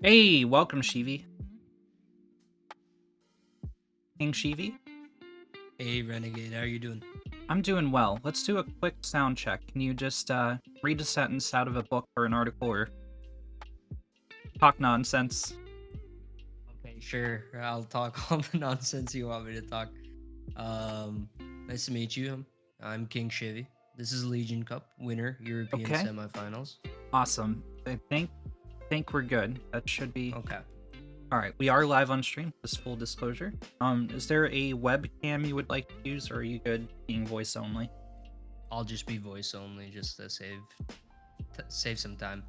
Hey, welcome, Shivi. King Shivi? Hey Renegade, how are you doing? I'm doing well. Let's do a quick sound check. Can you just read a sentence out of a book or an article or talk nonsense? Okay, sure. I'll talk all the nonsense you want me to talk. Um, Nice to meet you. I'm King Chivy. This is Legion Cup winner, European Okay, semifinals. awesome. I think we're good. That should be Okay. all right. We are live on stream. Just full disclosure. Is there a webcam you would like to use, or are you good being voice only? I'll just be voice only just to save some time.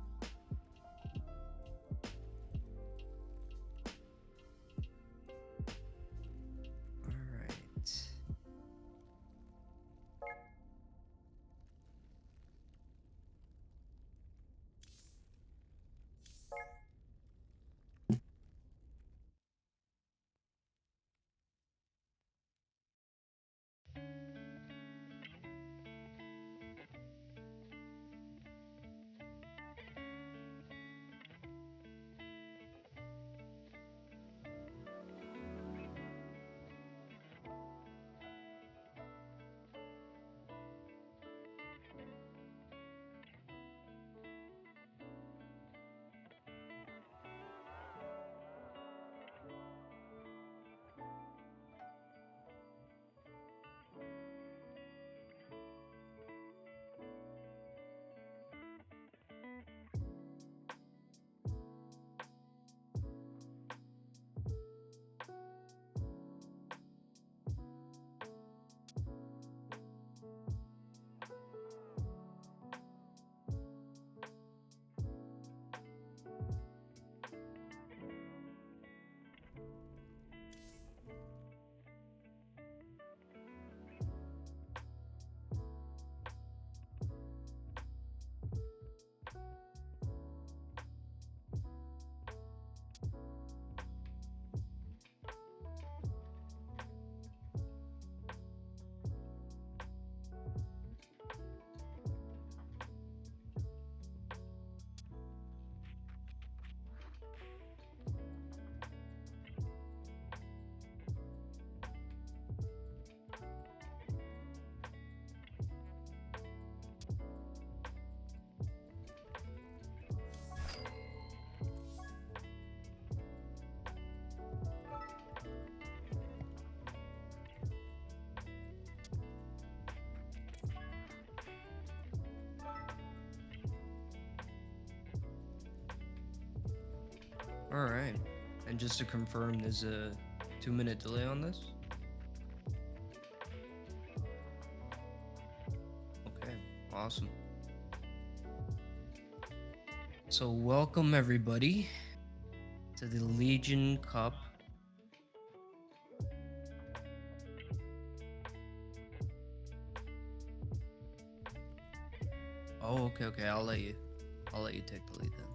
All right. All right. And just to confirm, there's a 2-minute delay on this. Okay. Awesome. So welcome everybody to the Legion Cup. Oh, okay. I'll let you take the lead then.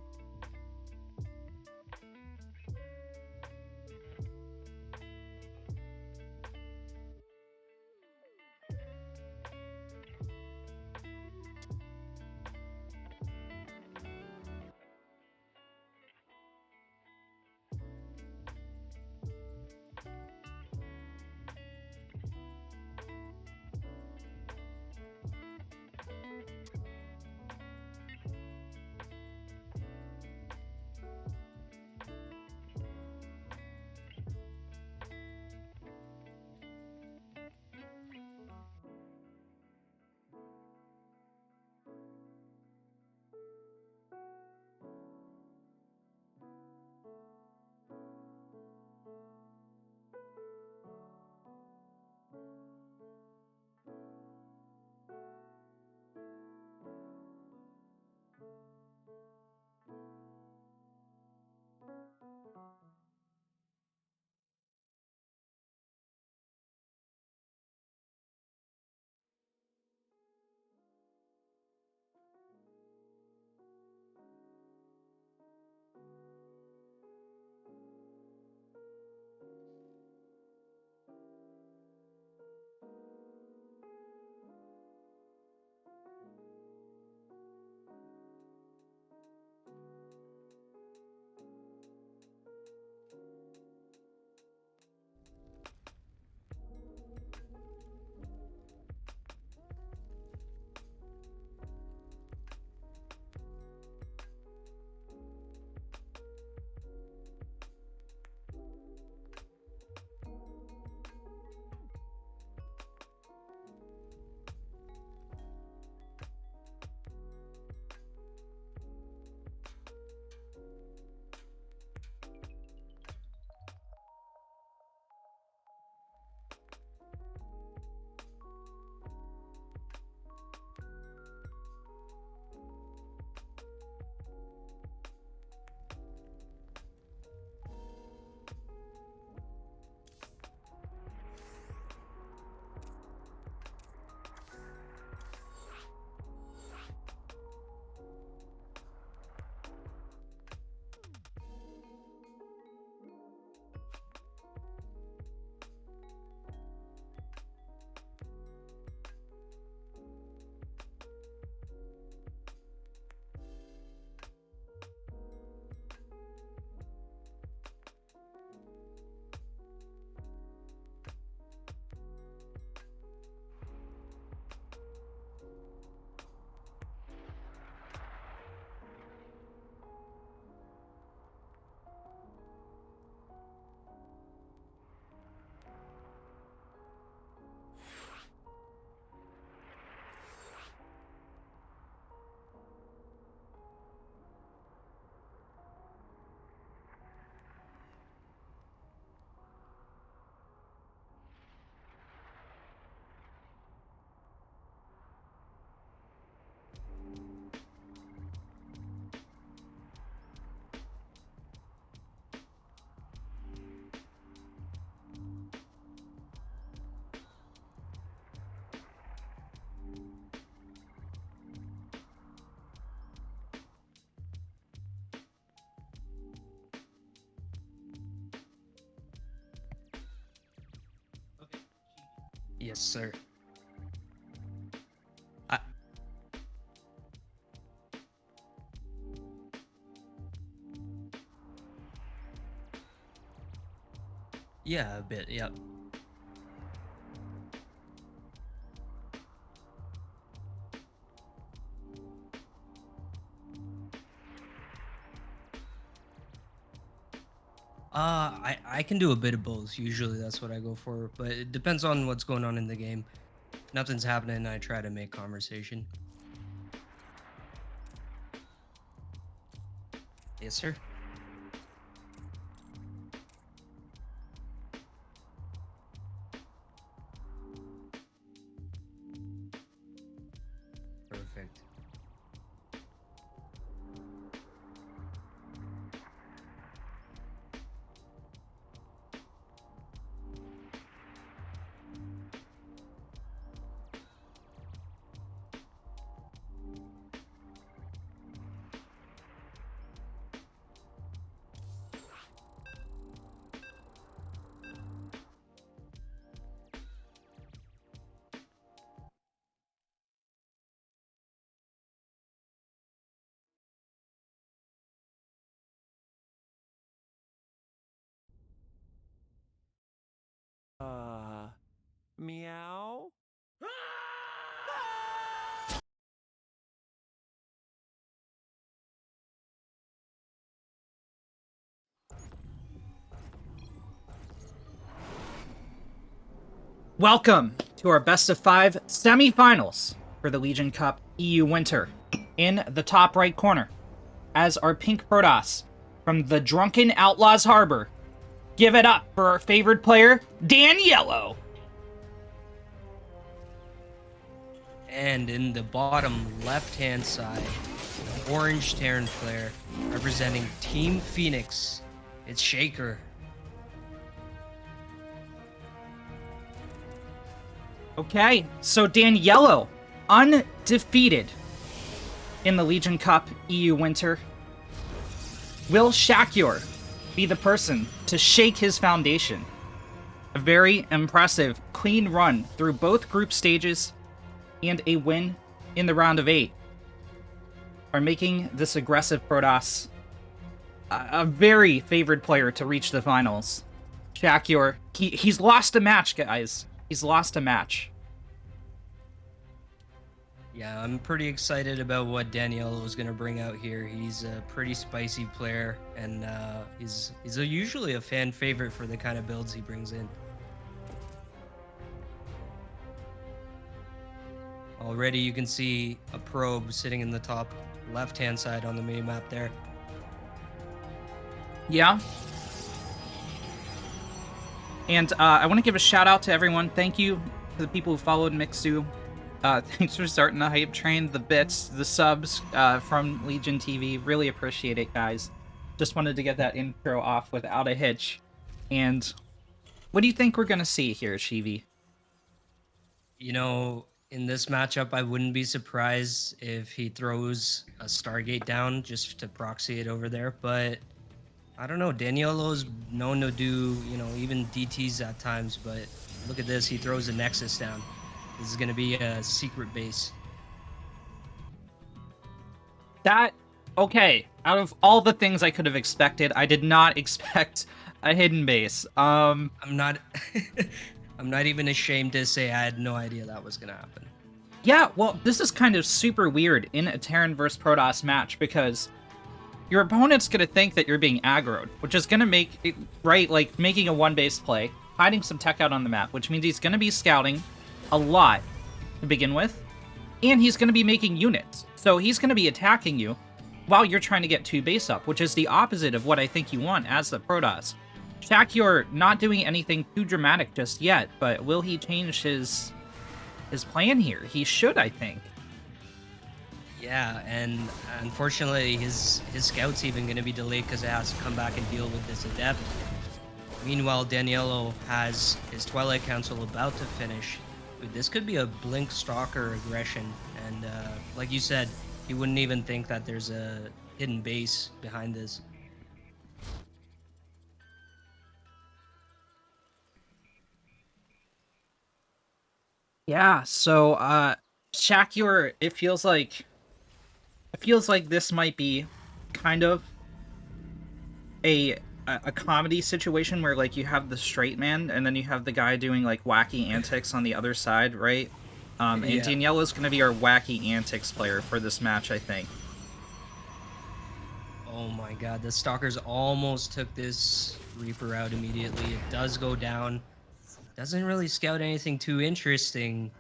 Yes, sir. I, yeah, a bit. Yep. I can do a bit of both. Usually that's what I go for, but it depends on what's going on in the game. If nothing's happening, I try to make conversation. Yes, sir. Perfect. Uh, Meow? Welcome to our best of 5 semifinals for the Legion Cup EU Winter. In the top right corner, as our pink Protoss from the Drunken Outlaws Harbor, give it up for our favorite player, Dan Yellow. And in the bottom left-hand side, the orange Terran player representing Team Phoenix, it's Shaker. Okay, so Dan Yellow, undefeated in the Legion Cup EU Winter. Will Shakur be the person to shake his foundation? A very impressive, clean run through both group stages and a win in the round of 8 are making this aggressive Protoss a very favored player to reach the finals. Shakur, he's lost a match, guys. He's lost a match. Yeah, I'm pretty excited about what Daniel is going to bring out here. He's a pretty spicy player, and he's usually a fan favorite for the kind of builds he brings in. Already you can see a probe sitting in the top left-hand side on the minimap there. Yeah. And I want to give a shout out to everyone. Thank you to the people who followed Mixu. Thanks for starting the hype train, the bits, the subs from Legion TV. Really appreciate it, guys. Just wanted to get that intro off without a hitch. And what do you think we're going to see here, Shivi? You know, in this matchup, I wouldn't be surprised if he throws a Stargate down just to proxy it over there. But I don't know. Daniolo's known to do, even DTs at times. But look at this. He throws a Nexus down. This is going to be a secret base. Okay, out of all the things I could have expected, I did not expect a hidden base. I'm not I'm not even ashamed to say I had no idea that was going to happen. Yeah, well, this is kind of super weird in a Terran vs. Protoss match because your opponent's going to think that you're being aggroed, which is going to make it, right, like making a one-base play, hiding some tech out on the map, which means he's going to be scouting a lot to begin with, and he's going to be making units. So he's going to be attacking you while you're trying to get 2 base up, which is the opposite of what I think you want as the Protoss. Shakur not doing anything too dramatic just yet, but will he change his plan here? He should, I think. Yeah, and unfortunately, his scout's even going to be delayed because it has to come back and deal with this adept. Meanwhile, Danielo has his Twilight Council about to finish. This could be a Blink Stalker aggression, and like you said, he wouldn't even think that there's a hidden base behind this. Yeah, so Shakur, it feels like this might be kind of a a comedy situation where like you have the straight man and then you have the guy doing like wacky antics on the other side, right? And Yeah. Daniela's gonna be our wacky antics player for this match, I think. Oh my god, the Stalkers almost took this Reaper out immediately. It does go down. Doesn't really scout anything too interesting.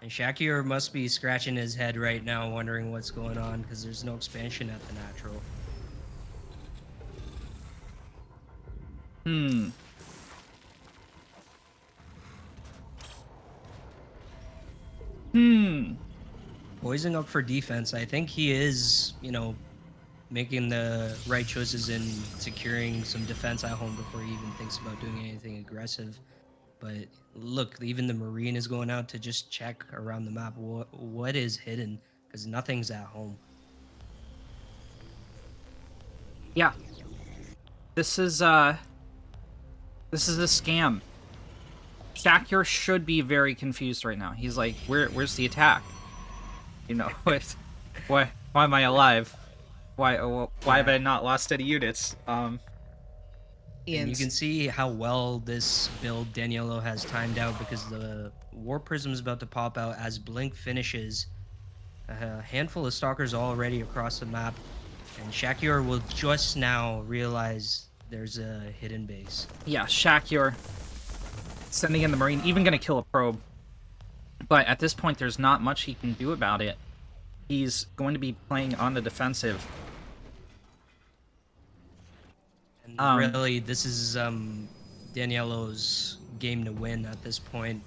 And Shakir must be scratching his head right now, wondering what's going on because there's no expansion at the natural. Hmm. Hmm. Poising up for defense, I think he is, making the right choices in securing some defense at home before he even thinks about doing anything aggressive. But look, even the Marine is going out to just check around the map what is hidden because nothing's at home. Yeah. This is this is a scam. Shakur should be very confused right now. He's like, where's the attack? You know, why am I alive? Why have Yeah. I not lost any units? And you And can see how well this build Danielo has timed out because the War Prism is about to pop out as Blink finishes. A handful of Stalkers already across the map, and Shakur will just now realize there's a hidden base. yeah, Shakur sending in the Marine, even gonna kill a probe. But at this point, there's not much he can do about it. He's going to be playing on the defensive. And really, this is Danielo's game to win at this point.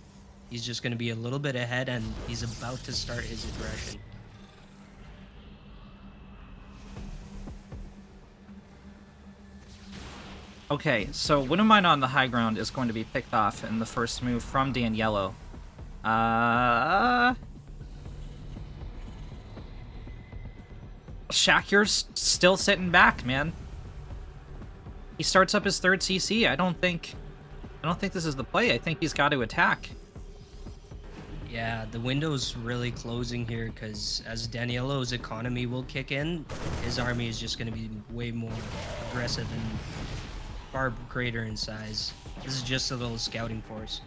He's just going to be a little bit ahead, and he's about to start his aggression. Okay, so Widowmine on the high ground is going to be picked off in the first move from Danielo. Shakur's still sitting back, man. He starts up his third CC. I don't think this is the play. I think he's got to attack. Yeah, the window's really closing here because as Danielo's economy will kick in, his army is just going to be way more aggressive and far greater in size. This is just a little scouting force.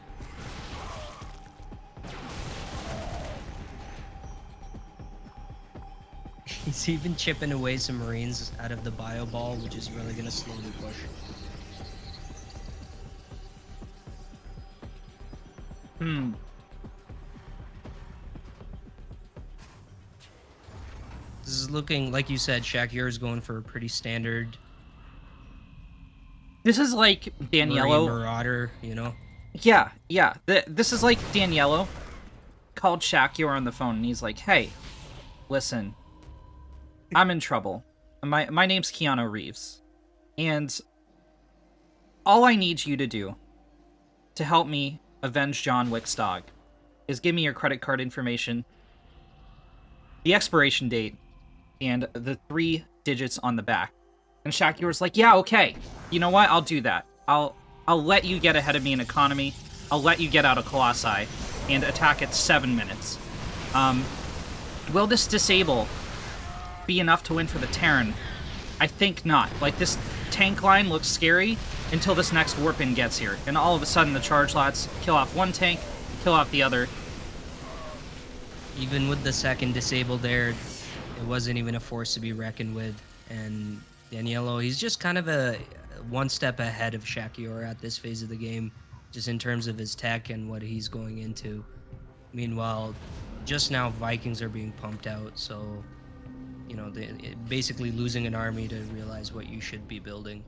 He's even chipping away some Marines out of the bio ball, which is really going to slowly push. Hmm. This is looking, like you said, Shakir is going for a pretty standard This is like Marine Danielo. Marauder, Yeah. This is like Danielo called Shakur on the phone, and he's like, "Hey, listen, I'm in trouble. My name's Keanu Reeves, and all I need you to do to help me avenge John Wick's dog is give me your credit card information, the expiration date, and the 3 digits on the back." And Shakur's like, "Yeah, okay. You know what? I'll do that. I'll let you get ahead of me in economy. I'll let you get out of Colossi and attack at 7 minutes. Will this disable be enough to win for the Terran? I think not. Like, this tank line looks scary until this next warp-in gets here. And all of a sudden, the charge lots kill off one tank, kill off the other. Even with the second disabled there, it wasn't even a force to be reckoned with. And Danielo, he's just kind of a one step ahead of Shakir at this phase of the game, just in terms of his tech and what he's going into. Meanwhile, just now Vikings are being pumped out, so basically losing an army to realize what you should be building.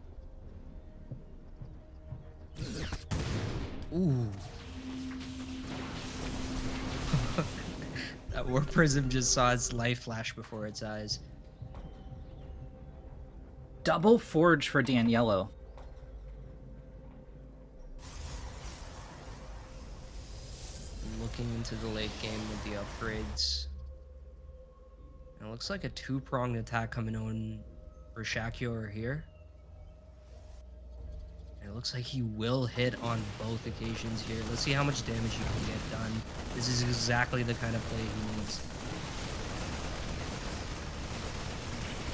Ooh. That War Prism just saw its life flash before its eyes. Double Forge for Danielo. Looking into the late game with the upgrades. And it looks like a two-pronged attack coming on for Shakir here. And it looks looks like he will hit on both occasions here. Let's see how much damage he can get done. This is exactly the kind of play he needs.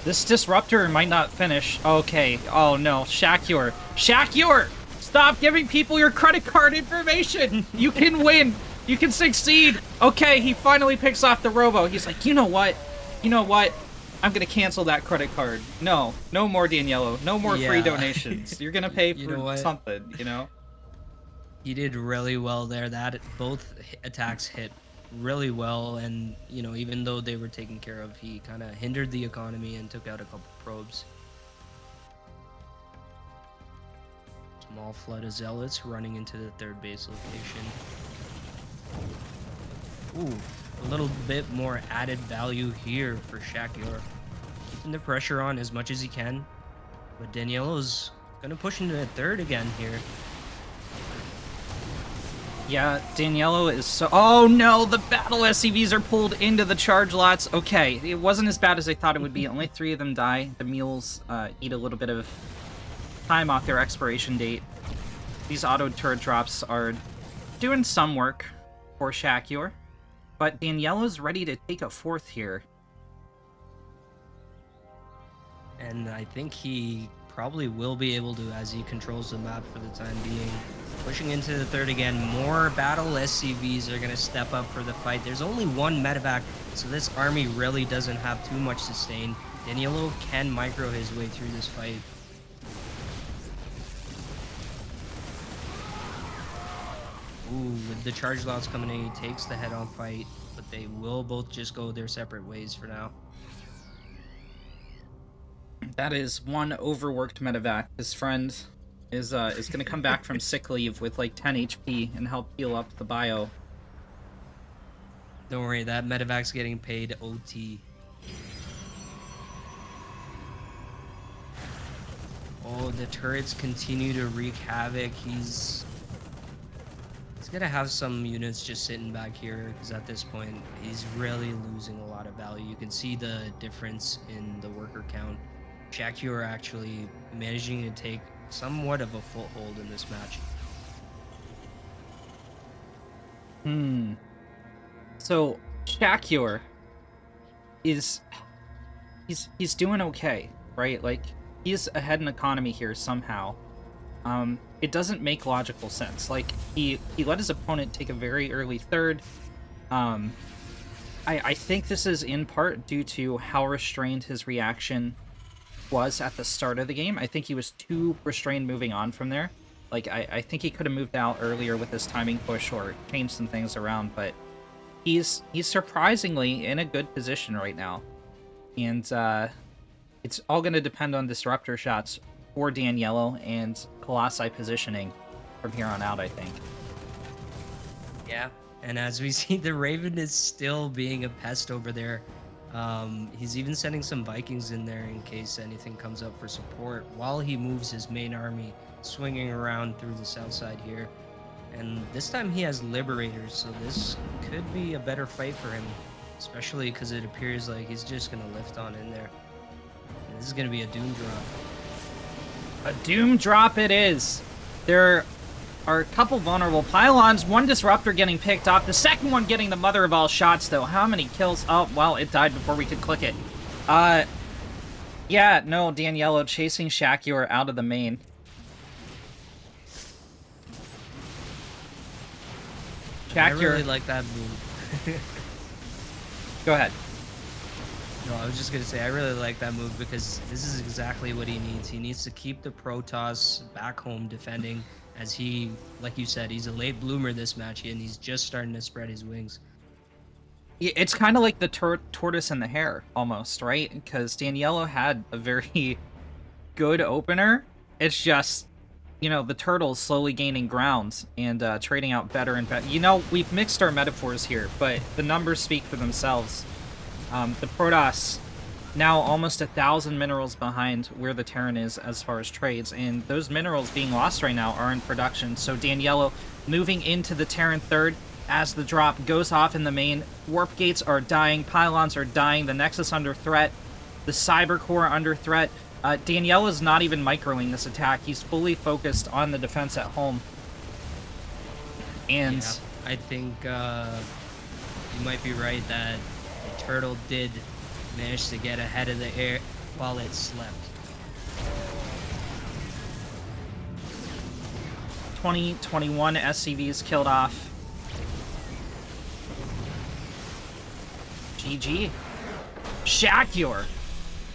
This Disruptor might not finish. Okay. Oh, no. Shakur. Shakur! Stop giving people your credit card information! You can win! You can succeed! Okay, he finally picks off the Robo. He's like, you know what? You know what? I'm gonna cancel that credit card. No. No more Daniello. No more free donations. You're gonna pay for something, you know? He did really well there. Both attacks hit really well, and you know, even though they were taken care of, he kind of hindered the economy and took out a couple probes. Small flood of zealots running into the third base location. Ooh, a little bit more added value here for Shakur, keeping the pressure on as much as he can, but Daniello's gonna push into the third again here. Yeah, Daniello is so... Oh no, the battle SCVs are pulled into the charge lots. Okay, it wasn't as bad as I thought it would be. Only 3 of them die. The mules eat a little bit of time off their expiration date. These auto turret drops are doing some work for Shakur, but Daniello's ready to take a 4th here. And I think he probably will be able to, as he controls the map for the time being. Pushing into the third again, more battle SCVs are going to step up for the fight. There's only 1 medevac, so this army really doesn't have too much sustain. Daniello can micro his way through this fight. Ooh, with the charge lots coming in, he takes the head-on fight, but they will both just go their separate ways for now. That is 1 overworked medevac. His friend is going to come back from sick leave with like 10 HP and help heal up the bio. Don't worry, that medevac's getting paid OT. Oh, the turrets continue to wreak havoc. He's gonna have some units just sitting back here, because at this point he's really losing a lot of value. You can see the difference in the worker count. Shakur actually managing to take somewhat of a foothold in this match. So Shakur is he's doing okay, right? Like, he's ahead in economy here somehow. It doesn't make logical sense. Like, he let his opponent take a very early third. I think this is in part due to how restrained his reaction was at the start of the game. I think he was too restrained moving on from there. Like, I think he could have moved out earlier with his timing push or changed some things around, but he's surprisingly in a good position right now. And it's all going to depend on disruptor shots for Daniello and Colossi positioning from here on out, I think. Yeah, and as we see, the Raven is still being a pest over there. He's even sending some Vikings in there in case anything comes up for support while he moves his main army swinging around through the south side here. And this time he has Liberators, so this could be a better fight for him, especially because it appears like he's just going to lift on in there. And this is going to be a Doom drop. A Doom drop it is. There are a couple vulnerable pylons, 1 disruptor getting picked off, the second one getting the mother of all shots, though. How many kills? Oh, well, it died before we could click it. Yeah, no, Daniello chasing Shakur out of the main. Shakur. I really like that move. Go ahead. No, I was just going to say, I really like that move because this is exactly what he needs. He needs to keep the Protoss back home defending, as he, like you said, he's a late bloomer this match, and he's just starting to spread his wings. It's kind of like the tortoise and the hare, almost, right? Because Daniello had a very good opener. It's just, you know, the turtle's slowly gaining ground and trading out better and better. You know, we've mixed our metaphors here, but the numbers speak for themselves. The Protoss now almost 1,000 minerals behind where the Terran is as far as trades, and those minerals being lost right now are in production. So Daniello moving into the Terran third as the drop goes off in the main. Warp gates are dying, pylons are dying, the Nexus under threat, the Cyber Core under threat. Danielle is not even microing this attack. He's fully focused on the defense at home. And yeah, I think you might be right that the turtle did manage to get ahead of the air while it slept. 21 SCVs killed off. GG. Shakur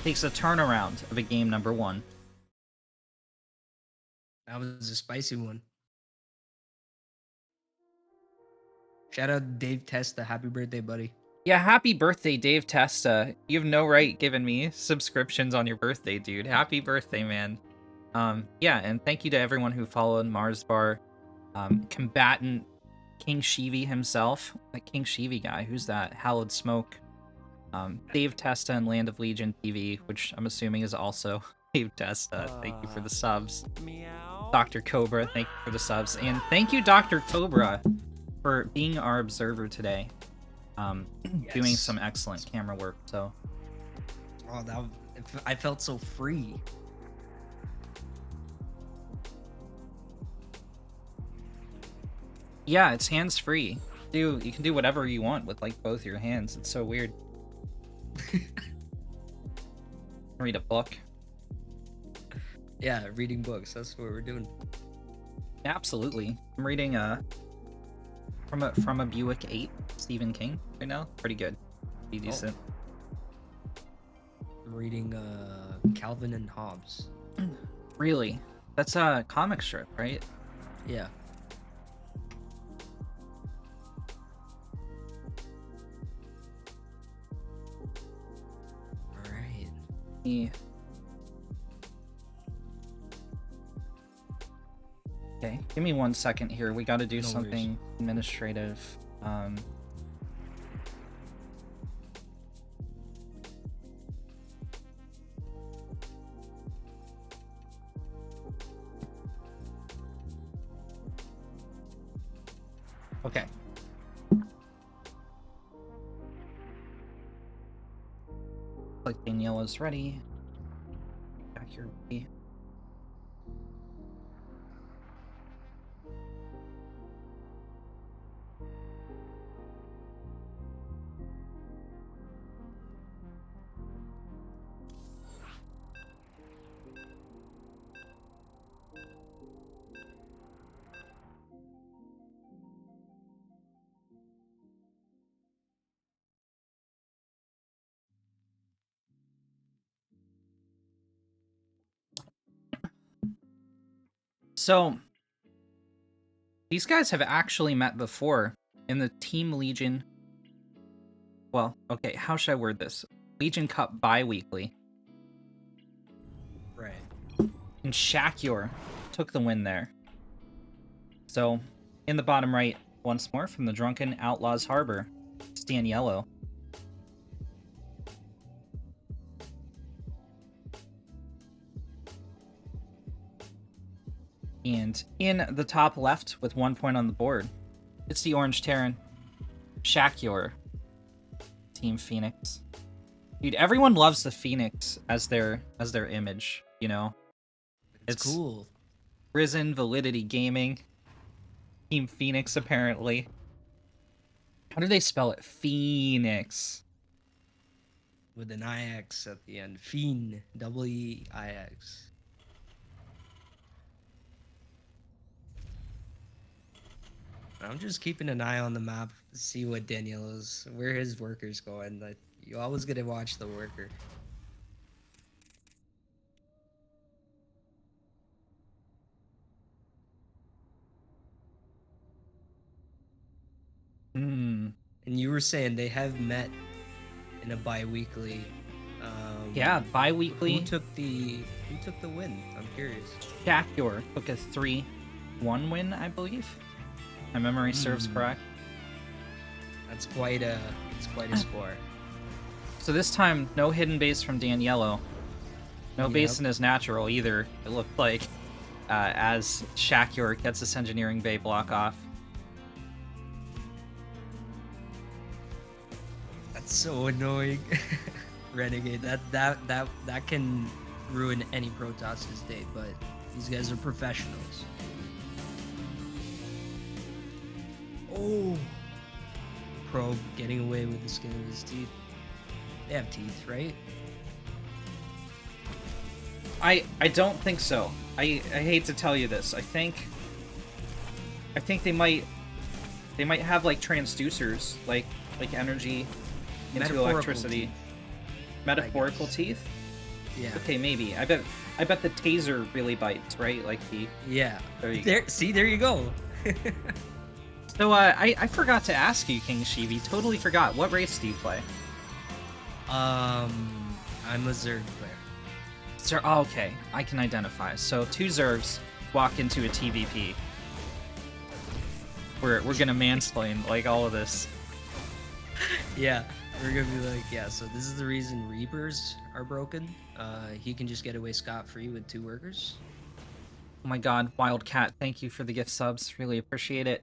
takes a turnaround of a game number 1. That was a spicy one. Shout out Dave Testa. Happy birthday, buddy. Yeah, happy birthday, Dave Testa. You have no right giving me subscriptions on your birthday, dude. Happy birthday, man. Yeah, and thank you to everyone who followed Mars Bar. Combatant King Shivi himself. That King Shivi guy, who's that? Hallowed Smoke. Dave Testa and Land of Legion TV, which I'm assuming is also Dave Testa. Thank you for the subs. Meow. Dr. Cobra, thank you for the subs. And thank you, Dr. Cobra, for being our observer today. Doing some excellent camera work, so. Oh, I felt so free. Yeah, it's hands-free. You can do whatever you want with, like, both your hands. It's so weird. Read a book. Yeah, reading books. That's what we're doing. Absolutely. I'm reading from a Buick 8, Stephen King right now. Pretty good. Pretty decent. I'm reading Calvin and Hobbes. Really? That's a comic strip, right? Yeah. All right. Yeah. Okay, give me 1 second here. We got to do No something worries. administrative. Okay. Like Daniela's ready. Back here. So, these guys have actually met before in the Team Legion. Well, okay, how should I word this? Legion Cup bi-weekly. Right. And Shakur took the win there. So, in the bottom right, once more from the Drunken Outlaws Harbor, it's Daniello. And in the top left, with 1 point on the board, it's the Orange Terran, Shakur, Team Phoenix. Dude, everyone loves the Phoenix as their image, you know? It's cool. Risen Validity Gaming, Team Phoenix, apparently. How do they spell it? Phoenix. With an IX at the end. Fiend. W-E-I-X. I'm just keeping an eye on the map to see what where his worker's going. Like, you always gotta watch the worker. Hmm. And you were saying they have met in a bi-weekly. Yeah, bi-weekly. Who took the win? I'm curious. Shakur took a 3-1 win, I believe. My memory serves correct. That's quite a score. So this time, no hidden base from Daniello. No base in his natural either, it looked like, as Shakur gets this engineering bay block off. That's so annoying. Renegade. That can ruin any Protoss's day, but these guys are professionals. Oh, Probe getting away with the skin of his teeth. They have teeth, right? I don't think so. I hate to tell you this. I think they might have like transducers, like energy into Metaphorical electricity. teeth, Metaphorical teeth? Yeah. Okay, maybe. I bet the taser really bites, right? Like the Yeah. There you go. See, there you go. So I forgot to ask you, King Shivi. Totally forgot. What race do you play? I'm a Zerg player. Sir, oh, okay. I can identify. So 2 Zergs walk into a TVP. We're gonna mansplain like all of this. Yeah, we're gonna be like, yeah, so this is the reason Reapers are broken. He can just get away scot-free with 2 workers. Oh my god, Wildcat, thank you for the gift subs. Really appreciate it.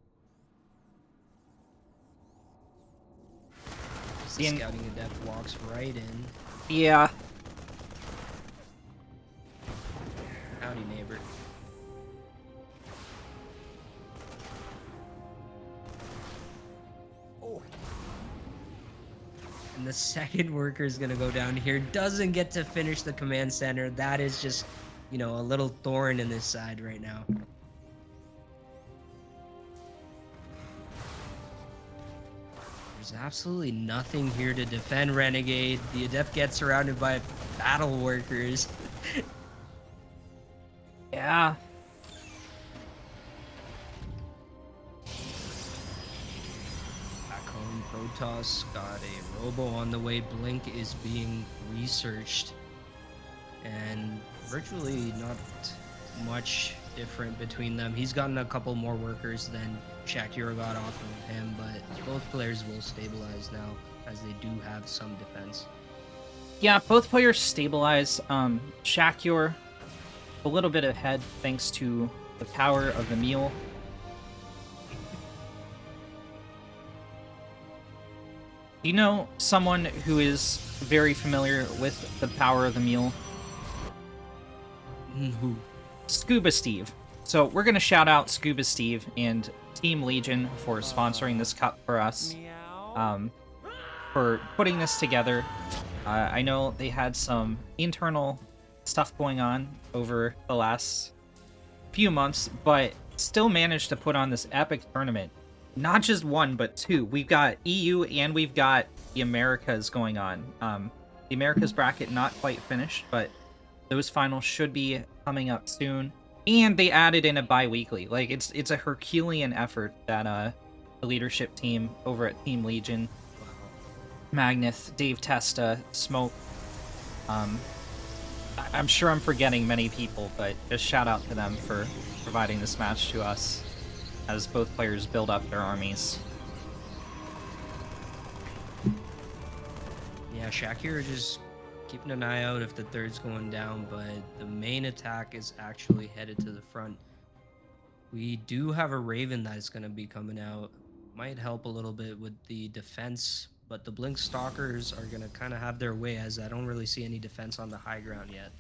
Just the scouting adept walks right in. Yeah. Howdy, neighbor. Oh. And the second worker is gonna go down here. Doesn't get to finish the command center. That is just, you know, a little thorn in this side right now. There's absolutely nothing here to defend Renegade. The Adept gets surrounded by battle workers. Yeah. Back home, Protoss got a robo on the way. Blink is being researched. And virtually not much different between them. He's gotten a couple more workers than Shakira got off of him, but both players will stabilize now as they do have some defense. Yeah, both players stabilize. Shakur a little bit ahead thanks to the power of the mule. Do you know someone who is very familiar with the power of the mule? Who? Scuba Steve. So we're going to shout out Scuba Steve and Team Legion for sponsoring this cup for us, Meow. for putting this together. I know they had some internal stuff going on over the last few months, but still managed to put on this epic tournament. Not just 1, but 2. We've got EU and we've got the Americas going on. The Americas bracket not quite finished, but those finals should be coming up soon. And they added in a bi-weekly. Like, it's a Herculean effort that the leadership team over at Team Legion, Magneth, Dave Testa, Smoke, I'm sure I'm forgetting many people, but just shout out to them for providing this match to us as both players build up their armies. Yeah, Shakir just keeping an eye out if the third's going down, but the main attack is actually headed to the front. We do have a Raven that is going to be coming out. Might help a little bit with the defense, but the Blink Stalkers are going to kind of have their way, as I don't really see any defense on the high ground yet.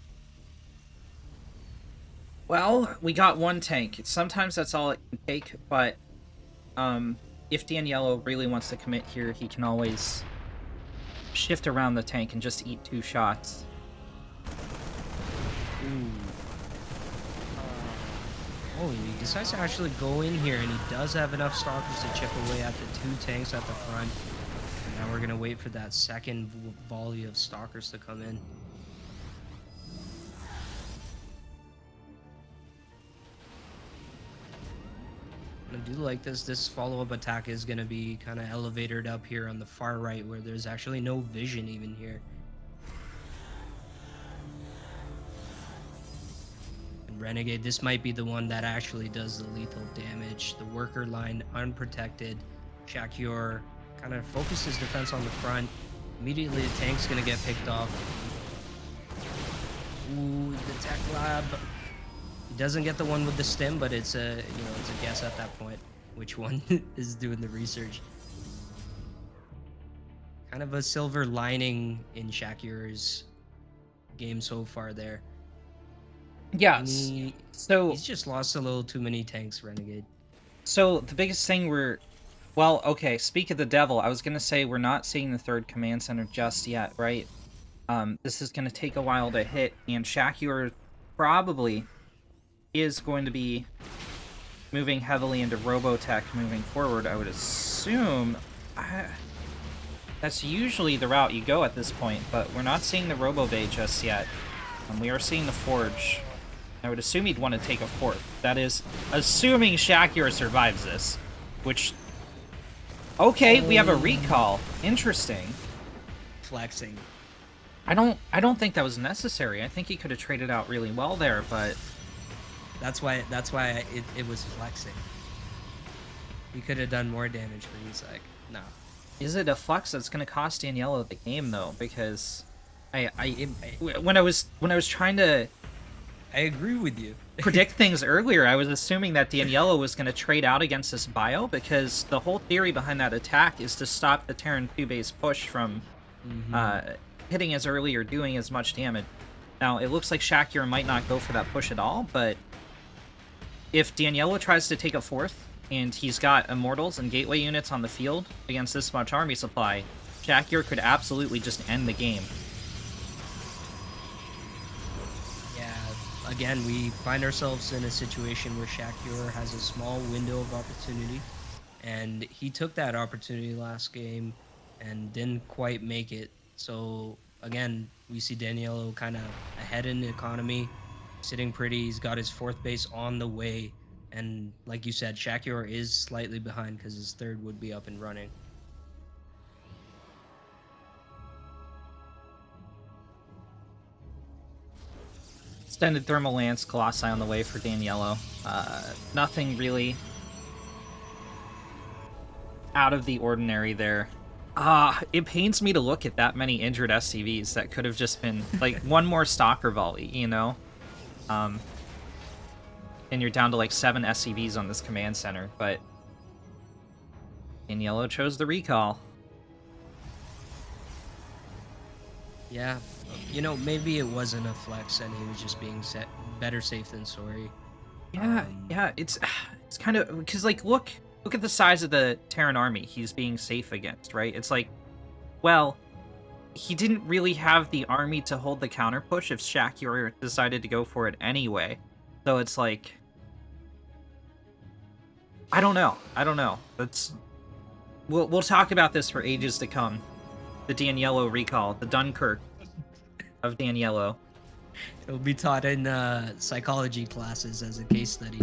Well, we got 1 tank. Sometimes that's all it can take, but if Daniello really wants to commit here, he can always shift around the tank and just eat 2 shots. Ooh. Oh, he decides to actually go in here, and he does have enough Stalkers to chip away at the 2 tanks at the front. And now we're going to wait for that second volley of Stalkers to come in. I do like this. This follow-up attack is going to be kind of elevated up here on the far right, where there's actually no vision even here. And Renegade, this might be the one that actually does the lethal damage. The worker line unprotected. Shakir kind of focuses defense on the front. Immediately the tank's going to get picked off. Ooh, the tech lab. He doesn't get the one with the stim, but it's a, you know, it's a guess at that point which one is doing the research. Kind of a silver lining in Shakir's game so far there. Yeah. So He's just lost a little too many tanks, Renegade. So the biggest thing well, okay, speak of the devil, I was gonna say we're not seeing the third command center just yet, right? This is gonna take a while to hit, and Shakur probably is going to be moving heavily into Robotech moving forward, I would assume. That's usually the route you go at this point, but we're not seeing the Robo-Bay just yet. We are seeing the Forge. I would assume he'd want to take a fourth. That is, assuming Shakur survives this, which... Okay, we have a recall. Interesting. Flexing. I don't think that was necessary. I think he could have traded out really well there, but... That's why it was flexing. He could have done more damage, but he's like, no. Is it a flex that's going to cost Daniello the game though? Because when I was trying to I agree with you. predict things earlier, I was assuming that Daniello was going to trade out against this bio, because the whole theory behind that attack is to stop the Terran 2 base push from hitting as early or doing as much damage. Now, it looks like Shakur might not go for that push at all, but if Daniello tries to take a fourth, and he's got Immortals and Gateway units on the field against this much army supply, Shakur could absolutely just end the game. Yeah, again, we find ourselves in a situation where Shakur has a small window of opportunity, and he took that opportunity last game and didn't quite make it. So, again, we see Daniello kind of ahead in the economy, sitting pretty. He's got his fourth base on the way. And like you said, Shakur is slightly behind because his third would be up and running. Extended Thermal Lance, Colossi on the way for Daniello. Nothing really out of the ordinary there. It pains me to look at that many injured SCVs. That could have just been, like, one more Stalker volley, you know? And you're down to like 7 SCVs on this command center, but Daniello chose the recall. Yeah, you know, maybe it wasn't a flex and he was just being better safe than sorry. Yeah, yeah, it's kind of, because like look at the size of the Terran army he's being safe against, right? It's like, well, he didn't really have the army to hold the counter push if Shakur decided to go for it anyway. So it's like, I don't know. That's we'll talk about this for ages to come. The Daniello recall, the Dunkirk of Daniello. It'll be taught in psychology classes as a case study.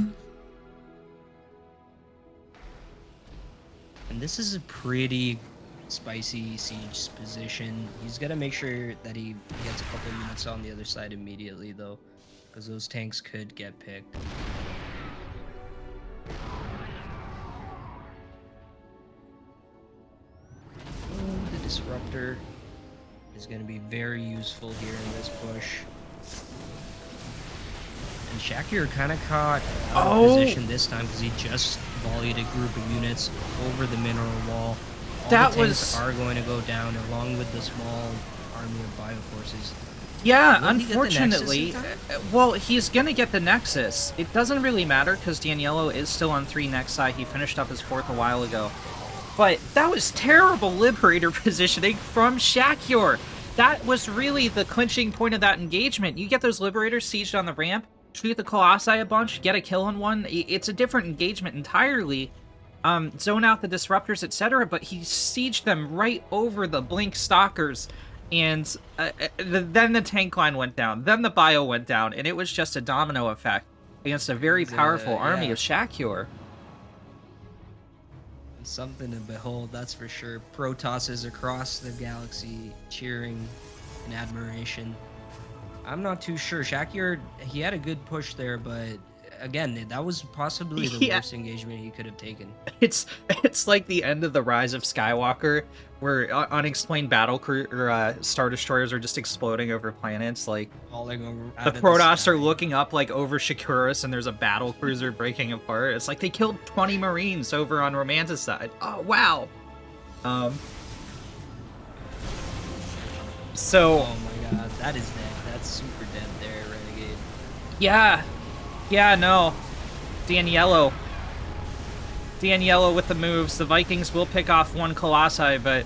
And this is a pretty spicy siege position. He's got to make sure that he gets a couple units on the other side immediately, though, because those tanks could get picked. Oh, the Disruptor is going to be very useful here in this push. And Shakur kind of caught out of position this time because he just volleyed a group of units over the mineral wall. All That the tanks was are going to go down along with the small army of bioforces. Yeah, Will he get the unfortunately, Nexus in time? well, he's gonna get the Nexus. It doesn't really matter because Daniello is still on 3 Nexi. He finished up his 4th a while ago. But that was terrible Liberator positioning from Shakur. That was really the clinching point of that engagement. You get those Liberators sieged on the ramp, shoot the Colossi a bunch, get a kill on one. It's a different engagement entirely. Zone out the Disruptors, etc. But he sieged them right over the Blink Stalkers. And then the tank line went down. Then the bio went down. And it was just a domino effect against a very powerful army of Shakur. Something to behold, that's for sure. Protosses across the galaxy cheering in admiration. I'm not too sure. Shakur, he had a good push there, but again, that was possibly the worst engagement he could have taken. It's like the end of the Rise of Skywalker, where unexplained battle crew or Star Destroyers are just exploding over planets. Like Falling over the Protoss are looking up like over Shakuris, and there's a battle cruiser breaking apart. It's like they killed 20 Marines over on Romanticide. Oh wow. So. Oh my god, that is dead. That's super dead there, Renegade. Yeah. Yeah, no. Daniello. Daniello with the moves. The Vikings will pick off one Colossi, but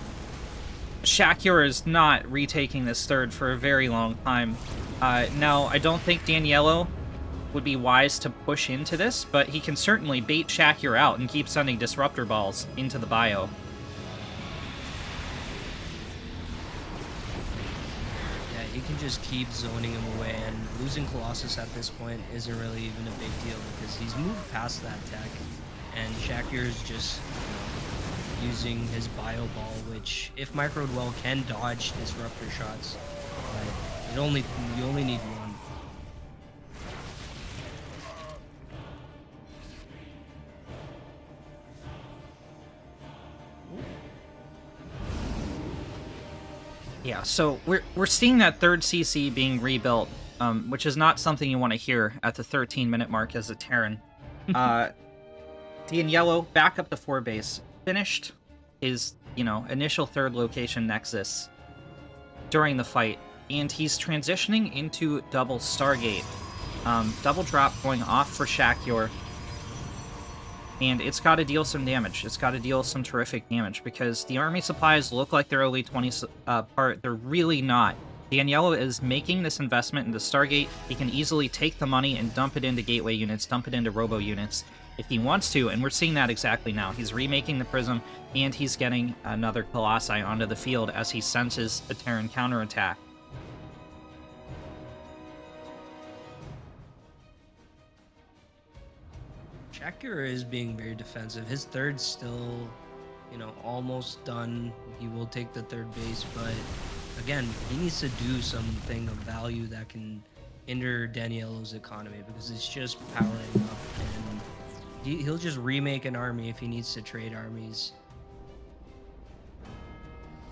Shakir is not retaking this third for a very long time. Now, I don't think Daniello would be wise to push into this, but he can certainly bait Shakir out and keep sending Disruptor Balls into the bio. Yeah, he can just keep zoning him away, and losing Colossus at this point isn't really even a big deal because he's moved past that tech, and Shakir is just using his bio ball, which if microed well can dodge disruptor shots, but you only need one. Yeah, so we're seeing that third CC being rebuilt, which is not something you want to hear at the 13-minute mark as a Terran. Daniello back up to 4 base, finished his, initial third location Nexus during the fight, and he's transitioning into double Stargate. Double drop going off for Shakir, and it's got to deal some damage. It's got to deal some terrific damage, because the army supplies look like they're only 20 part. They're really not. Daniello is making this investment into Stargate. He can easily take the money and dump it into Gateway units, dump it into Robo units, if he wants to, and we're seeing that exactly now. He's remaking the Prism, and he's getting another Colossi onto the field as he senses a Terran counterattack. Shakir is being very defensive. His third's still, almost done. He will take the third base, but again, he needs to do something of value that can hinder Daniello's economy, because it's just powering up, and he'll just remake an army if he needs to trade armies.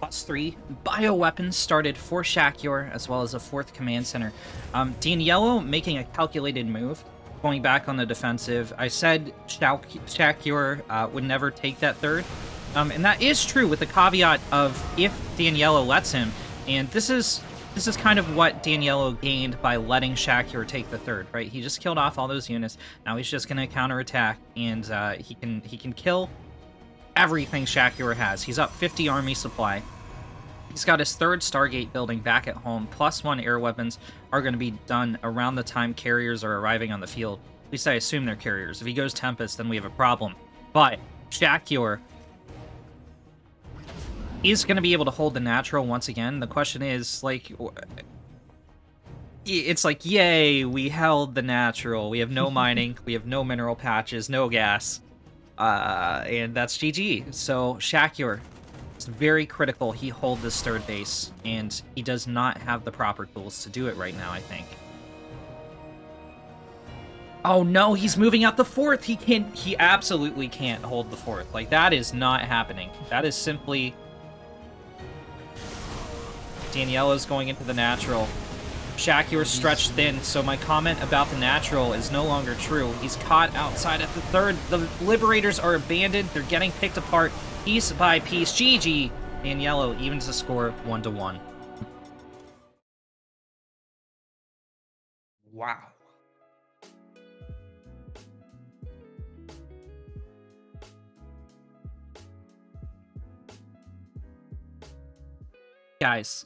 +3 bioweapons started for Shakir, as well as a 4th command center. Daniello making a calculated move, going back on the defensive. I said Shakir would never take that third, and that is true, with the caveat of if Daniello lets him, and this is kind of what Daniello gained by letting Shakir take the third, right? He just killed off all those units. Now he's just going to counterattack, and he can kill everything Shakir has. He's up 50 army supply. He's got his third Stargate building back at home. +1 air weapons are going to be done around the time carriers are arriving on the field. At least I assume they're carriers. If he goes Tempest, then we have a problem. But Shakir is going to be able to hold the natural once again. The question is, it's like, yay, we held the natural. We have no mining, we have no mineral patches, no gas. And that's GG. So Shakir, it's very critical he hold this third base, and he does not have the proper tools to do it right now, I think. Oh no, he's moving out the 4th. He absolutely can't hold the 4th. Like, that is not happening. That is simply Daniello's going into the natural. Shakir stretched thin, so my comment about the natural is no longer true. He's caught outside at the 3rd. The Liberators are abandoned. They're getting picked apart piece by piece. GG. Daniello evens the score 1-1. Wow. Guys,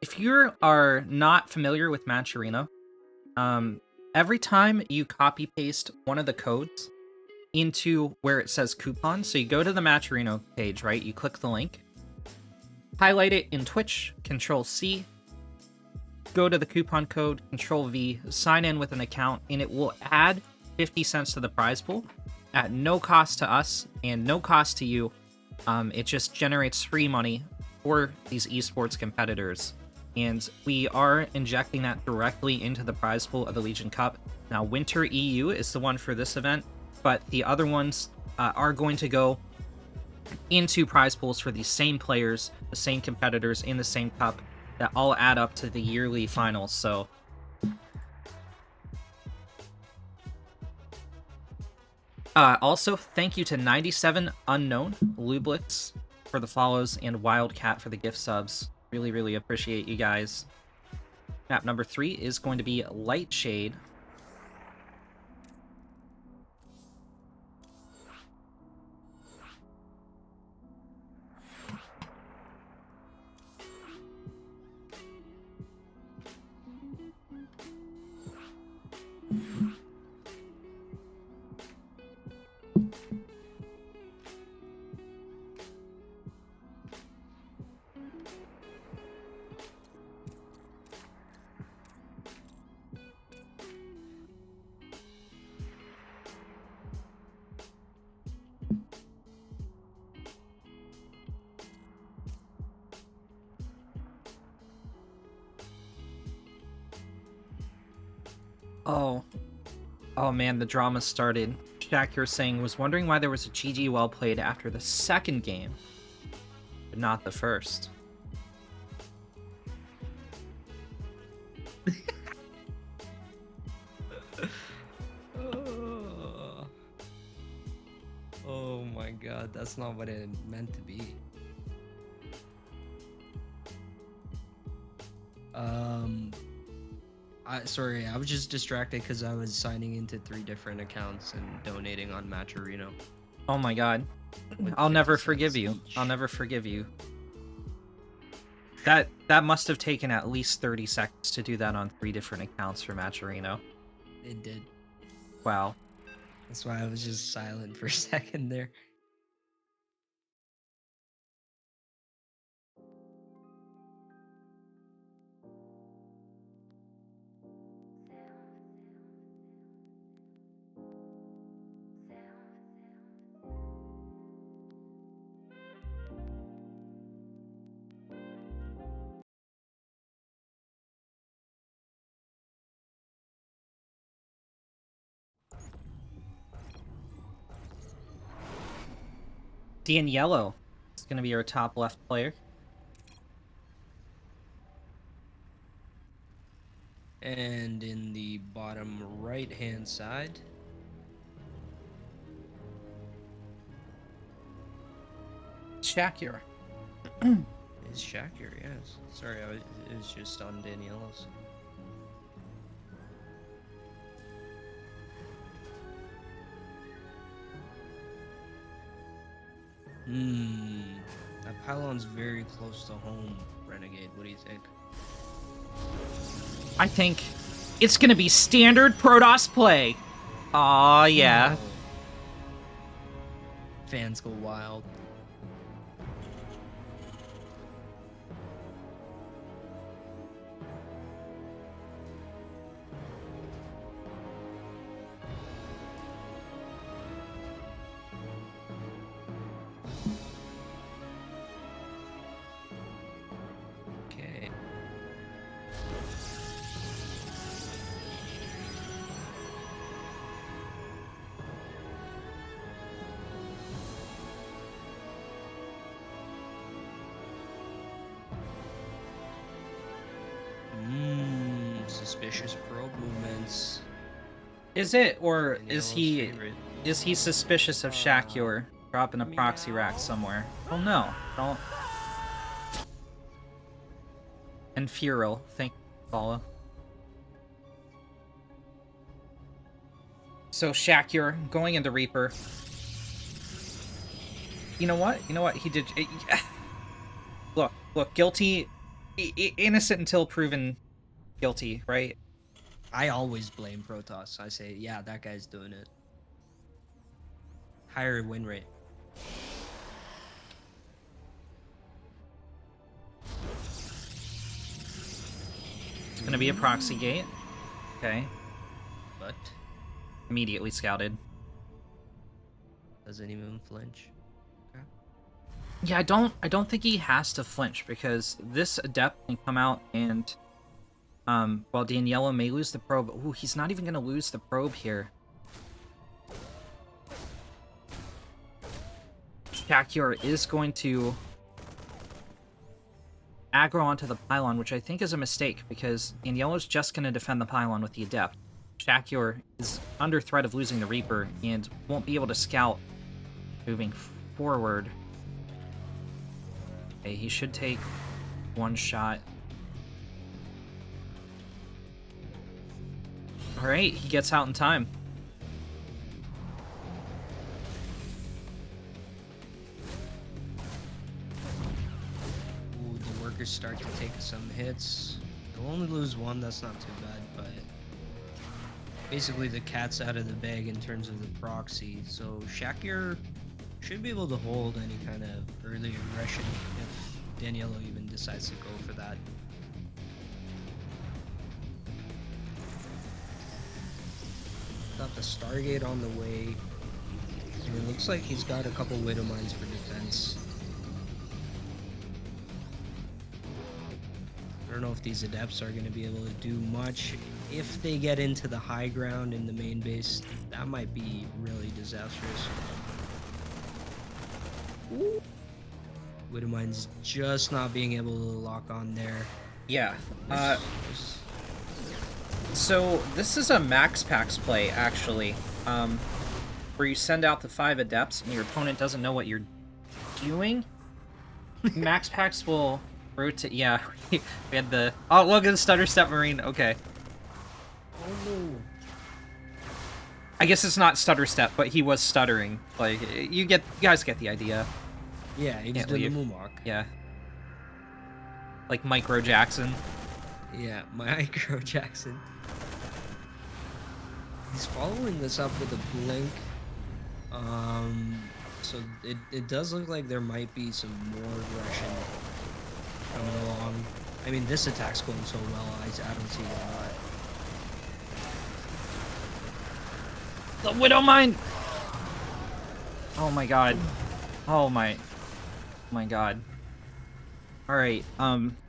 if you are not familiar with Matcherino, every time you copy paste one of the codes into where it says coupon, so you go to the Matcherino page, right? You click the link, highlight it in Twitch, Control-C, go to the coupon code, Control-V, sign in with an account, and it will add 50 cents to the prize pool at no cost to us and no cost to you. It just generates free money for these esports competitors, and we are injecting that directly into the prize pool of the Legion Cup. Now, Winter EU is the one for this event, but the other ones are going to go into prize pools for the same players, the same competitors in the same cup, that all add up to the yearly finals. So also, thank you to 97 Unknown, Lublix for the follows, and Wildcat for the gift subs. Really, really appreciate you guys. Map number 3 is going to be Lightshade Oh. Oh man, the drama started. Shaq, saying, was wondering why there was a GG well played after the second game, but not the first. Oh my god, that's not what it meant to be. Sorry, I was just distracted because I was signing into 3 different accounts and donating on Matcherino. Oh my god. With I'll never 50 forgive cents you. each. I'll never forgive you. That must have taken at least 30 seconds to do that on 3 different accounts for Matcherino. It did. Wow. That's why I was just silent for a second there. Daniello is going to be our top left player. And in the bottom right hand side, Shaq. is Shakir, yes. Sorry, it was just on Daniela's. That pylon's very close to home, Renegade. What do you think? I think it's going to be standard Protoss play. Aw, yeah. Oh. Fans go wild. Okay. Suspicious probe movements. Is it, or is Daniela's he favorite. suspicious of Shaq dropping a proxy rack somewhere? Oh no, don't. And Furil, thank you, follow. So Shaq going into Reaper. You know what? You know what he did? Look, guilty, innocent until proven guilty, right? I always blame Protoss. I say, yeah, that guy's doing it. Higher win rate. It's gonna be a proxy gate. Okay. But Immediately scouted. doesn't even flinch. Okay. Yeah, I don't think he has to flinch because this adept can come out and while Daniela may lose the probe. Ooh, he's not even gonna lose the probe here. Shaq is going to aggro onto the pylon, which I think is a mistake because Daniela's just gonna defend the pylon with the adept. Shaq is under threat of losing the Reaper and won't be able to scout moving forward. Okay, he should take one shot. Alright, he gets out in time. Ooh, the workers start to take some hits. They'll only lose one, that's not too bad, but basically the cat's out of the bag in terms of the proxy. So Shakir should be able to hold any kind of early aggression if Daniello even decides to go for that. Got the Stargate on the way. And it looks like he's got a couple Widow Mines for defense. don't know if these adepts are going to be able to do much. If they get into the high ground in the main base, that might be really disastrous. Widowmine's just not being able to lock on there. Yeah. So this is a max packs play, actually, where you send out the 5 adepts and your opponent doesn't know what you're doing. Max packs will rotate. Yeah, we had the. Oh, look at the stutter step marine. Okay. Oh no. I guess it's not stutter step, but he was stuttering. Like you guys get the idea. Yeah, he was Can't doing the leave. moonwalk. Yeah. Like Micro Jackson. Yeah, Micro Jackson. He's following this up with a blink. So it does look like there might be some more aggression coming along. I mean, this attack's going so well, I don't see why not. The Widow Mine! Oh my god. Oh my god. Alright,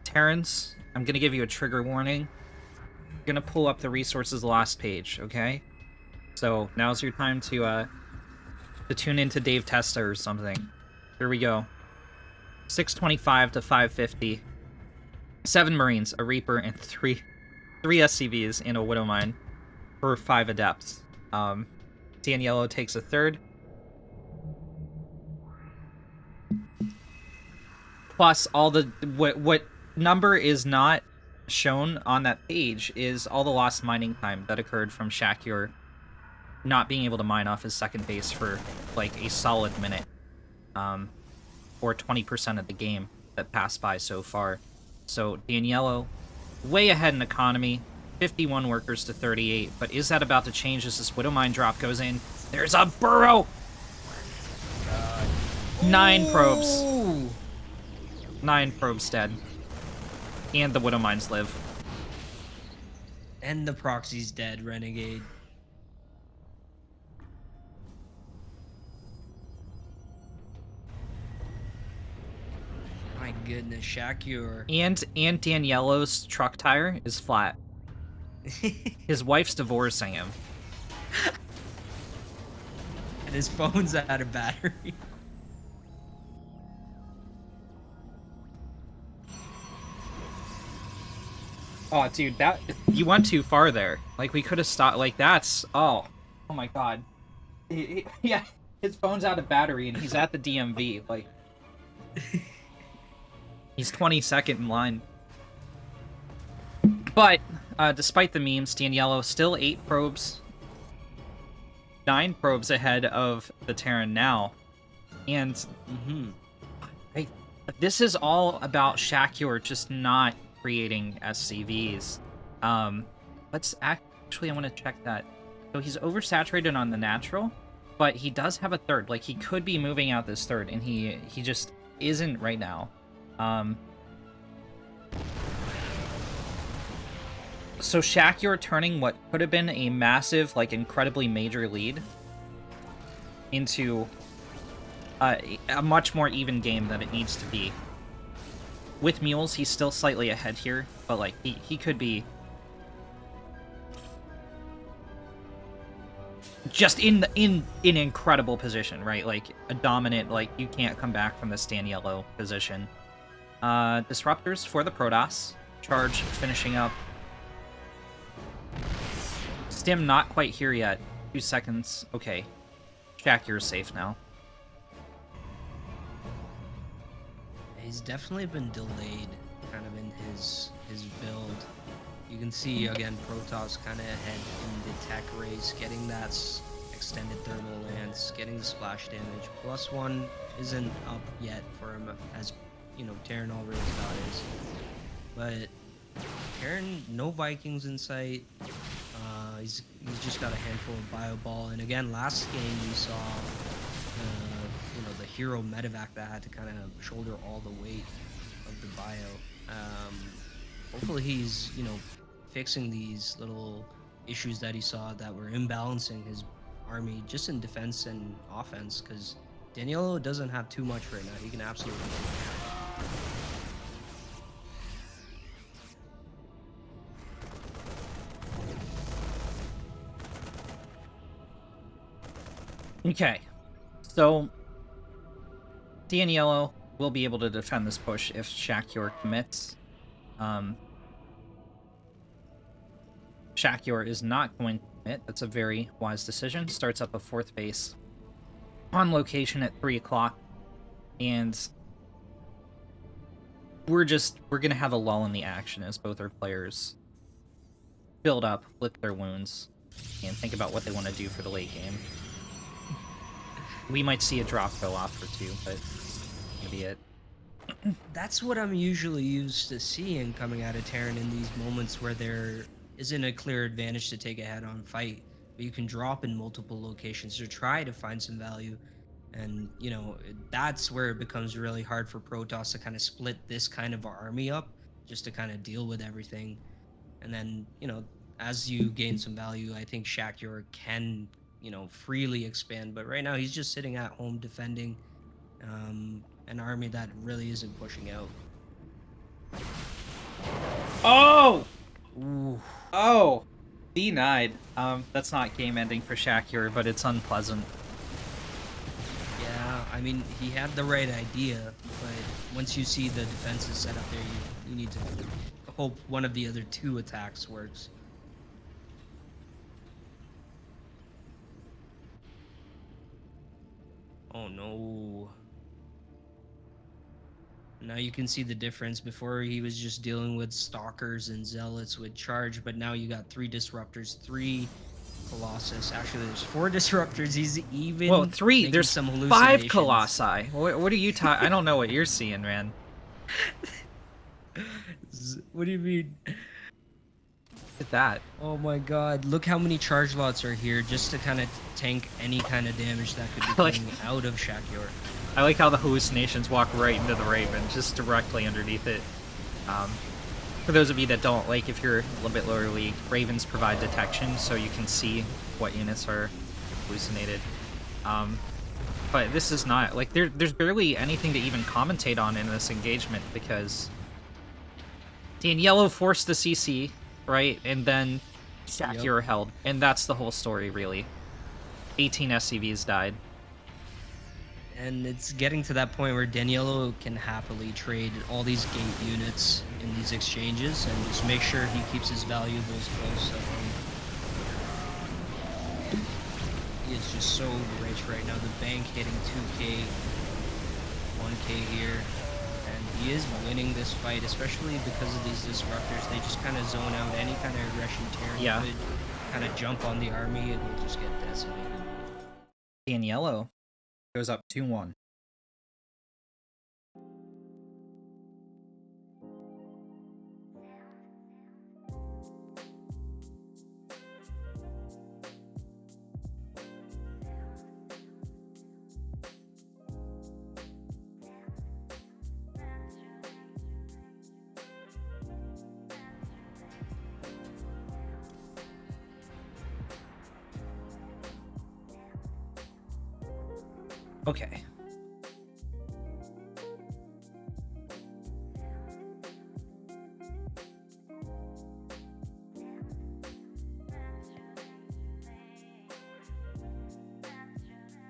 Terrence, I'm gonna give you a trigger warning. I'm gonna pull up the resources last page, okay? So, now's your time to tune into Dave Testa or something. Here we go. 625 to 550. 7 Marines, a Reaper, and 3 SCVs in a Widow Mine for 5 Adepts. Daniello takes a third. Plus, all the what number is not shown on that page is all the lost mining time that occurred from Shakur not being able to mine off his second base for like a solid minute, or 20% of the game that passed by so far. So Daniello, way ahead in economy, 51 workers to 38. But is that about to change as this Widow Mine drop goes in? There's a burrow. 9 probes. Ooh. 9 probes dead. And the Widow Mines live. And the proxy's dead, Renegade. My goodness, Shakur. And Daniello's truck tire is flat. His wife's divorcing him. And his phone's out of battery. Oh, dude, that you went too far there. Like, we could have stopped. Like, that's oh my god. Yeah, his phone's out of battery and he's at the DMV. Like, he's 22nd in line. But despite the memes, Daniello still 8 probes, 9 probes ahead of the Terran now, and this is all about Shakur just not creating SCVs. Let's actually, I want to check that. So he's oversaturated on the natural, but he does have a third. Like, he could be moving out this third, and he just isn't right now. So Shakur turning what could have been a massive, like, incredibly major lead into a much more even game than it needs to be. With mules, he's still slightly ahead here, but like he could be just in an incredible position, right? Like a dominant, like you can't come back from this Daniello position. Disruptors for the Protoss. Charge finishing up. Stim not quite here yet. 2 seconds. Okay. Shakur's safe now. He's definitely been delayed kind of in his build. You can see, again, Protoss kind of ahead in the tech race, getting that extended thermal lance, getting the splash damage. +1 isn't up yet for him, as, you know, Terran already got his. But Terran, no Vikings in sight. He's just got a handful of bio ball. And again, last game we saw you know, the hero medevac that had to kind of shoulder all the weight of the bio. Hopefully he's, you know, fixing these little issues that he saw that were imbalancing his army just in defense and offense, because Daniello doesn't have too much right now. He can absolutely do Okay, so Daniello will be able to defend this push if Shakur commits. Shakur is not going to commit. That's a very wise decision. Starts up a 4th base on location at 3 o'clock, and we're gonna have a lull in the action as both our players build up, lick their wounds, and think about what they want to do for the late game. We might see a drop go off or two, but that's gonna be it. That's what I'm usually used to seeing coming out of Terran in these moments where there isn't a clear advantage to take a head-on fight, but you can drop in multiple locations to try to find some value. And, you know, that's where it becomes really hard for Protoss to kind of split this kind of army up just to kind of deal with everything. And then, you know, as you gain some value, I think Shakur can, you know, freely expand. But right now he's just sitting at home defending an army that really isn't pushing out. Oh! Ooh. Oh! Denied. That's not game ending for Shakur, but it's unpleasant. Yeah, I mean, he had the right idea, but once you see the defenses set up there, you need to hope one of the other 2 attacks works. Oh no. Now you can see the difference. Before he was just dealing with stalkers and zealots with charge, but now you got 3 disruptors, 3 Colossus. Actually, there's 4 disruptors. He's even Well, 3. making There's some 5 hallucinations. Colossi. What are you talking? I don't know what you're seeing, man. What do you mean? Look at that. Oh my god, look how many charge lots are here just to kind of tank any kind of damage that could be Like- coming out of Shakur. I like how the hallucinations walk right into the Raven, just directly underneath it. For those of you that don't, like, if you're a little bit lower league, Ravens provide detection, so you can see what units are hallucinated. But this is not, like, there's barely anything to even commentate on in this engagement, because Daniello forced the CC, right? And then Shakur held, and that's the whole story, really. 18 SCVs died. And it's getting to that point where Daniello can happily trade all these gate units in these exchanges and just make sure he keeps his valuables close to home. He is just so rich right now. The bank hitting 2k, 1k here. And he is winning this fight, especially because of these disruptors. They just kind of zone out any kind of aggression. Terran could kind of jump on the army and will just get decimated. Daniello goes up 2-1. Okay.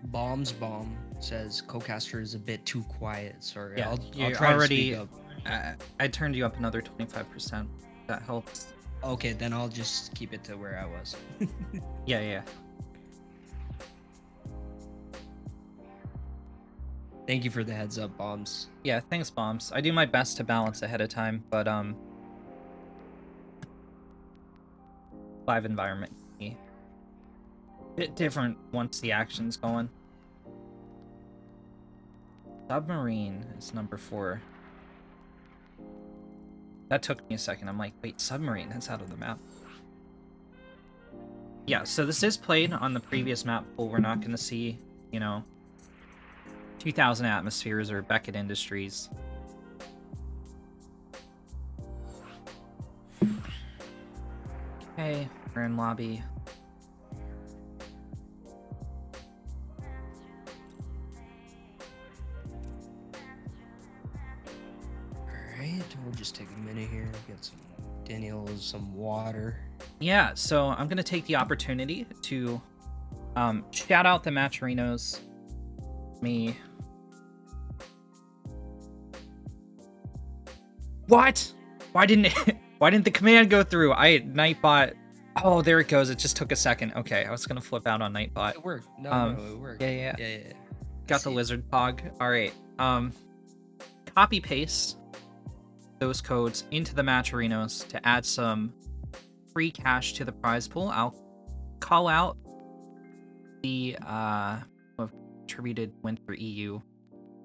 Bomb says Cocaster is a bit too quiet. Sorry, Yeah, I'll you're try already- to speak up. I turned you up another 25%. That helps. Okay, then I'll just keep it to where I was. Yeah. Thank you for the heads up, Bombs. Yeah, thanks, Bombs. I do my best to balance ahead of time, but, live environment can be a bit different once the action's going. Submarine is number 4. That took me a second. I'm like, wait, submarine? That's out of the map. Yeah, so this is played on the previous map pool. We're not going to see, 2000 Atmospheres or Beckett Industries. Okay, we're in lobby. Alright, we'll just take a minute here. Get some Daniel's some water. Yeah, so I'm going to take the opportunity to Shout out the Matcherinos. Me. What? Why didn't the command go through? Nightbot. Oh, there it goes. It just took a second. Okay, I was gonna flip out on Nightbot. It worked. No, it worked. Yeah. Yeah. Got the lizard pog. All right. Copy paste those codes into the Matcherinos to add some free cash to the prize pool. I'll call out the attributed win for EU.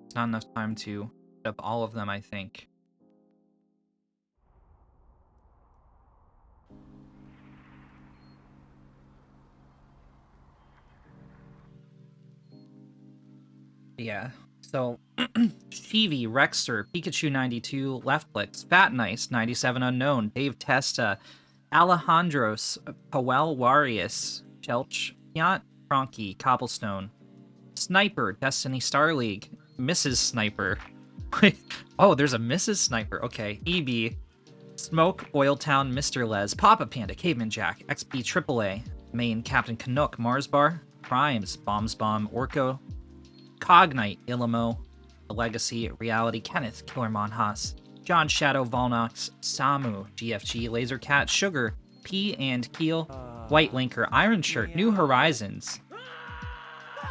It's not enough time to put up all of them, I think. Yeah, so Chivi, Rexter, Pikachu 92, Left Clicks, Fat Nice, 97 Unknown, Dave Testa, Alejandros, Powell Warius, Chelch, Piant, Cronky, Cobblestone, Sniper, Destiny Star League, Mrs. Sniper. Oh, there's a Mrs. Sniper. Okay, EB, Smoke, Oiltown, Mr. Les, Papa Panda, Caveman Jack, XP AAA, Main, Captain Canuck, Mars Bar, Primes, Bombs Bomb, Orko, Cognite, Ilimo, The Legacy, Reality, Kenneth, Killermon Haas, John Shadow, Volnox, Samu, GFG, Lasercat, Sugar, P and Keel, White Linker, Iron Shirt, New Horizons,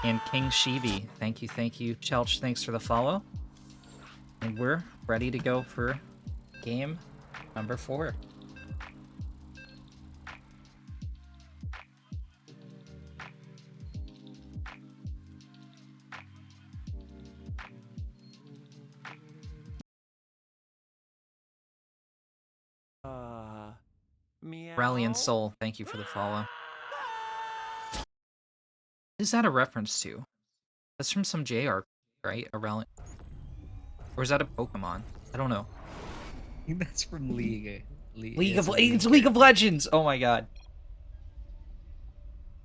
and King Shivi. Thank you, Chelch, thanks for the follow. And we're ready to go for game number 4. Meow. Ralliant Soul, thank you for the follow. What is that a reference to? That's from some JR, right? A Ralliant. Or is that a Pokemon? I don't know. That's from League. It's League of Legends! Oh my god.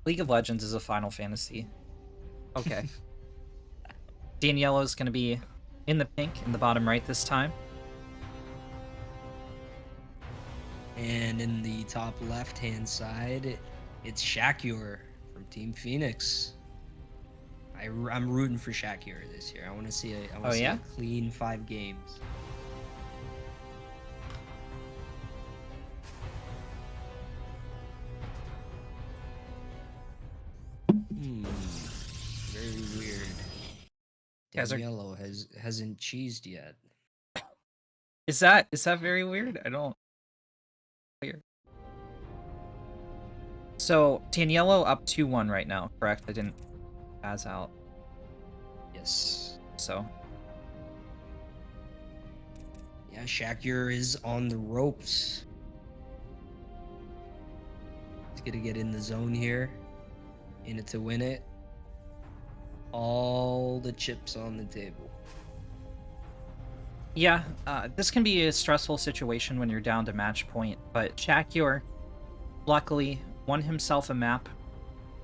League of Legends is a Final Fantasy. Okay. Daniello's gonna be in the pink, in the bottom right this time. And in the top left-hand side, it's Shakur from Team Phoenix. I'm rooting for Shakur this year. I want to see a clean 5 games. Very weird. Daniello hasn't cheesed yet. Is that very weird? I don't. Weird. So Daniello up 2-1 right now, correct? I didn't pass out. Yes. So. Yeah, Shakur is on the ropes. He's gonna get in the zone here. In it to win it. All the chips on the table. Yeah, this can be a stressful situation when you're down to match point, but Shakur luckily won himself a map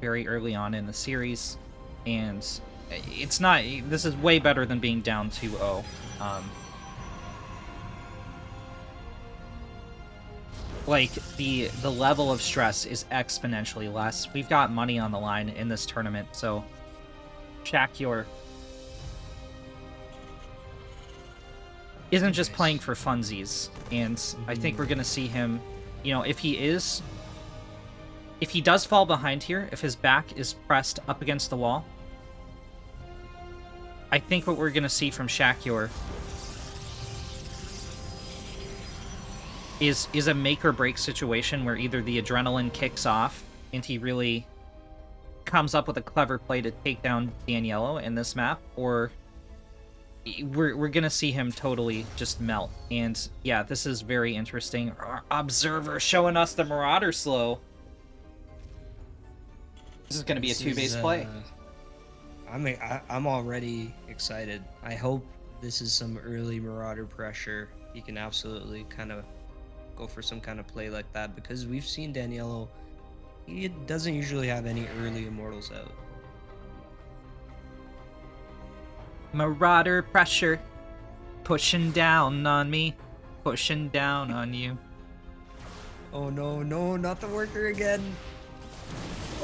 very early on in the series, and this is way better than being down 2-0. Like, the level of stress is exponentially less. We've got money on the line in this tournament, so Shakur isn't just playing for funsies, and I think we're gonna see him, if he does fall behind here, if his back is pressed up against the wall, I think what we're gonna see from Shakur is a make or break situation where either the adrenaline kicks off and he really comes up with a clever play to take down Daniello in this map, or we're gonna see him totally just melt. And yeah, this is very interesting. Our Observer showing us the Marauder slow. This is gonna be a 2-base play. I'm already excited. I hope this is some early Marauder pressure. He can absolutely kind of go for some kind of play like that, because we've seen Daniello, he doesn't usually have any early Immortals out. Marauder pressure, pushing down on me, pushing down on you. Oh no, not the worker again.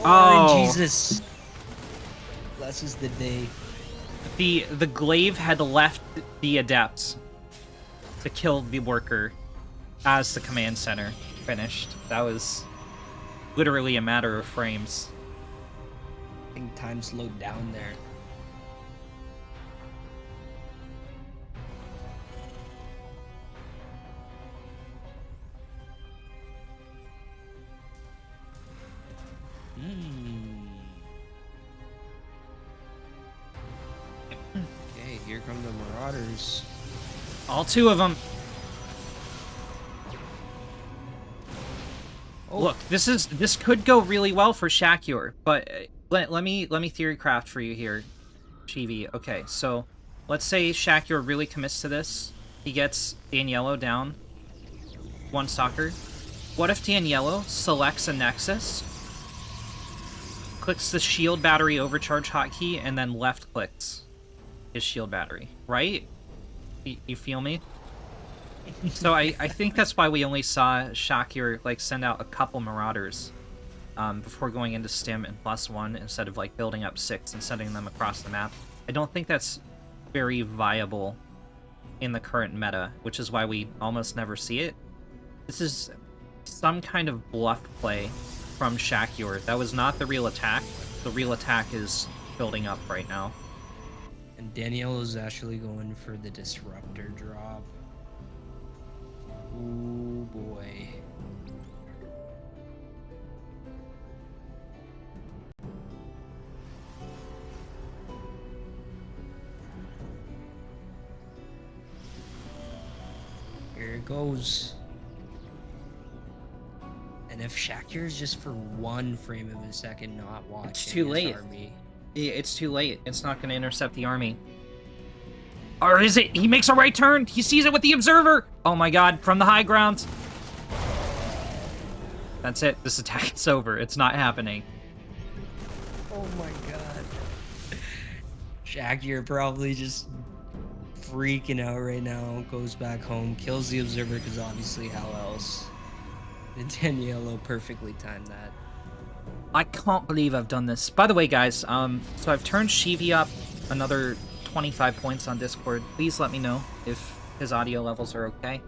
Oh. Jesus. Blesses the day. The glaive had left the adepts to kill the worker as the command center finished. That was literally a matter of frames. I think time slowed down there. Okay, here come the Marauders. All two of them. Oh. Look, this could go really well for Shakur, but let me theorycraft for you here, Chibi. Okay, so let's say Shakur really commits to this. He gets Daniello down one stalker. What if Daniello selects a Nexus, clicks the shield battery overcharge hotkey, and then left clicks his shield battery, right? You feel me? So I think that's why we only saw Shakur like send out a couple Marauders before going into Stim and +1 instead of like building up 6 and sending them across the map. I don't think that's very viable in the current meta, which is why we almost never see it. This is some kind of bluff play from Shakur. That was not the real attack. The real attack is building up right now. And Danielle is actually going for the Disruptor drop. Oh boy. Here it goes. And if Shakur is just for 1 frame of a second not watching It's too his late. army. It's too late. It's not going to intercept the army. Or is it? He makes a right turn. He sees it with the observer. Oh my god, from the high ground. That's it. This attack is over. It's not happening. Oh my god. Shakur probably just freaking out right now. Goes back home, kills the observer because obviously how else? And Daniello perfectly timed that. I can't believe I've done this. By the way, guys, so I've turned Shivi up another 25 points on Discord. Please let me know if his audio levels are okay.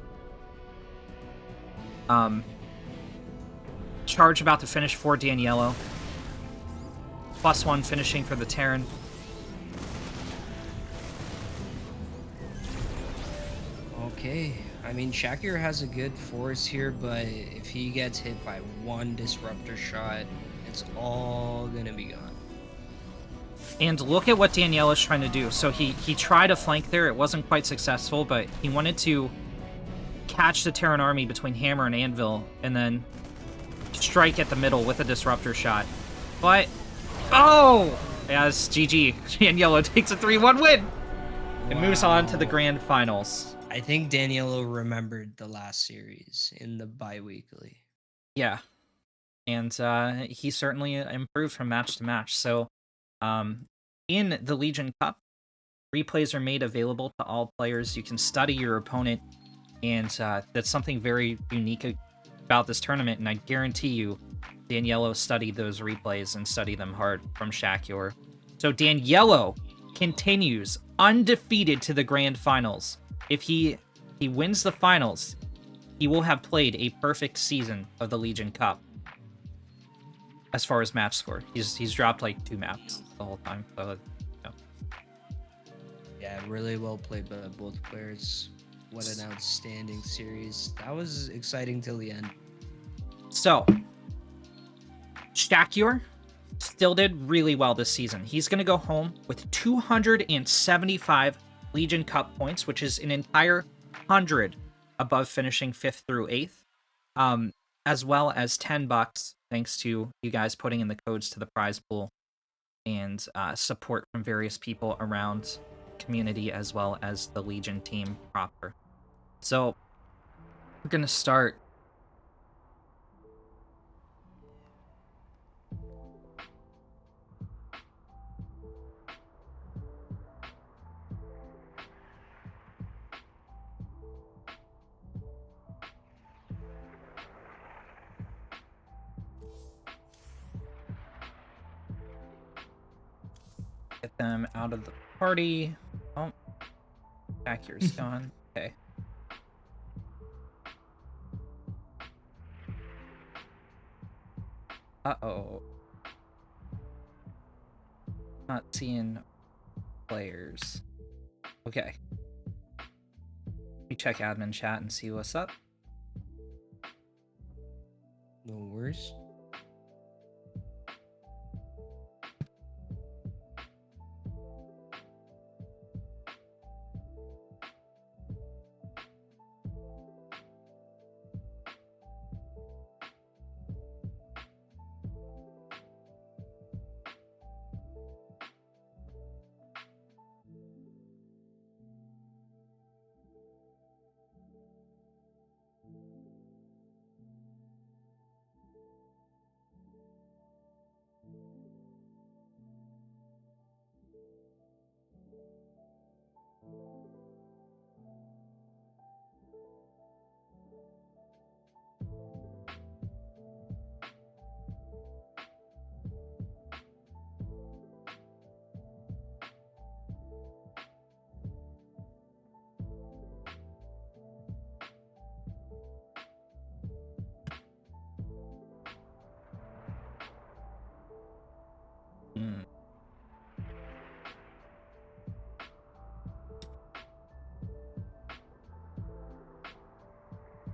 Charge about to finish for Daniello. +1 finishing for the Terran. Okay. I mean, Shakur has a good force here, but if he gets hit by 1 disruptor shot, it's all gonna be gone. And look at what Danielle is trying to do. So he tried a flank there. It wasn't quite successful, but he wanted to catch the Terran army between Hammer and Anvil, and then strike at the middle with a disruptor shot. But, oh! As GG, Daniello takes a 3-1 win! It moves on to the grand finals. I think Daniello remembered the last series in the bi-weekly. Yeah. And he certainly improved from match to match. So, in the Legion Cup, replays are made available to all players. You can study your opponent, and that's something very unique about this tournament, and I guarantee you Daniello studied those replays and studied them hard from Shakur. So Daniello continues undefeated to the grand finals. If he wins the finals, he will have played a perfect season of the Legion Cup. As far as match score, he's dropped like 2 maps the whole time. So, Yeah, really well played by both players. What an outstanding series. That was exciting till the end. So, Shakur still did really well this season. He's going to go home with 275 Legion Cup points, which is an entire 100 above finishing 5th through 8th, as well as $10 thanks to you guys putting in the codes to the prize pool and support from various people around community as well as the Legion team proper. So, we're going to start Get them out of the party. Oh, back here's gone. Okay. Uh-oh. Not seeing players. Okay. Let me check admin chat and see what's up. No worries.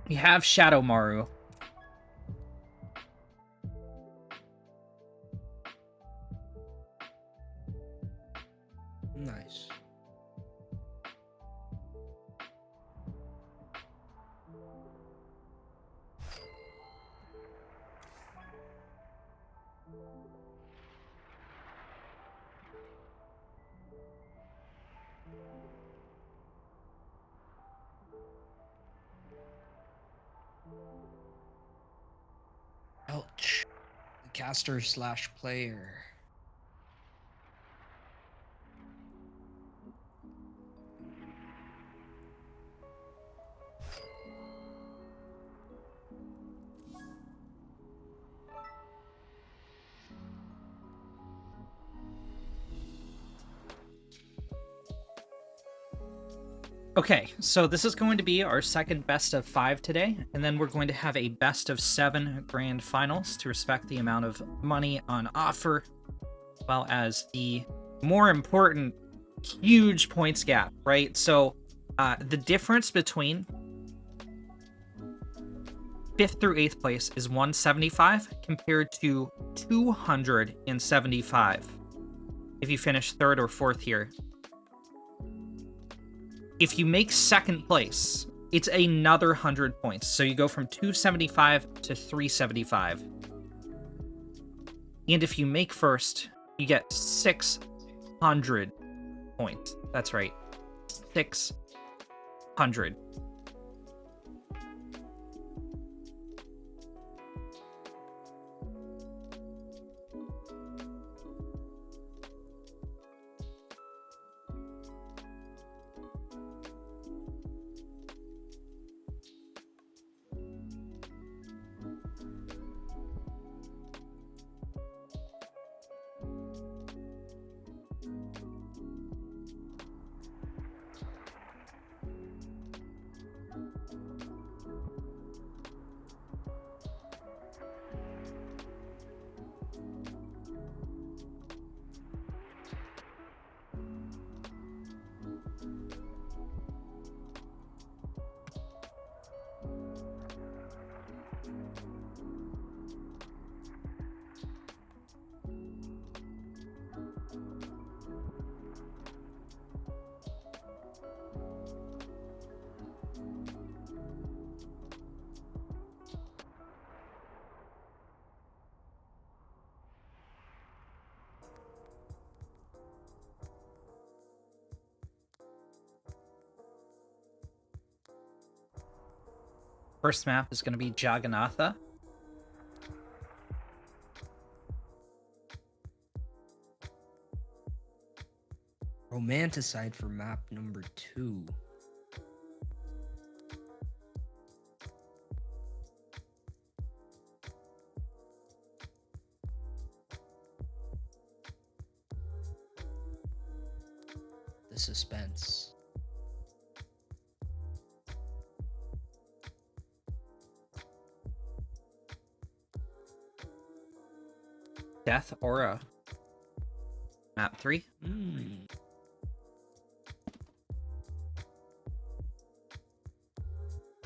We have Shadow Maru. Nice. Ouch. The caster slash player. Okay, so this is going to be our second best of 5 today, and then we're going to have a best of 7 grand finals to respect the amount of money on offer, as well as the more important huge points gap, right? So the difference between 5th through 8th place is 175 compared to 275 if you finish 3rd or 4th here. If you make 2nd place, it's another 100 points. So you go from 275 to 375. And if you make 1st, you get 600 points. That's right. 600. First map is going to be Jagannatha. Romanticide for map number 2. the suspense. Death Aura. Map 3.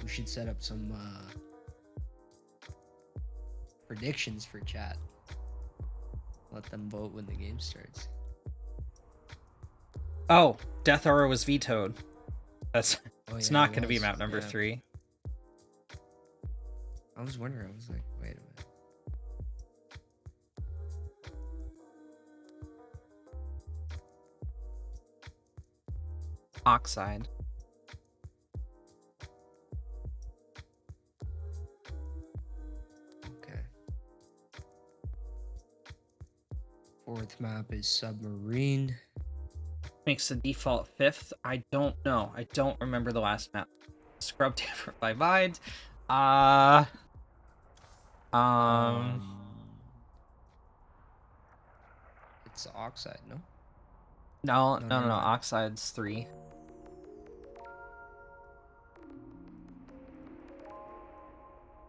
We should set up some predictions for chat. Let them vote when the game starts. Oh, Death Aura was vetoed. That's it's yeah, not it going to be was. map number Yeah. 3. I was wondering. I was like, wait a minute. Oxide. Okay. Fourth map is Submarine. Makes the default 5th. I don't know. I don't remember the last map. Scrub different by mind. It's Oxide, no? No. never mind. Oxide's 3.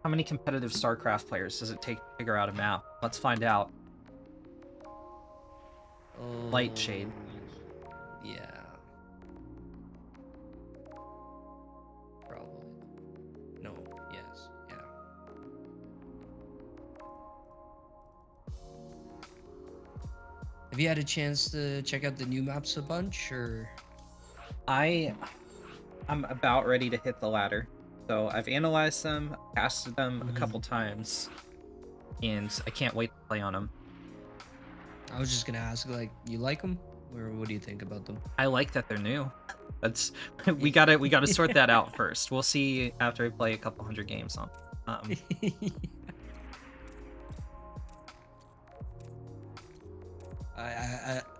How many competitive StarCraft players does it take to figure out a map? Let's find out. Light shade. Yeah. Probably. No. Yes. Yeah. Have you had a chance to check out the new maps a bunch, or? I'm about ready to hit the ladder. So I've analyzed them, casted them a couple times, and I can't wait to play on them. I was just gonna ask, like, you like them, or what do you think about them? I like that they're new. That's we gotta sort that out first. We'll see after I play a couple hundred games on.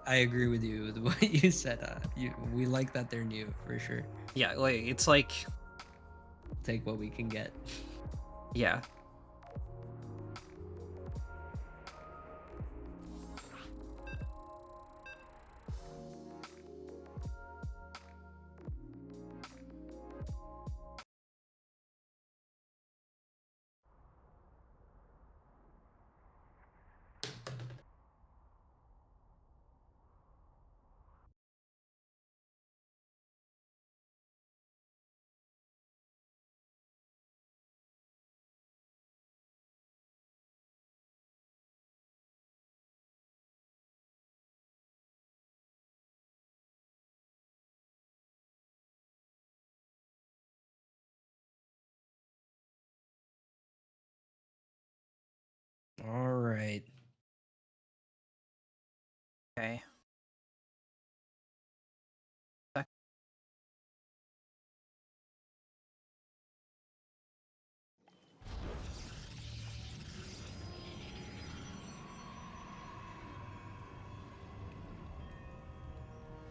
I agree with you with what you said. We like that they're new for sure. Yeah, like it's like Take what we can get. yeah. All right. Okay.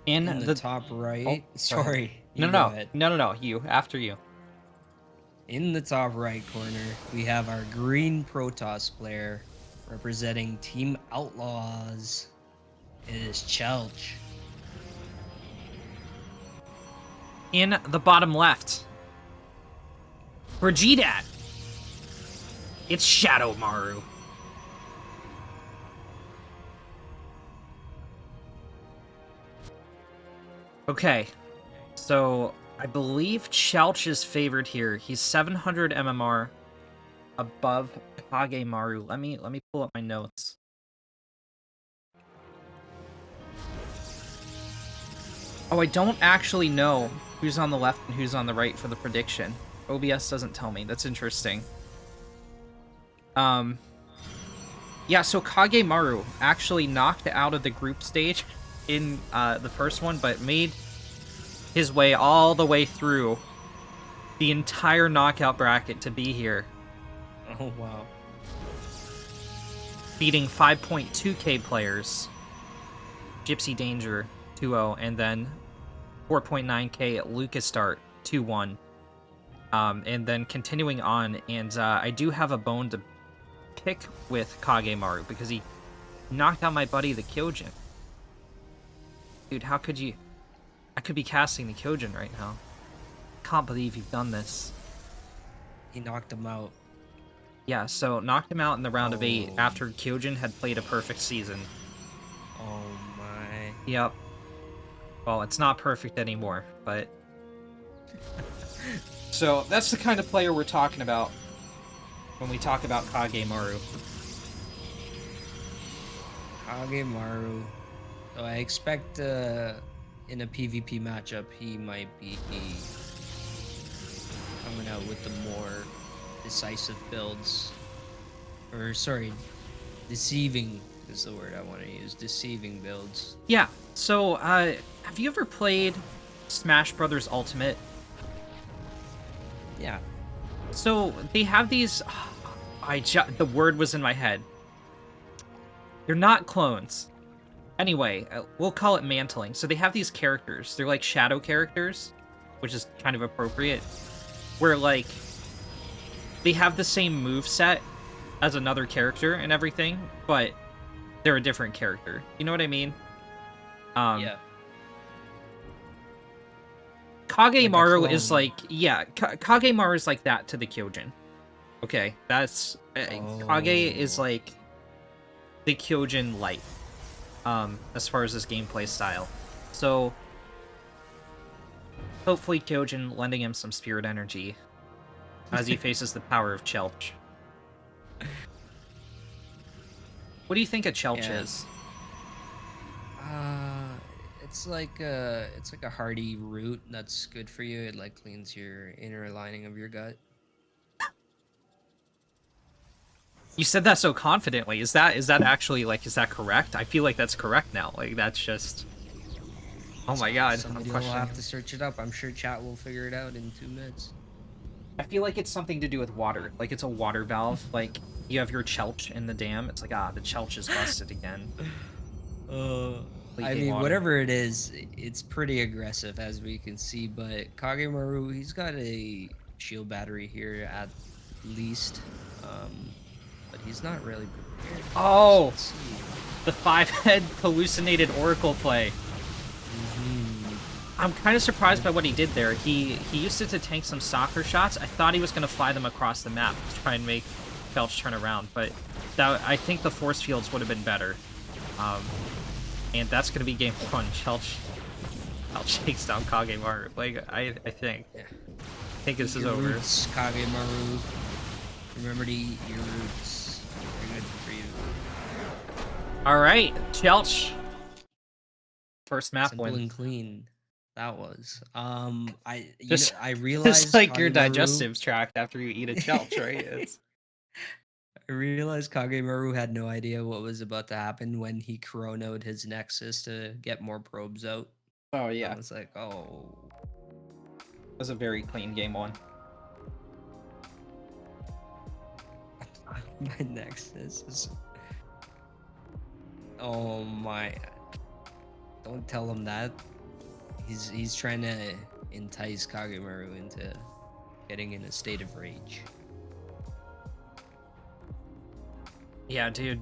In the top right. Oh, sorry. No, you no, go no, ahead. no. You after you. In the top right corner, we have our green Protoss player representing Team Outlaws. It is Chelch. In the bottom left, for GDAT, it's Shadow Maru. Okay, so I believe Chelch is favored here. He's 700 MMR above Kage Maru. Let me pull up my notes. Oh, I don't actually know who's on the left and who's on the right for the prediction. OBS doesn't tell me. That's interesting. Yeah, so Kage Maru actually knocked out of the group stage in the first one, but made his way all the way through the entire knockout bracket to be here. Oh, wow. Beating 5.2k players. Gypsy Danger 2-0, and then 4.9k at Lucas Start 2-1. And then continuing on, and I do have a bone to pick with Kage Maru because he knocked out my buddy the Kyojin. Dude, how could you I could be casting the Kyojin right now. Can't believe you've done this. He knocked him out. Yeah, so knocked him out in the round of 8 Oh. after Kyojin had played a perfect season. Oh my. Yep. Well, it's not perfect anymore, but... So, that's the kind of player we're talking about when we talk about Kagemaru. Kagemaru. So I expect in a PvP matchup he might be coming out with the more decisive builds. Or sorry, deceiving is the word I want to use. Deceiving builds. Yeah, so, have you ever played Smash Brothers Ultimate? Yeah. So, they have these... the word was in my head. They're not clones. Anyway, we'll call it mantling. So they have these characters. They're like shadow characters, which is kind of appropriate. Where, like, they have the same move set as another character and everything, but they're a different character. You know what I mean? Yeah. Kagemaru Like a is clone. like, yeah, Kagemaru is like that to the Kyojin. Okay, that's... Kage is Oh. like the Kyojin light, as far as his gameplay style. So, hopefully Kyojin lending him some spirit energy as he faces the power of Chelch. What do you think a Chelch Yeah. is? It's like a hearty root that's good for you. It like cleans your inner lining of your gut. You said that so confidently. Is that actually, like, is that correct? I feel like that's correct now. Like, that's just... Oh my god, I'm Somebody will questioning have to it. search it up. I'm sure chat will figure it out in 2 minutes. I feel like it's something to do with water. Like, it's a water valve. Like, you have your Chelch in the dam. It's like, the Chelch is busted again. I Leaking mean, water. whatever it is, it's pretty aggressive as we can see. But Kagemaru, he's got a shield battery here at least, but he's not really prepared. So Oh! let's see. The 5-head hallucinated Oracle play. Mhm. I'm kind of surprised by what he did there. He used it to tank some soccer shots. I thought he was going to fly them across the map to try and make Felch turn around, but I think the force fields would have been better. And that's going to be game 1. Felch takes down Kagemaru. Like, I think. Yeah. I think this Eat is your over. roots, Kagemaru. Remember to eat your roots. They're good for you. Alright, Chelch. First map Simple win. and clean. That was. Just, I just realized like your Kagemaru. digestives tract after you eat a Chelch, right? It's... I realized Kagemaru had no idea what was about to happen when he chronoed his Nexus to get more probes out. Oh, I yeah. was like, oh. It was a very clean game 1. My Nexus is. Oh my. Don't tell him that. He's trying to entice Kagemaru into getting in a state of rage. Yeah, dude.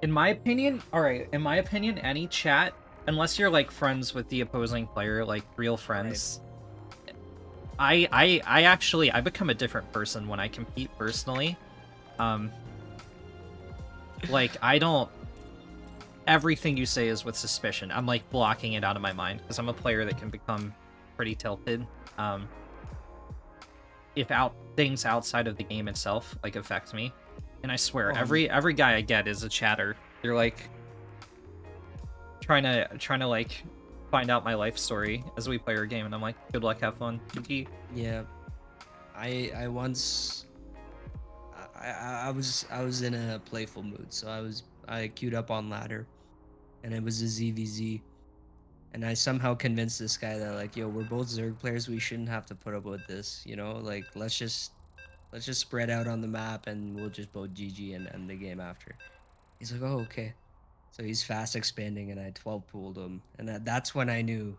In my opinion, any chat, unless you're like friends with the opposing player, like real friends, I actually become a different person when I compete personally. Like, I don't... Everything you say is with suspicion. I'm like blocking it out of my mind because I'm a player that can become pretty tilted. If things outside of the game itself like affect me. And I swear, every guy I get is a chatter. They're like trying to like find out my life story as we play our game, and I'm like, good luck, have fun. GG. Yeah. I once I was in a playful mood, so I queued up on ladder, and it was a ZVZ, and I somehow convinced this guy that like, yo, we're both Zerg players, we shouldn't have to put up with this, you know, like let's just spread out on the map and we'll just both GG and end the game after. He's like, oh okay. So he's fast expanding, and I 12 pooled him, and that's when I knew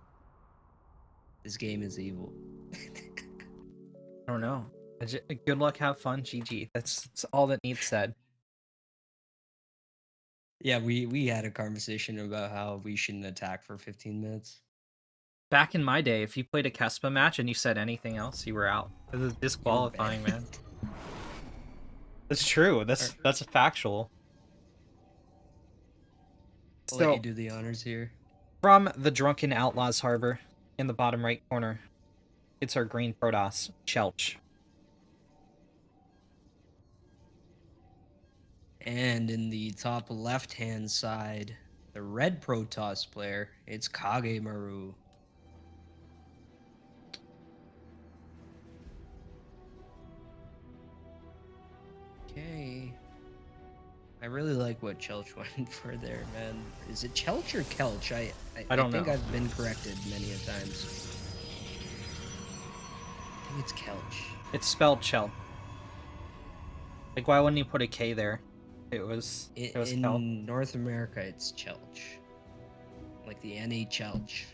this game is evil. I don't know. Good luck, have fun, GG. That's all that needs said. Yeah, we had a conversation about how we shouldn't attack for 15 minutes. back in my day, if you played a Kespa match and you said anything else, you were out. It was disqualifying, man. That's true. That's a factual. I'll let So, you do the honors here. from the Drunken Outlaws Harbor, in the bottom right corner, it's our green Protoss, Chelch. And in the top left-hand side, the red Protoss player, it's Kagemaru. Okay. I really like what Chelch went for there, man. Is it Chelch or Kelch? I don't think know. I've been corrected many a times. I think it's Kelch. It's spelled Chel. Like, why wouldn't you put a K there? It was In Kel. North America, it's Chelch. Like the NA Chelch.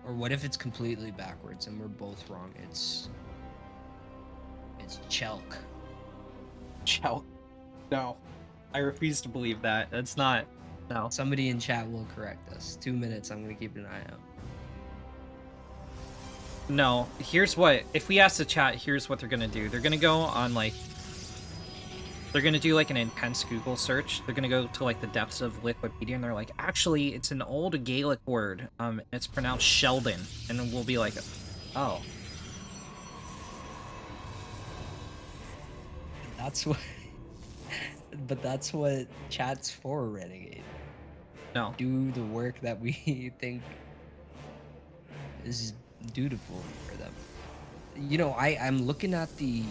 Or what if it's completely backwards and we're both wrong? It's Chelk. Chel. No. I refuse to believe that. That's not... No. Somebody in chat will correct us. 2 minutes, I'm gonna keep an eye out. No. Here's what... If we ask the chat, here's what they're gonna do. They're gonna go on, like... They're gonna do, like, an intense Google search. They're gonna go to, like, the depths of Wikipedia, and they're like, actually, it's an old Gaelic word. It's pronounced Sheldon. And then we'll be like, oh. That's what... But that's what chat's for, Renegade. No. Do the work that we think is dutiful for them. You know, I'm looking at the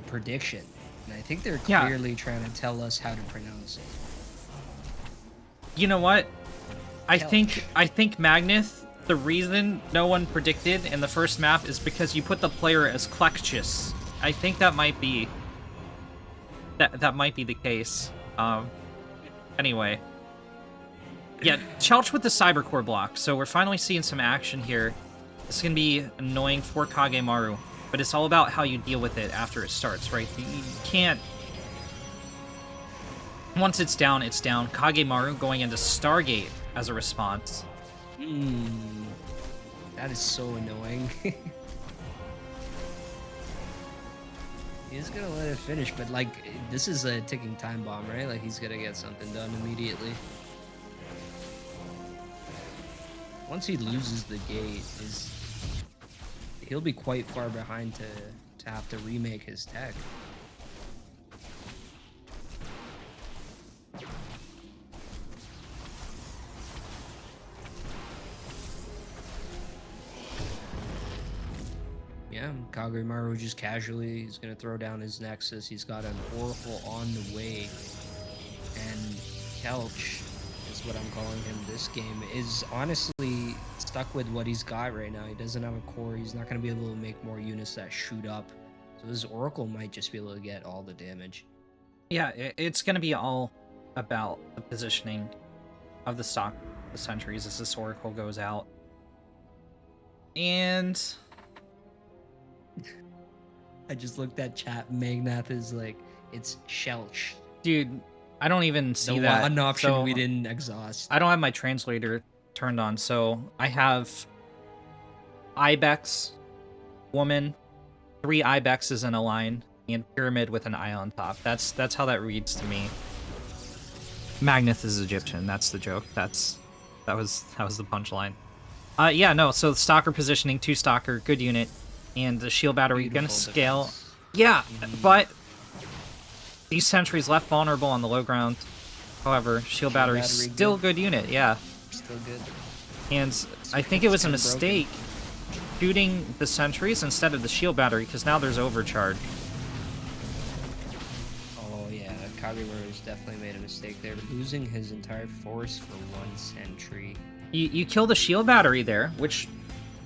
prediction, and I think they're clearly trying to tell us how to pronounce it. You know what? I Kelch. think Magneth, the reason no one predicted in the first map is because you put the player as Klekchis. I think that might be that might be the case. Anyway. Yeah, Chelch with the Cybercore block, so we're finally seeing some action here. This is gonna be annoying for Kagemaru, but it's all about how you deal with it after it starts, right? You can't... Once it's down, it's down. Kagemaru going into Stargate as a response. That is so annoying. He's gonna let it finish, but like, this is a ticking time bomb, right? Like, he's gonna get something done immediately. Once he loses the gate, he'll be quite far behind to have to remake his tech. Yeah, Kagemaru just casually is going to throw down his Nexus. He's got an Oracle on the way. And Kelch is what I'm calling him this game, is honestly stuck with what he's got right now. He doesn't have a core. He's not going to be able to make more units that shoot up. So his Oracle might just be able to get all the damage. Yeah, it's going to be all about the positioning of the stock, the sentries, as this Oracle goes out. And... I just looked at chat. Magnath is like, it's Shelch. Dude, I don't even see The that. one option so we didn't exhaust. I don't have my translator turned on, so I have Ibex, woman, 3 Ibexes in a line, and pyramid with an eye on top. That's how that reads to me. Magneth is Egyptian. That's the joke. That was the punchline. Yeah, no. So stalker positioning, 2 stalker, good unit. And the shield battery Beautiful gonna scale. defense. Yeah, but these sentries left vulnerable on the low ground. However, shield battery still good unit, yeah. Still good. And I think it was a kinda mistake shooting the sentries instead of the shield battery, because now there's overcharge. Oh yeah, Kagemaru's definitely made a mistake there, losing his entire force for 1 sentry. You kill the shield battery there, which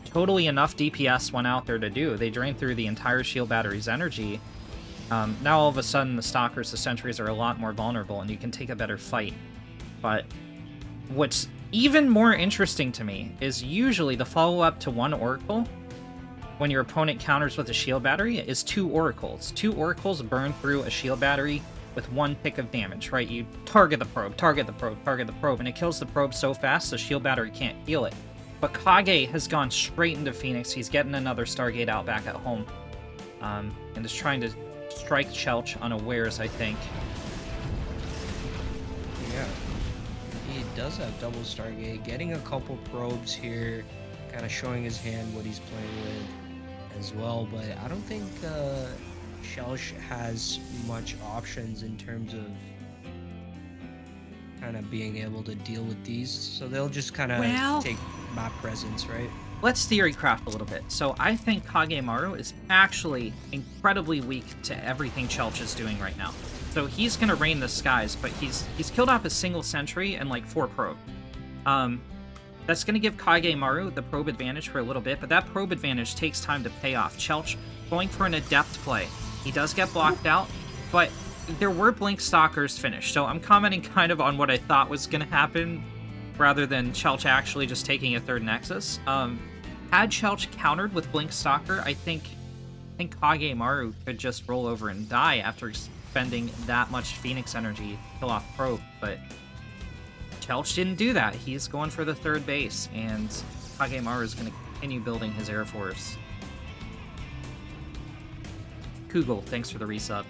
totally enough DPS went out there to do. They drained through the entire shield battery's energy. Now all of a sudden the stalkers, the sentries are a lot more vulnerable and you can take a better fight. But what's even more interesting to me is usually the follow-up to one Oracle when your opponent counters with a shield battery is 2 oracles. 2 oracles burn through a shield battery with 1 tick of damage, right? You target the probe, target the probe, target the probe, and it kills the probe so fast the shield battery can't heal it. But Kage has gone straight into Phoenix. He's getting another Stargate out back at home. And is trying to strike Chelch unawares, I think. Yeah. He does have double Stargate, getting a couple probes here, kind of showing his hand what he's playing with as well, but I don't think Chelch has much options in terms of kind of being able to deal with these, so they'll just kind of take map presence, right? Let's theorycraft a little bit. So I think Kagemaru is actually incredibly weak to everything Chelch is doing right now. So he's gonna rain the skies, but he's killed off a single sentry and like 4 probe. That's gonna give Kagemaru the probe advantage for a little bit, but that probe advantage takes time to pay off. Chelch going for an adept play. He does get blocked out, but there were Blink Stalkers finished, so I'm commenting kind of on what I thought was gonna happen rather than Chelch actually just taking a 3rd Nexus. Had Chelch countered with Blink Stalker, I think Kagemaru could just roll over and die after spending that much Phoenix energy to kill off probe, but Chelch didn't do that. He's going for the 3rd base, and Kagemaru is going to continue building his Air Force. Kugel, thanks for the resub.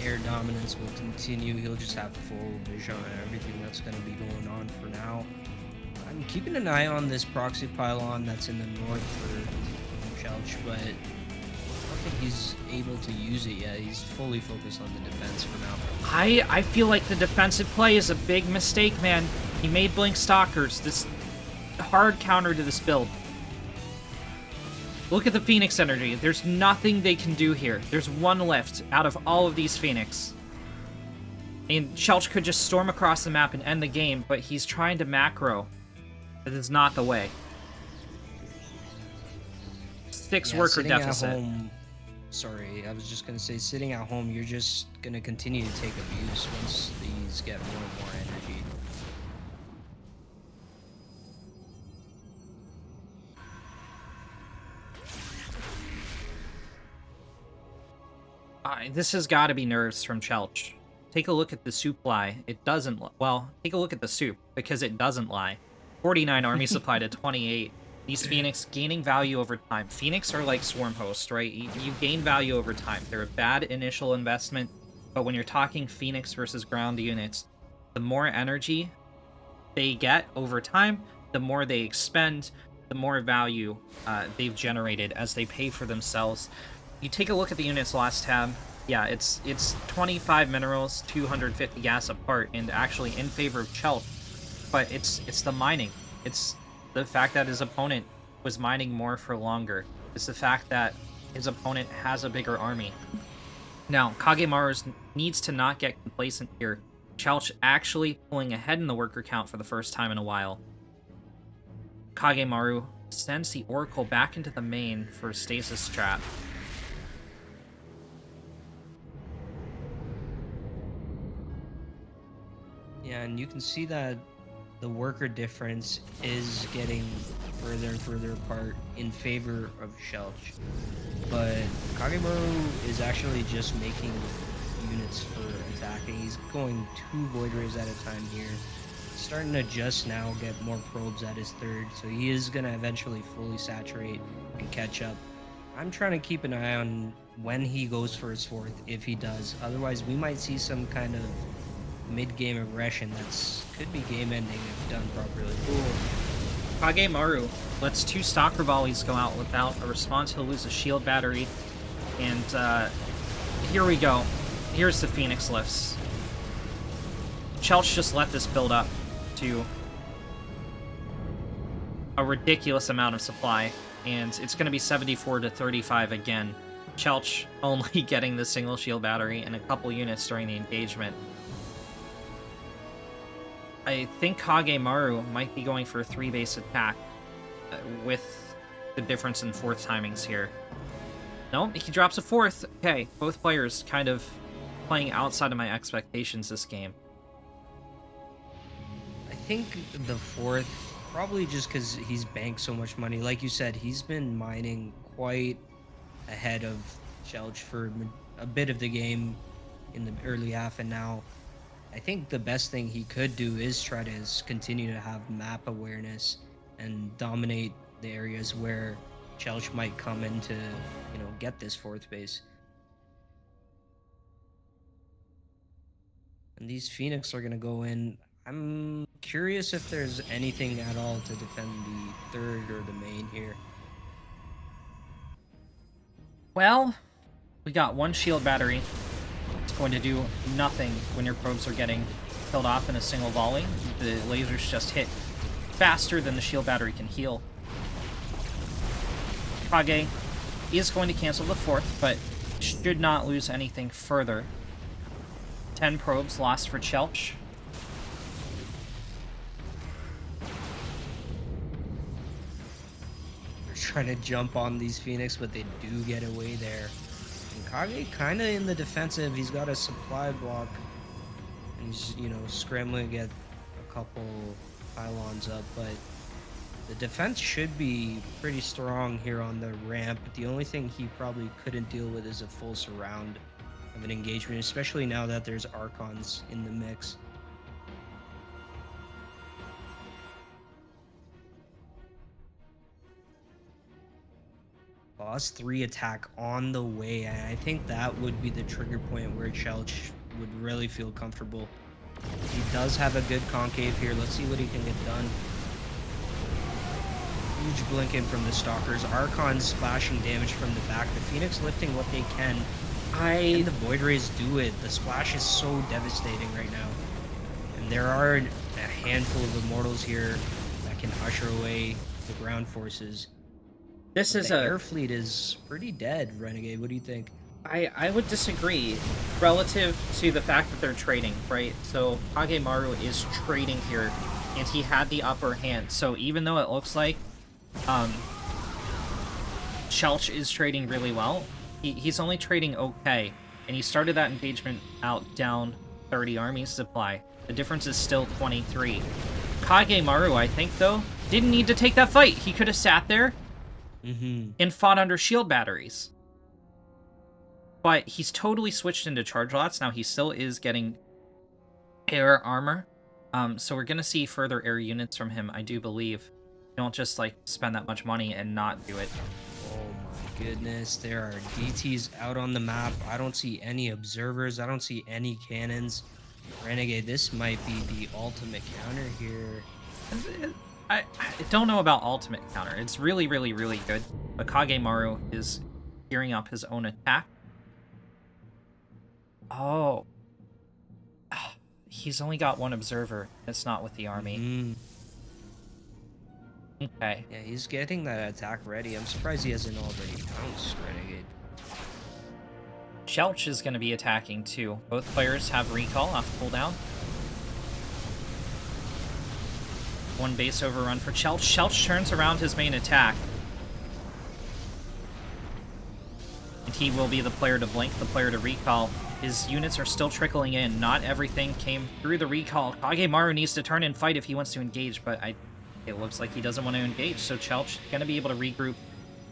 Air dominance will continue. He'll just have full vision on everything that's going to be going on for now. I'm keeping an eye on this proxy pylon that's in the north for Chelch, but I don't think he's able to use it yet. He's fully focused on the defense for now. I feel like the defensive play is a big mistake, man. He made Blink Stalkers. This hard counter to this build. Look at the Phoenix energy. There's nothing they can do here. There's 1 left out of all of these Phoenix. And Chelch could just storm across the map and end the game, but he's trying to macro. That is not the way. 6 worker deficit. Sorry, I was just going to say, sitting at home, you're just going to continue to take abuse once these get more and more energy. This has got to be nerves from Chelch. Take a look at the soup lie. It doesn't... Well, take a look at the soup, because it doesn't lie. 49 army supply to 28. These Phoenix gaining value over time. Phoenix are like Swarm Host, right? You gain value over time. They're a bad initial investment, but when you're talking Phoenix versus ground units, the more energy they get over time, the more they expend, the more value they've generated as they pay for themselves. You take a look at the units last tab. Yeah, it's 25 minerals, 250 gas apart, and actually in favor of Chelch. But it's the mining. It's the fact that his opponent was mining more for longer. It's the fact that his opponent has a bigger army. Now, Kagemaru needs to not get complacent here. Chelch actually pulling ahead in the worker count for the first time in a while. Kagemaru sends the Oracle back into the main for a stasis trap. Yeah, and you can see that the worker difference is getting further and further apart in favor of Chelch. But Kagemaru is actually just making units for attacking. He's going 2 Void Rays at a time here. Starting to just now get more probes at his 3rd, so he is going to eventually fully saturate and catch up. I'm trying to keep an eye on when he goes for his 4th, if he does. Otherwise, we might see some kind of mid-game aggression that's could be game-ending if done properly. Ooh. Kagemaru lets 2 Stalker Volleys go out without a response. He'll lose a shield battery. And here we go. Here's the Phoenix lifts. Chelch just let this build up to a ridiculous amount of supply. And it's going to be 74 to 35 again. Chelch only getting the single shield battery and a couple units during the engagement. I think Kagemaru might be going for a 3-base attack with the difference in 4th timings here. No, he drops a 4th. Okay, both players kind of playing outside of my expectations this game. I think the fourth, probably just because he's banked so much money. Like you said, he's been mining quite ahead of Shelch for a bit of the game in the early half, and now I think the best thing he could do is try to continue to have map awareness and dominate the areas where Shelch might come in to, get this fourth base. And these Phoenix are going to go in. I'm curious if there's anything at all to defend the third or the main here. Well, we got one shield battery. It's going to do nothing when your probes are getting killed off in a single volley. The lasers just hit faster than the shield battery can heal. Kage is going to cancel the fourth, but should not lose anything further. 10 probes lost for Chelch. They're trying to jump on these Phoenix, but they do get away there. And Kage kind of in the defensive. He's got a supply block. And he's, scrambling to get a couple pylons up, but the defense should be pretty strong here on the ramp. The only thing he probably couldn't deal with is a full surround of an engagement, especially now that there's Archons in the mix. Boss 3 attack on the way, and I think that would be the trigger point where Chelch would really feel comfortable. He does have a good concave here. Let's see what he can get done. Huge blink in from the Stalkers. Archon splashing damage from the back. The Phoenix lifting what they can. And the Void Rays do it. The splash is so devastating right now. And there are a handful of Immortals here that can usher away the ground forces. This is the air fleet is pretty dead, Renegade. What do you think? I would disagree relative to the fact that they're trading, right? So Kagemaru is trading here, and he had the upper hand. So even though it looks like Chelch is trading really well, he's only trading okay, and he started that engagement out down 30 army supply. The difference is still 23. Kagemaru, I think, though, didn't need to take that fight. He could have sat there and fought under shield batteries. But he's totally switched into charge lots. Now he still is getting air armor. So we're going to see further air units from him, I do believe. Don't just, spend that much money and not do it. Oh my goodness. There are DTs out on the map. I don't see any observers. I don't see any cannons. Renegade, this might be the ultimate counter here. I don't know about ultimate counter. It's really, really, really good. But Kagemaru is gearing up his own attack. Oh. He's only got one observer. It's not with the army. Okay. Yeah, he's getting that attack ready. I'm surprised he hasn't already bounced, Renegade. Chelch is going to be attacking too. Both players have recall off cooldown. One base overrun for Chelch. Chelch turns around his main attack. And he will be the player to blink, the player to recall. His units are still trickling in. Not everything came through the recall. Kagemaru needs to turn and fight if he wants to engage, but it looks like he doesn't want to engage, so Chelch going to be able to regroup,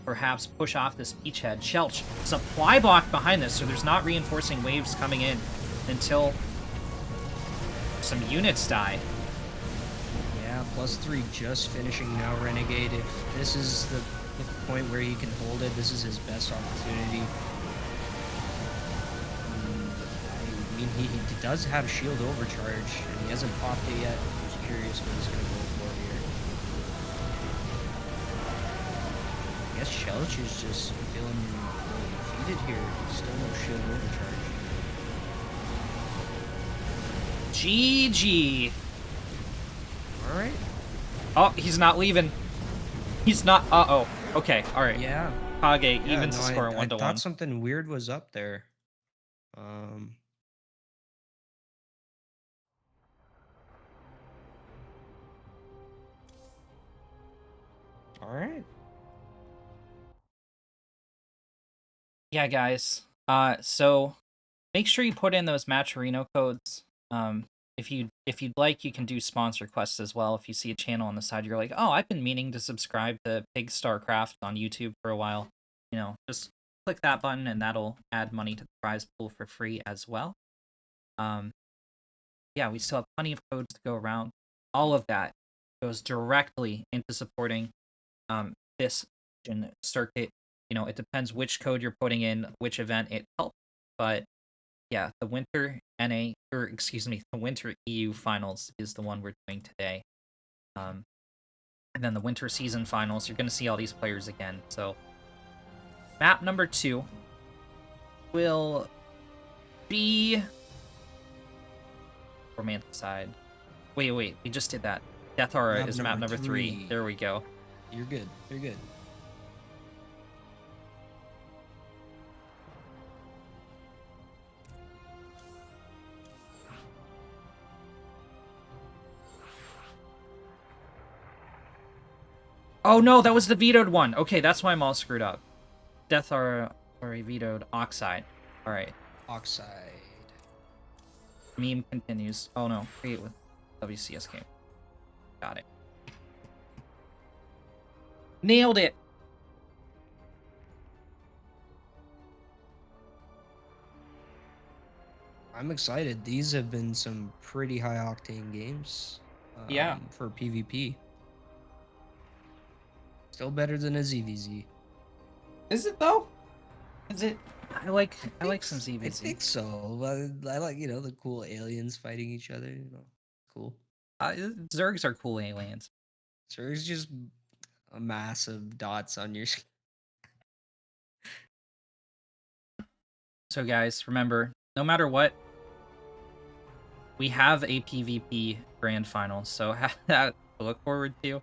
perhaps push off this beachhead. Chelch, supply block behind this, so there's not reinforcing waves coming in until some units die. Yeah, +3 just finishing now, Renegade. If this is the point where he can hold it, this is his best opportunity. I mean, he does have shield overcharge, and he hasn't popped it yet. I'm just curious what he's going to go for here. I guess Chelch is just feeling really defeated here. Still no shield overcharge. GG. Alright. Oh, he's not leaving. He's not. Uh-oh. Okay, alright. Yeah. Kage evens the score I 1-1. thought something weird was up there. Alright. Yeah, guys. So make sure you put in those Matcherino codes. if you'd like, you can do sponsor quests as well. If you see a channel on the side, you're like, oh, I've been meaning to subscribe to Pig Starcraft on YouTube for a while. Just click that button and that'll add money to the prize pool for free as well. Yeah, we still have plenty of codes to go around. All of that goes directly into supporting this circuit. It depends which code you're putting in, which event it helps. But yeah, the Winter the Winter EU Finals is the one we're doing today. And then the Winter Season Finals, you're going to see all these players again. So map number 2 will be Romanticide. Wait, we just did that. Death Aura is map number 3. There we go. You're good. You're good. Oh no, that was the vetoed one. Okay, that's why I'm all screwed up. Death Aura vetoed Oxide. Alright. Oxide. Meme continues. Oh no, create with WCS game. Got it. Nailed it! I'm excited. These have been some pretty high octane games. Yeah. For PvP. Still better than a ZVZ. Is it though? Is it? I like some ZVZ. I think so. I like, the cool aliens fighting each other, Cool. Zergs are cool aliens. Zerg's just a mass of dots on your screen. So guys, remember, no matter what, we have a PvP grand final, so have that to look forward to.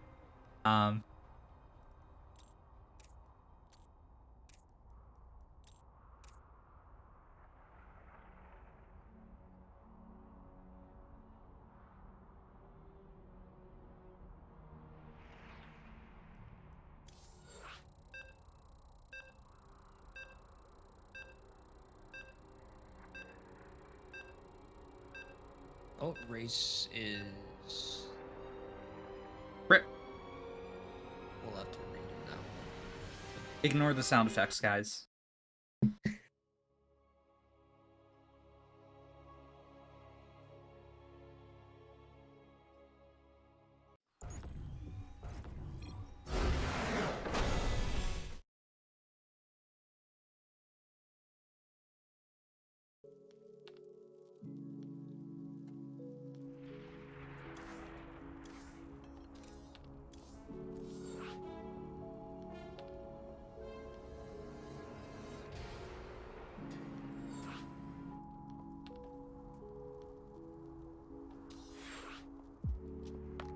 Oh, race is... Rip. We'll have to read it now. Ignore the sound effects, guys.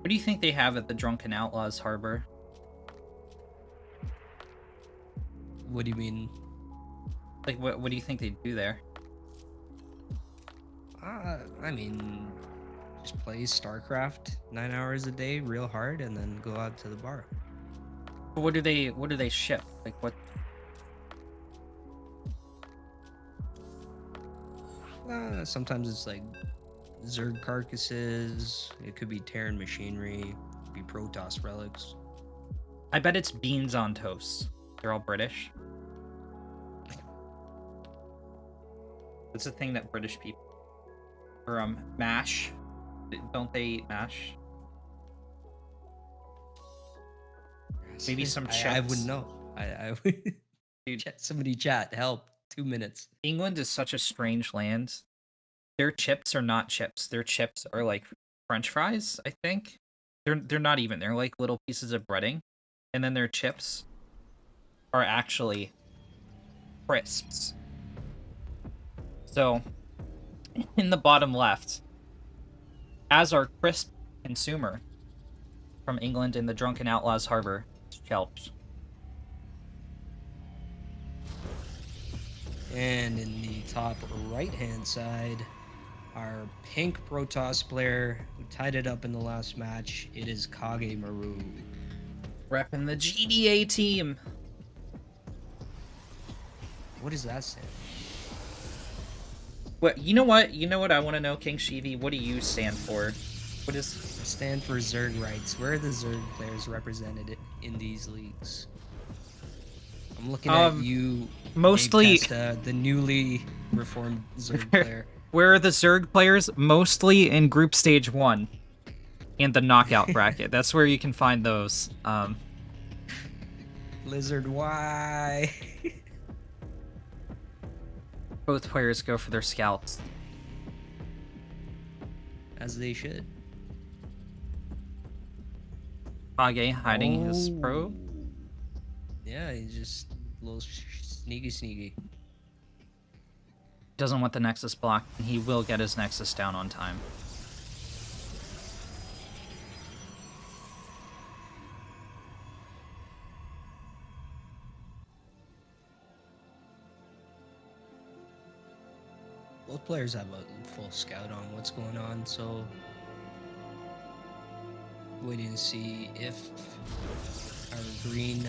What do you think they have at the Drunken Outlaws Harbor? What do you mean? Like, what do you think they do there? I mean, just play StarCraft 9 hours a day real hard and then go out to the bar. What do they ship? Like, what? Sometimes it's like Zerg carcasses. It could be Terran machinery. It could be Protoss relics. I bet it's beans on toast. They're all British. It's a thing that British people... Or, mash. Don't they eat mash? Maybe some chips. I wouldn't know. I would... Dude, somebody chat. Help. 2 minutes. England is such a strange land. Their chips are not chips. Their chips are like French fries, I think. They're not even. They're like little pieces of breading. And then their chips are actually crisps. So, in the bottom left, as our crisp consumer from England in the Drunken Outlaws Harbor, Shelps. And in the top right-hand side, our pink Protoss player who tied it up in the last match, it is Kage Maru. Repping the GDA team. What does that stand What you know what? You know what I want to know, King Shivi? What do you stand for? What is I stand for Zerg rights. Where are the Zerg players represented in these leagues? I'm looking at you, Dave mostly Testa, the newly reformed Zerg player. where are the Zerg players? Mostly in Group Stage 1 and the knockout bracket. That's where you can find those. Lizard, why? Both players go for their scouts. As they should. Kage hiding his probe. Yeah, he's just a little sneaky. Doesn't want the Nexus blocked, and he will get his Nexus down on time. Both players have a full scout on what's going on, so waiting to see if our green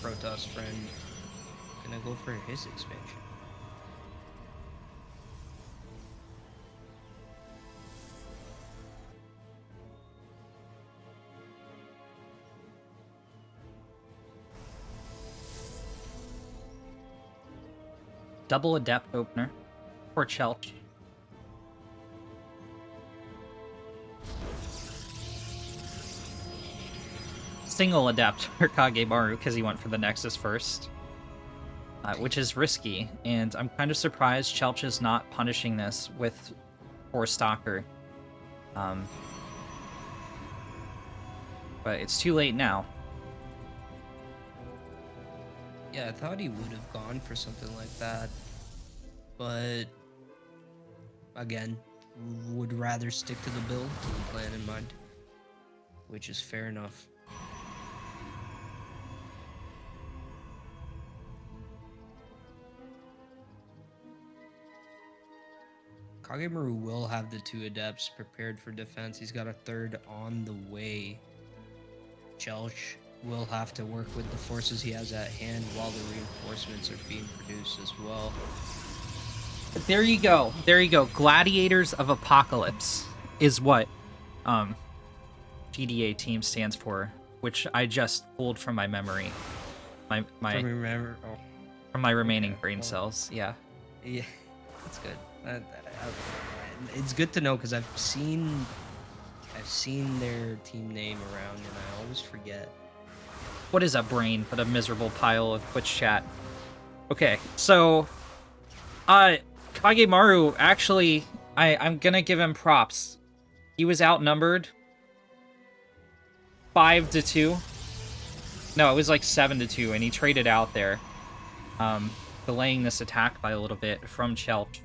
Protoss friend gonna go for his expansion. Double Adept opener for Chelch. Single Adept for Kagemaru because he went for the Nexus first. Which is risky, and I'm kind of surprised Chelch is not punishing this with 4 Stalker. But it's too late now. Yeah, I thought he would have gone for something like that, but again, would rather stick to the build with the plan in mind, which is fair enough. Kagemaru will have the 2 adepts prepared for defense. He's got a 3rd on the way. Chelch will have to work with the forces he has at hand while the reinforcements are being produced as well. There you go. There you go. Gladiators of Apocalypse is what GDA team stands for, which I just pulled from my memory. From my remaining brain cells. Yeah. Yeah, that's good. It's good to know because I've seen their team name around and I always forget. What is a brain but a miserable pile of Twitch chat? Okay, so Kagemaru actually, I'm gonna give him props. He was outnumbered 5-2. No, it was like 7-2, and he traded out there, delaying this attack by a little bit from Chelch.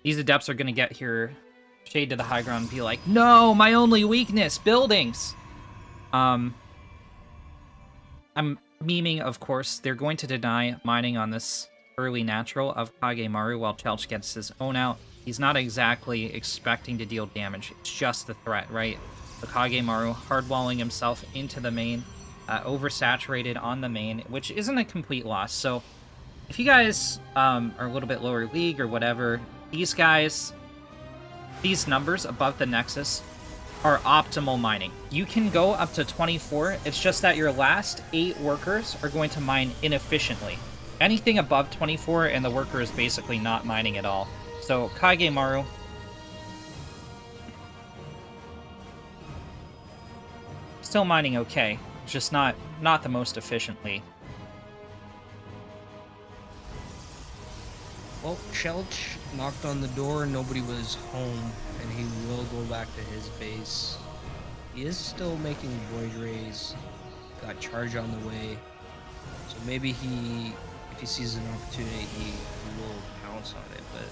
These adepts are gonna get here, shade to the high ground, and be like, no, my only weakness, buildings. I'm memeing, of course. They're going to deny mining on this early natural of Kagemaru while Chelch gets his own out. He's not exactly expecting to deal damage. It's just the threat, right? So Kagemaru hardwalling himself into the main, oversaturated on the main, which isn't a complete loss. So if you guys are a little bit lower league or whatever, these guys, these numbers above the Nexus are optimal mining. You can go up to 24, it's just that your last 8 workers are going to mine inefficiently. Anything above 24 and the worker is basically not mining at all. So Kagemaru, still mining okay, just not the most efficiently. Well, Chelch knocked on the door, nobody was home, and he will go back to his base. He is still making void rays, got charge on the way, so maybe if he sees an opportunity, he will pounce on it, but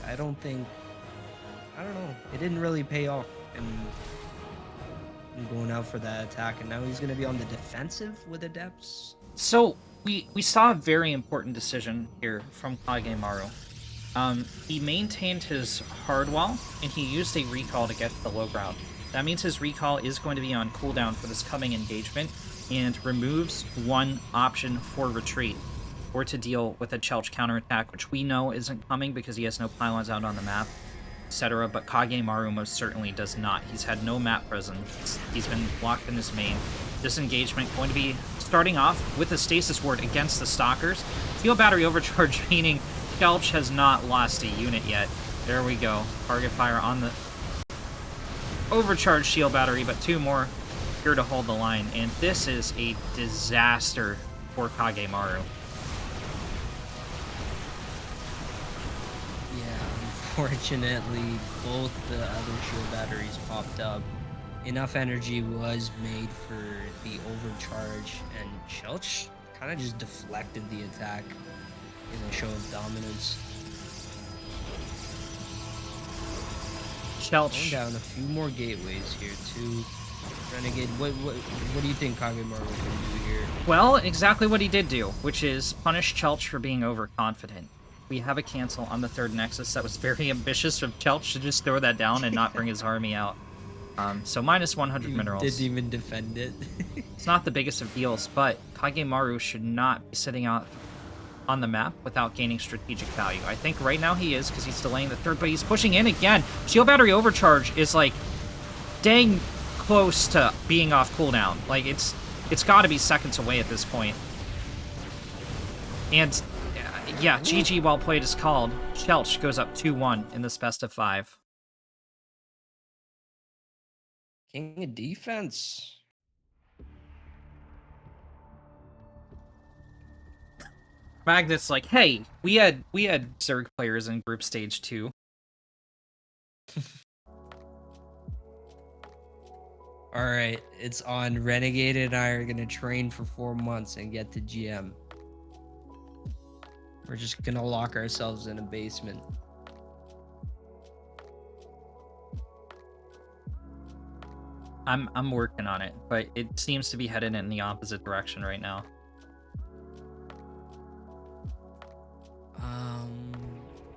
I don't know, it didn't really pay off in going out for that attack, and now he's going to be on the defensive with adepts. So, we saw a very important decision here from Kagemaru. He maintained his hard wall, and he used a recall to get to the low ground. That means his recall is going to be on cooldown for this coming engagement, and removes one option for retreat. or to deal with a Chelch counterattack, which we know isn't coming because he has no pylons out on the map, etc. But Kagemaru most certainly does not. He's had no map presence. He's been locked in his main. Disengagement going to be starting off with a Stasis Ward against the Stalkers. Steel Battery Overcharge, meaning Chelch has not lost a unit yet. There we go. Target fire on the overcharged shield battery, but 2 more here to hold the line. And this is a disaster for Kagemaru. Unfortunately, both the other shield batteries popped up. Enough energy was made for the overcharge, and Chelch kind of just deflected the attack in a show of dominance. Going Chelch. down a few more gateways here too. Renegade, what do you think Kagemaru can do here? Well, exactly what he did do, which is punish Chelch for being overconfident. We have a cancel on the 3rd Nexus. That was very ambitious of Chelch to just throw that down and not bring his army out. So minus 100 minerals. Didn't even defend it. It's not the biggest of deals, but Kagemaru should not be sitting out on the map without gaining strategic value. I think right now he is, because he's delaying the 3rd, but he's pushing in again. Shield Battery Overcharge is, like, dang close to being off cooldown. Like, it's got to be seconds away at this point. And, yeah, GG well played is called. Chelch goes up 2-1 in this best of 5. King of defense. Magnus like, hey, we had Zerg players in group stage 2. Alright, it's on. Renegade and I are gonna train for 4 months and get to GM. We're just gonna lock ourselves in a basement. I'm working on it, but it seems to be headed in the opposite direction right now.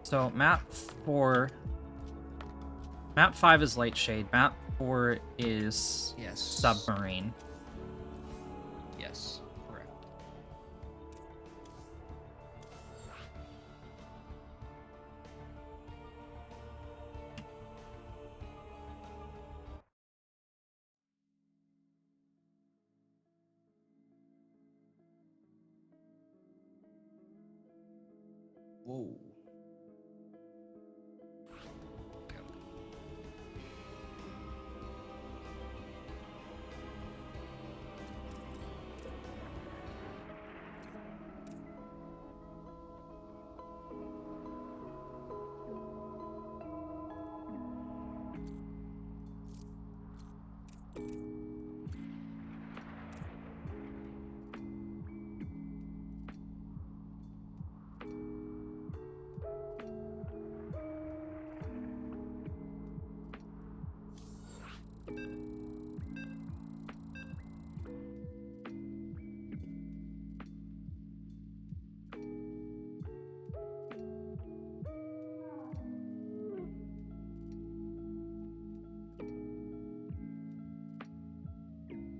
So map 5 is Light Shade. Map 4 is Submarine. Yes, correct. Whoa.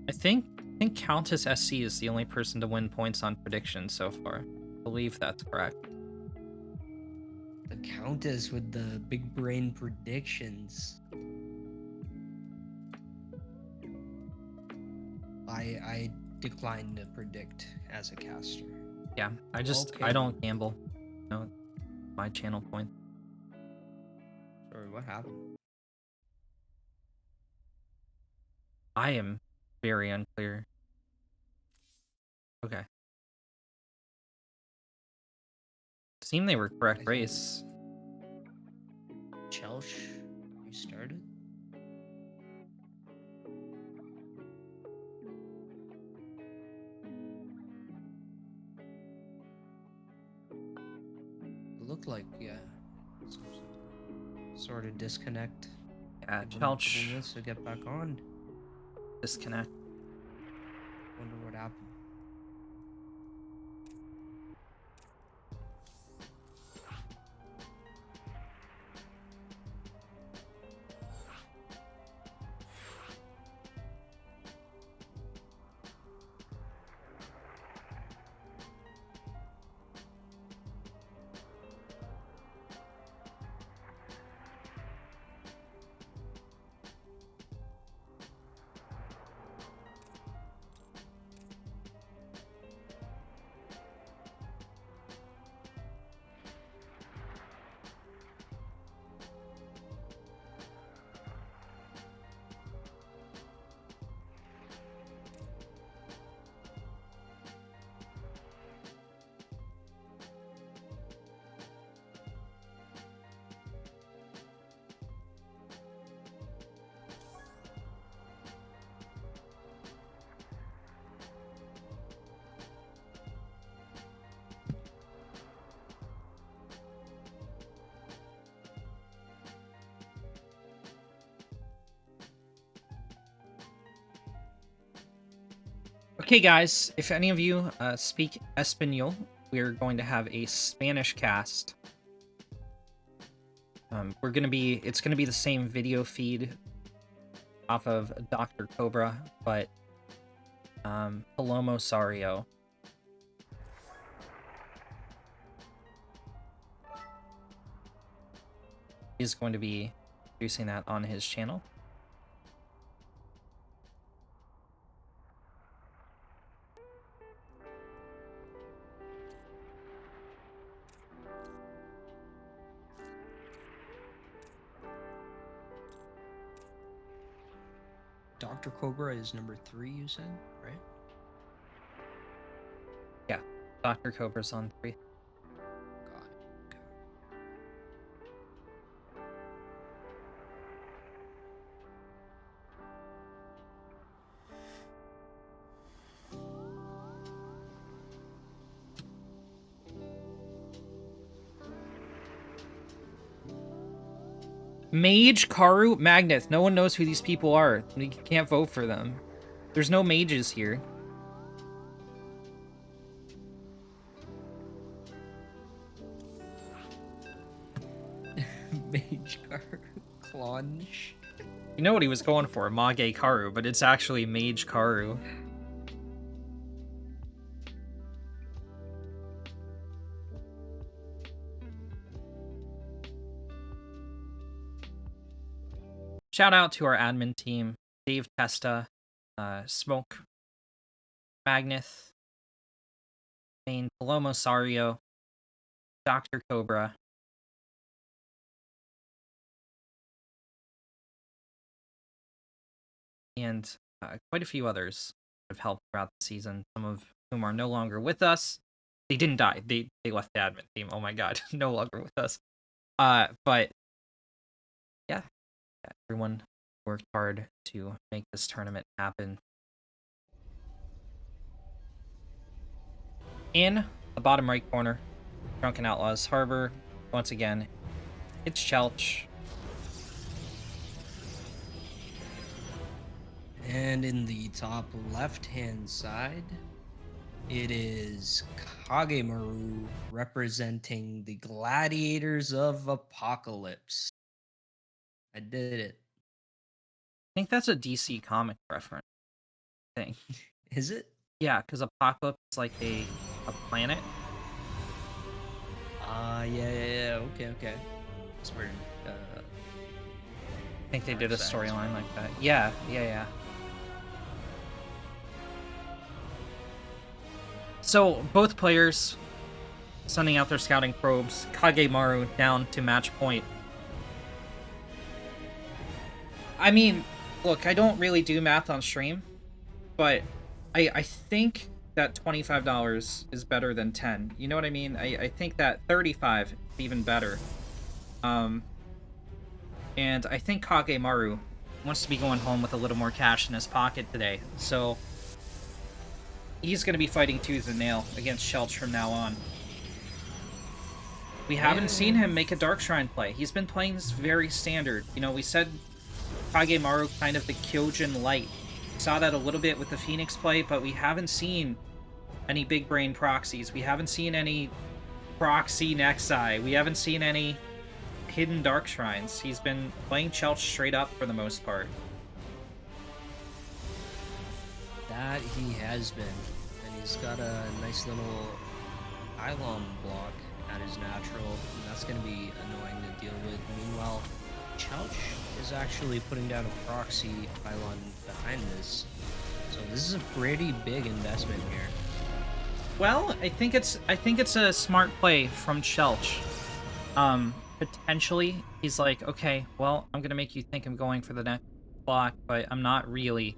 I think Countess SC is the only person to win points on predictions so far. I believe that's correct. The Countess with the big brain predictions. I decline to predict as a caster. Yeah, I don't gamble. No, my channel point. Sorry, what happened? I am very unclear. Okay. Seemed they were correct race. Chelch, you started? It looked like, yeah, some sort of disconnect. Yeah, Chelch Minutes to get back on. disconnect. Wonder what happened. Okay, guys, if any of you speak Espanol, we're going to have a Spanish cast. It's gonna be the same video feed off of Dr. Cobra, but Palomo Sario is going to be producing that on his channel. Dr. Cobra is number 3, you said, right? Yeah, Dr. Cobra's on 3. Got it. Okay. Mage, Karu, Magneth. No one knows who these people are. You can't vote for them. There's no mages here. Mage Car Clonge. You know what he was going for, Mage Karu, but it's actually Mage Karu. Shout out to our admin team, Dave Testa, Smoke, Magneth, Main, Palomo Sario, Dr. Cobra, and quite a few others have helped throughout the season, some of whom are no longer with us. They didn't die. They left the admin team. Oh my god, no longer with us. But yeah, everyone worked hard to make this tournament happen. In the bottom right corner, Drunken Outlaws Harbor. Once again, it's Chelch. And in the top left-hand side, it is Kagemaru representing the Gladiators of Apocalypse. I did it. I think that's a DC comic reference thing. Is it? Yeah, because Apocalypse is like a planet. Yeah. Okay. It's where, I think they did a Darkseid's storyline like that. Yeah. So both players sending out their scouting probes. Kagemaru down to match point. I mean, look, I don't really do math on stream, but I think that $25 is better than 10. You know what I mean? I think that 35 is even better. And I think Kagemaru wants to be going home with a little more cash in his pocket today. So he's going to be fighting tooth and nail against Shelch from now on. We haven't seen him make a Dark Shrine play. He's been playing this very standard. You know, we said Kagemaru kind of the Kyojin light. Saw that a little bit with the Phoenix play, but we haven't seen any big brain proxies. We haven't seen any proxy Nexi. We haven't seen any hidden Dark Shrines. He's been playing Chelch straight up for the most part. That he has been. And he's got a nice little pylon block at his natural, and that's going to be annoying to deal with. Meanwhile, Chelch is actually putting down a proxy pylon behind this. So this is a pretty big investment here. Well, I think it's a smart play from Chelch. Potentially, he's like, okay, well, I'm gonna make you think I'm going for the next block, but I'm not really.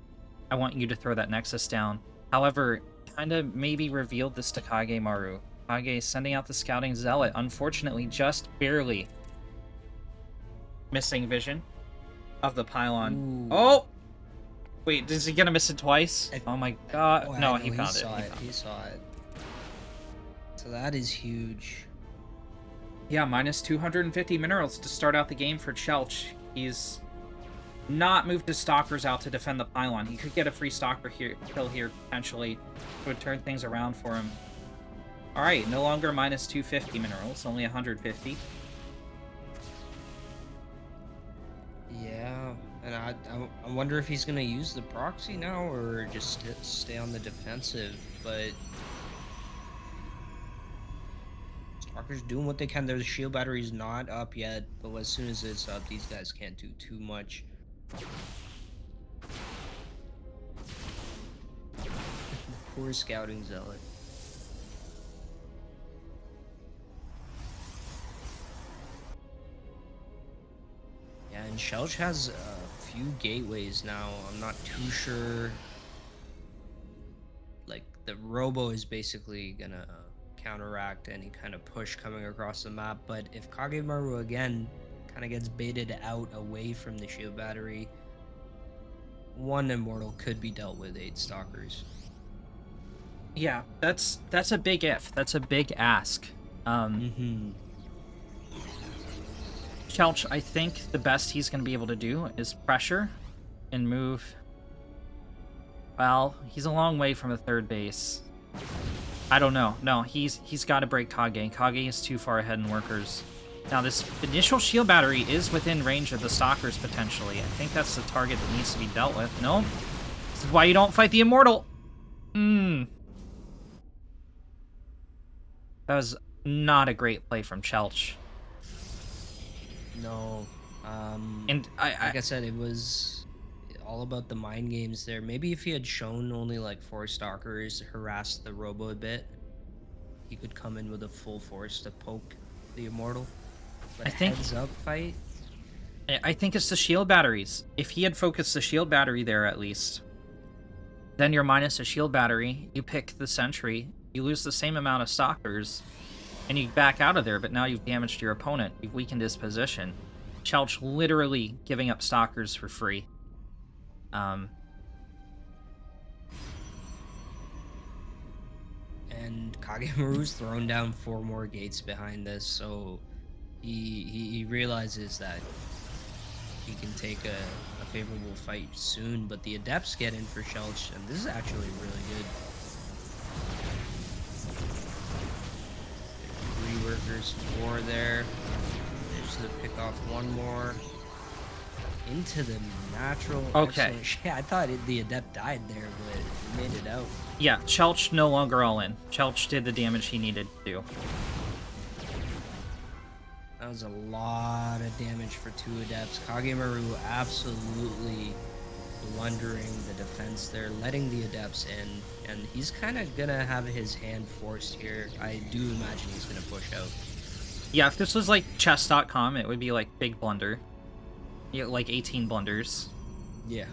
I want you to throw that Nexus down. However, kind of maybe revealed this to Kagemaru. Kage sending out the Scouting Zealot, unfortunately, just barely missing vision of the pylon. Ooh. Oh! Wait, is he gonna miss it twice? Oh my god. Oh, no, I know, he found it. He saw it. So that is huge. Yeah, minus 250 minerals to start out the game for Chelch. He's not moved his stalkers out to defend the pylon. He could get a free stalker kill here, potentially. It would turn things around for him. Alright, no longer minus 250 minerals, only 150. Yeah, and I wonder if he's gonna use the proxy now or just stay on the defensive, but Stalker's doing what they can. Their shield battery's not up yet, but as soon as it's up, these guys can't do too much. Poor scouting zealot. Yeah, and Shelch has a few gateways now. I'm not too sure. Like, the Robo is basically gonna counteract any kind of push coming across the map, but if Kagemaru again kind of gets baited out away from the shield battery, one Immortal could be dealt with 8 Stalkers. Yeah, that's a big if. That's a big ask. Chelch, I think the best he's going to be able to do is pressure and move. Well, he's a long way from the third base. I don't know. No, he's got to break Kage. Kage is too far ahead in workers. Now, this initial shield battery is within range of the Stalkers, potentially. I think that's the target that needs to be dealt with. No. This is why you don't fight the Immortal. That was not a great play from Chelch. No. And like I said, it was all about the mind games there. Maybe if he had shown only like 4 Stalkers, harassed the Robo a bit, he could come in with a full force to poke the Immortal. But I think heads up fight. I think it's the shield batteries. If he had focused the shield battery there, at least, then you're minus a shield battery. You pick the sentry. You lose the same amount of stalkers, and you back out of there. But now you've damaged your opponent. You've weakened his position. Chelch literally giving up stalkers for free. And Kagemaru's thrown down 4 more gates behind this, so he realizes that he can take a favorable fight soon, but the Adepts get in for Shelch, and this is actually really good. 3 workers, 4 there. There's to pick off 1 more. Into the natural. Okay. Excellent. Yeah, I thought the Adept died there, but he made it out. Yeah, Chelch no longer all in. Chelch did the damage he needed to do. That was a lot of damage for 2 Adepts. Kagemaru absolutely blundering the defense there, letting the Adepts in, and he's kind of gonna have his hand forced here. I do imagine he's gonna push out. Yeah, if this was like chess.com, it would be like big blunder. Yeah, like 18 blunders. Yeah.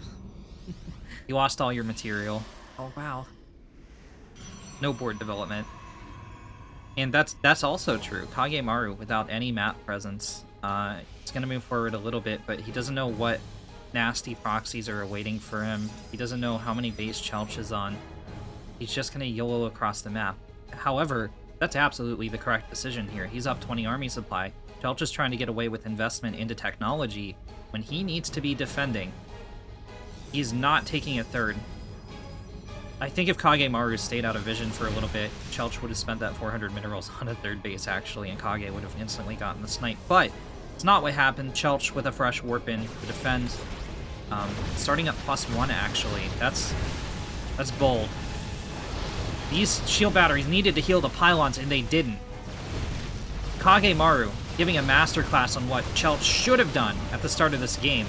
You lost all your material. Oh, wow. No board development. And that's also true. Kagemaru, without any map presence, he's going to move forward a little bit, but he doesn't know what nasty proxies are awaiting for him. He doesn't know how many base Chelch is on. He's just going to YOLO across the map. However, that's absolutely the correct decision here. He's up 20 army supply. Chelch is trying to get away with investment into technology when he needs to be defending. He's not taking a third. I think if Kagemaru stayed out of vision for a little bit, Chelch would have spent that 400 minerals on a third base, actually, and Kage would have instantly gotten the snipe. But it's not what happened. Chelch with a fresh warp in to defend. Starting at +1, actually. That's bold. These shield batteries needed to heal the pylons, and they didn't. Kagemaru giving a masterclass on what Chelch should have done at the start of this game.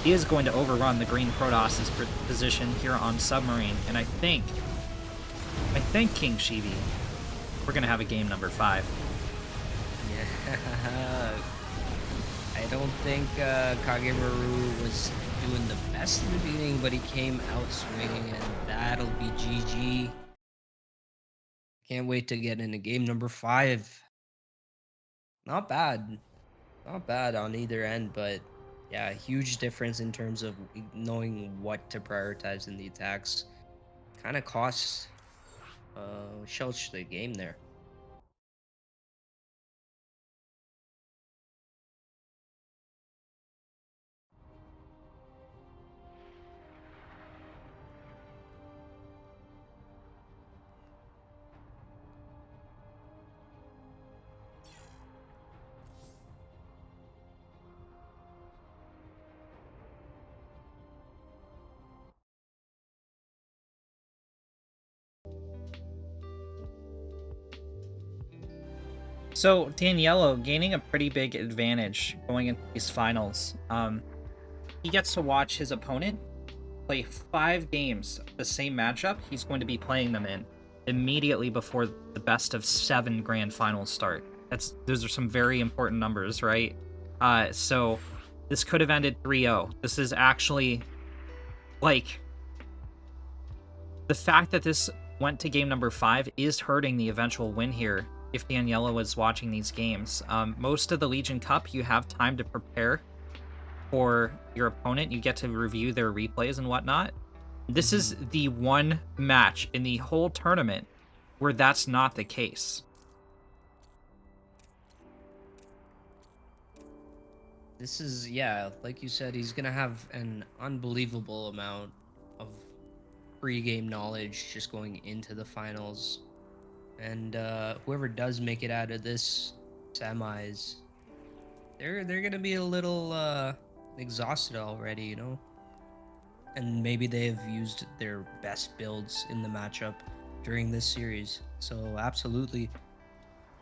He is going to overrun the green Protoss's position here on Submarine, and I think King Shivi, we're going to have a game number 5. Yeah. I don't think Kagemaru was doing the best in the beginning, but he came out swinging, and that'll be GG. Can't wait to get into game number 5. Not bad. Not bad on either end, but yeah, huge difference in terms of knowing what to prioritize in the attacks. Kind of costs Shelch the game there. So Daniello gaining a pretty big advantage going into these finals. He gets to watch his opponent play 5 games the same matchup he's going to be playing them in immediately before the best of 7 grand finals start. Those are some very important numbers, right? So this could have ended 3-0. This is actually, like, the fact that this went to game number 5 is hurting the eventual win here if Daniela was watching these games. Most of the Legion Cup, you have time to prepare for your opponent. You get to review their replays and whatnot. This is the one match in the whole tournament where that's not the case. This is, yeah, like you said, he's going to have an unbelievable amount of pre-game knowledge just going into the finals. And whoever does make it out of this semis, they're going to be a little exhausted already, you know? And maybe they've used their best builds in the matchup during this series. So absolutely,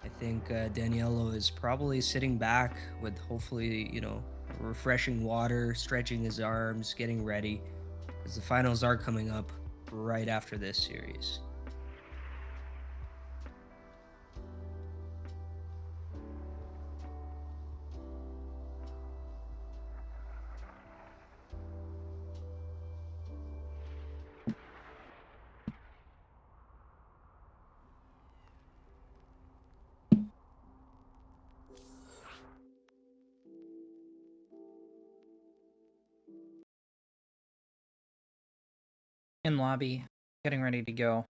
I think Daniello is probably sitting back with hopefully, you know, refreshing water, stretching his arms, getting ready, because the finals are coming up right after this series. In lobby, getting ready to go.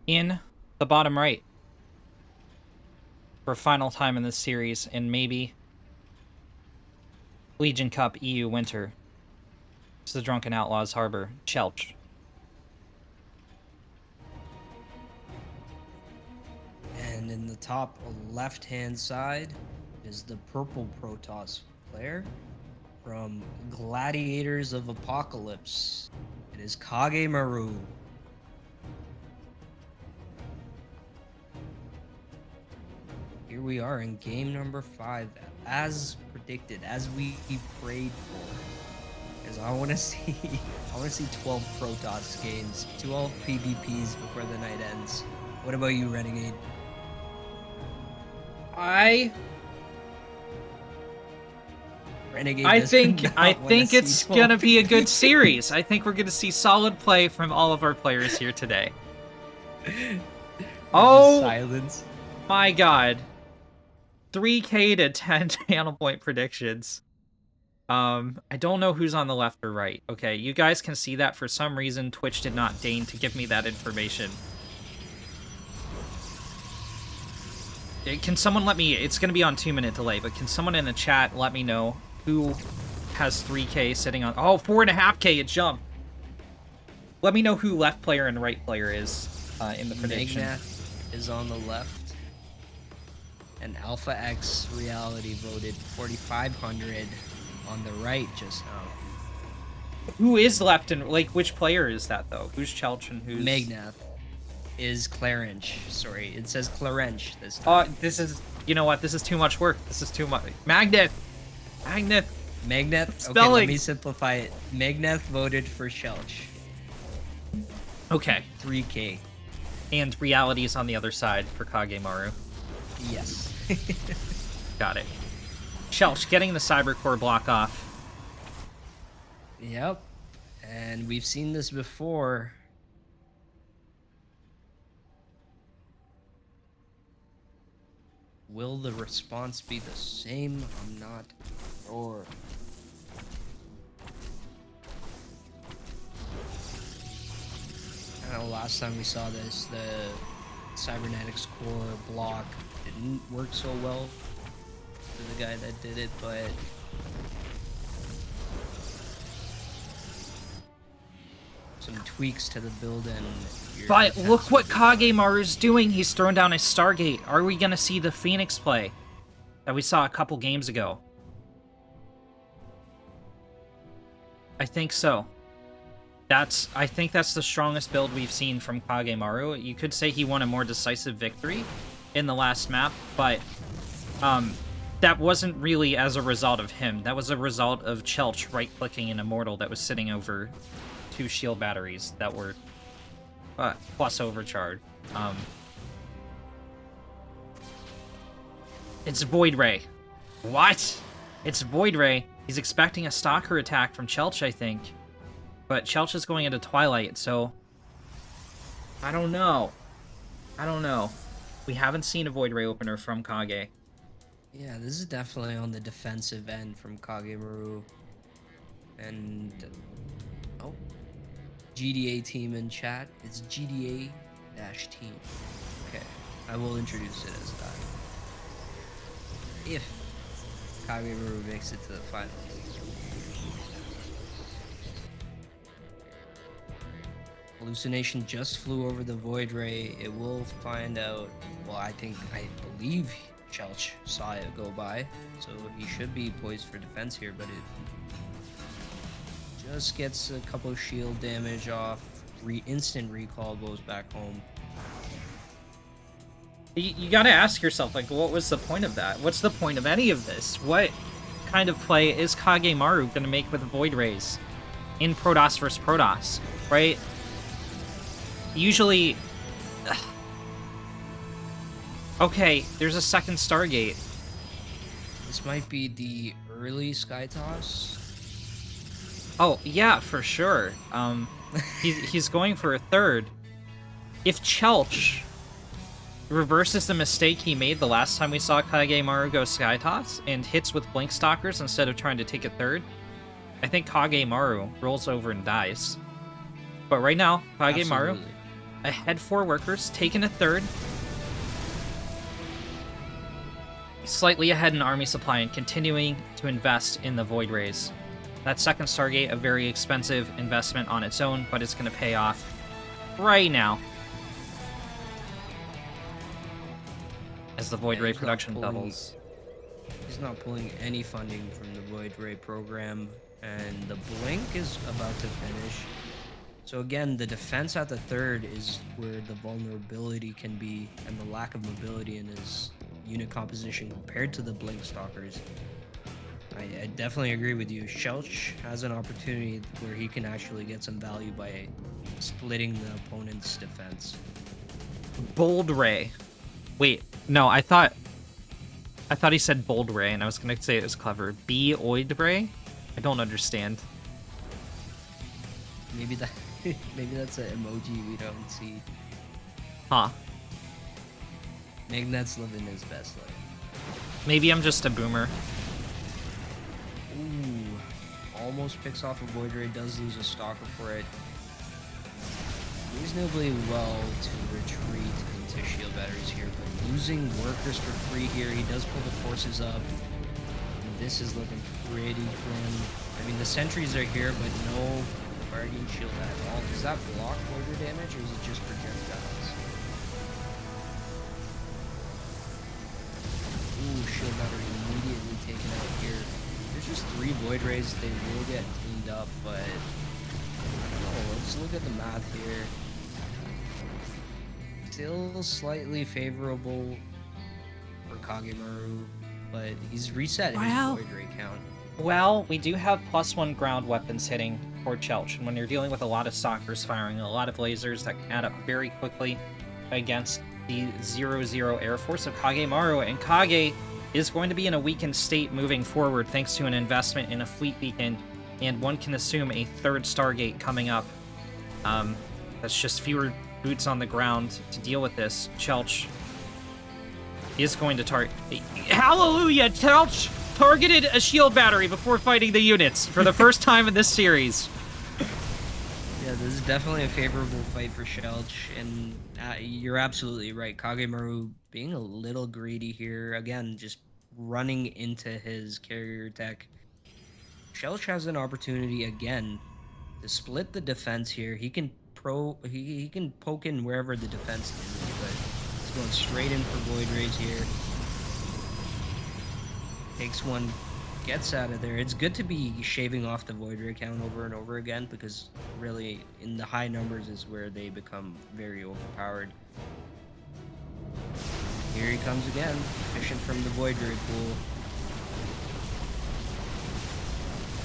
In the bottom right for final time in this series, and maybe Legion Cup EU Winter. It's the Drunken Outlaws Harbor, Chelch. And in the top left-hand side is the purple Protoss player from Gladiators of Apocalypse. It is Kage Maru. Here we are in game number 5, as predicted, as we prayed for. Because I want to see 12 Protoss games, 12 PvPs before the night ends. What about you, Renegade? I think it's gonna be a good series. I think we're gonna see solid play from all of our players here today. Oh, silence. My God, 3K to 10 channel point predictions. I don't know who's on the left or right. Okay, you guys can see that. For some reason, Twitch did not deign to give me that information. Can someone let me... It's going to be on 2-minute delay, but can someone in the chat let me know who has 3K sitting on... Oh, 4.5K, it jumped. Let me know who left player and right player is in the prediction. Magnath is on the left. And Alpha X Reality voted 4,500 on the right just now. Who is left and... Like, which player is that, though? Who's Chelch and who's... Magnath is Clarench. Sorry, it says Clarench this time. This is... You know what? This is too much work. This is too much... Magnath! Magnath? Spelling. Okay, let me simplify it. Magnath voted for Shelch. Okay. 3K. And reality is on the other side for Kagemaru. Yes. Got it. Shelch getting the Cybercore block off. Yep. And we've seen this before. Will the response be the same? I'm not sure. I know last time we saw this, the Cybernetics core block didn't work so well. for the guy that did it, but some tweaks to the build and your But defense look what will be fine. Kagemaru's doing. He's throwing down a Stargate. Are we gonna see the Phoenix play that we saw a couple games ago? I think so. I think that's the strongest build we've seen from Kagemaru. You could say he won a more decisive victory in the last map, but that wasn't really as a result of him. That was a result of Chelch right-clicking an Immortal that was sitting over 2 shield batteries that were plus overcharge. It's Void Ray. What? It's Void Ray. He's expecting a Stalker attack from Chelch, I think. But Chelch is going into Twilight, so... I don't know. I don't know. We haven't seen a Void Ray opener from Kage. Yeah, this is definitely on the defensive end from Kagemaru. And... oh. GDA team in chat. It's GDA-team. Okay, I will introduce it as that. If Kagemaru makes it to the finals. Hallucination just flew over the Void Ray. It will find out. Well, I believe Chelch saw it go by, so he should be poised for defense here, but it just gets a couple shield damage off. Instant recall, goes back home. You gotta ask yourself, like, what was the point of that? What's the point of any of this? What kind of play is Kagemaru gonna make with Void Rays in Protoss versus Protoss, right? Usually... okay, there's a second Stargate. This might be the early Sky Toss. Oh, yeah, for sure. He's going for a third. If Chelch reverses the mistake he made the last time we saw Kagemaru go Sky Toss and hits with Blink Stalkers instead of trying to take a third, I think Kagemaru rolls over and dies. But right now, Kagemaru, Absolutely. ahead 4 workers, taking a third. Slightly ahead in army supply and continuing to invest in the Void Rays. That second Stargate, a very expensive investment on its own, but it's going to pay off right now. As the Void Yeah, Ray he's not production pulling- doubles. He's not pulling any funding from the Void Ray program, and the Blink is about to finish. So again, the defense at the third is where the vulnerability can be, and the lack of mobility in his unit composition compared to the Blink Stalkers. I definitely agree with you. Chelch has an opportunity where he can actually get some value by splitting the opponent's defense. Bold Ray. Wait, no, I thought he said Bold Ray, and I was gonna say it was clever. Oid Ray? I don't understand. Maybe that's an emoji we don't see. Huh. Magnet's living his best life. Maybe I'm just a boomer. Ooh, almost picks off a Void Ray, does lose a Stalker for it. Reasonably well to retreat into shield batteries here, but losing workers for free here. He does pull the forces up. And this is looking pretty grim. I mean, the sentries are here, but no guardian shield at all. Does that block order damage, or is it just projectiles? Ooh, shield battery immediately taken out here. There's just 3 Void Rays. They will get cleaned up, but I don't know. Let's look at the math here. Still slightly favorable for Kagemaru, but he's reset his Wow. Void Ray count. Well, we do have +1 ground weapons hitting for Chelch, and when you're dealing with a lot of Stalkers firing, a lot of lasers that can add up very quickly against the 0-0 Air Force of Kagemaru, and Kage is going to be in a weakened state moving forward thanks to an investment in a fleet beacon, and one can assume a 3rd Stargate coming up. That's just fewer boots on the ground to deal with this. Chelch is going to target... Hallelujah! Chelch targeted a shield battery before fighting the units for the first time in this series. Yeah, this is definitely a favorable fight for Chelch, and you're absolutely right. Kagemaru being a little greedy here. Again, just running into his carrier tech. Shelch has an opportunity again to split the defense here. He can he can poke in wherever the defense is, but he's going straight in for Void Rage here. Takes one, gets out of there. It's good to be shaving off the Void Ray count over and over again, because really in the high numbers is where they become very overpowered. Here he comes again, fishing from the Void Ray pool.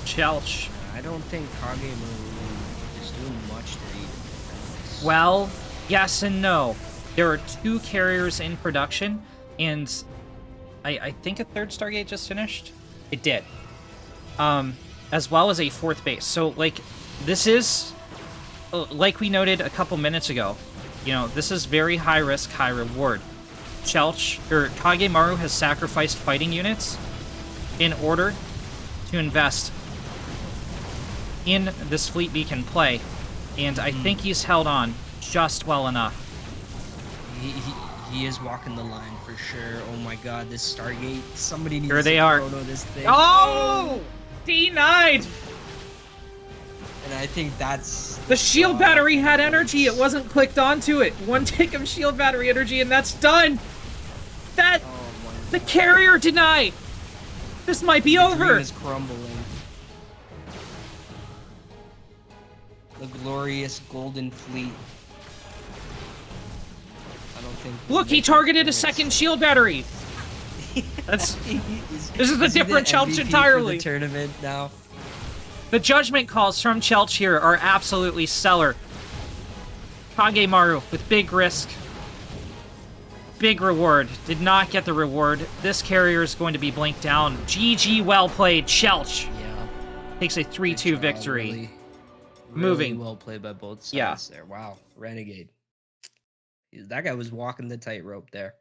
Chelch. I don't think Kagemaru is doing much to eat. Well, yes and no. There are 2 carriers in production, and I think a 3rd Stargate just finished. It did. As well as a 4th base. So, like, this is, like we noted a couple minutes ago, you know, this is very high risk, high reward. Kagemaru has sacrificed fighting units in order to invest in this fleet beacon play, and I think he's held on just well enough. He is walking the line for sure. Oh my god, this Stargate. Somebody needs Here they to are. chrono this thing. Oh! D9! And I think that's... The shield battery had energy. It wasn't clicked onto it. 1 tick of shield battery energy, and that's done. The carrier denied. This might be over. The dream is crumbling. The glorious golden fleet. I don't think... Look, he targeted a 2nd shield battery. That's... This is a different Chelch entirely. For the tournament now. The judgment calls from Chelch here are absolutely stellar. Kagemaru with big risk. Big reward. Did not get the reward. This carrier is going to be blinked down. GG, well played, Chelch. Yeah. Takes a 3-2 victory. Really Moving. well played by both sides there. Wow. Renegade. That guy was walking the tightrope there.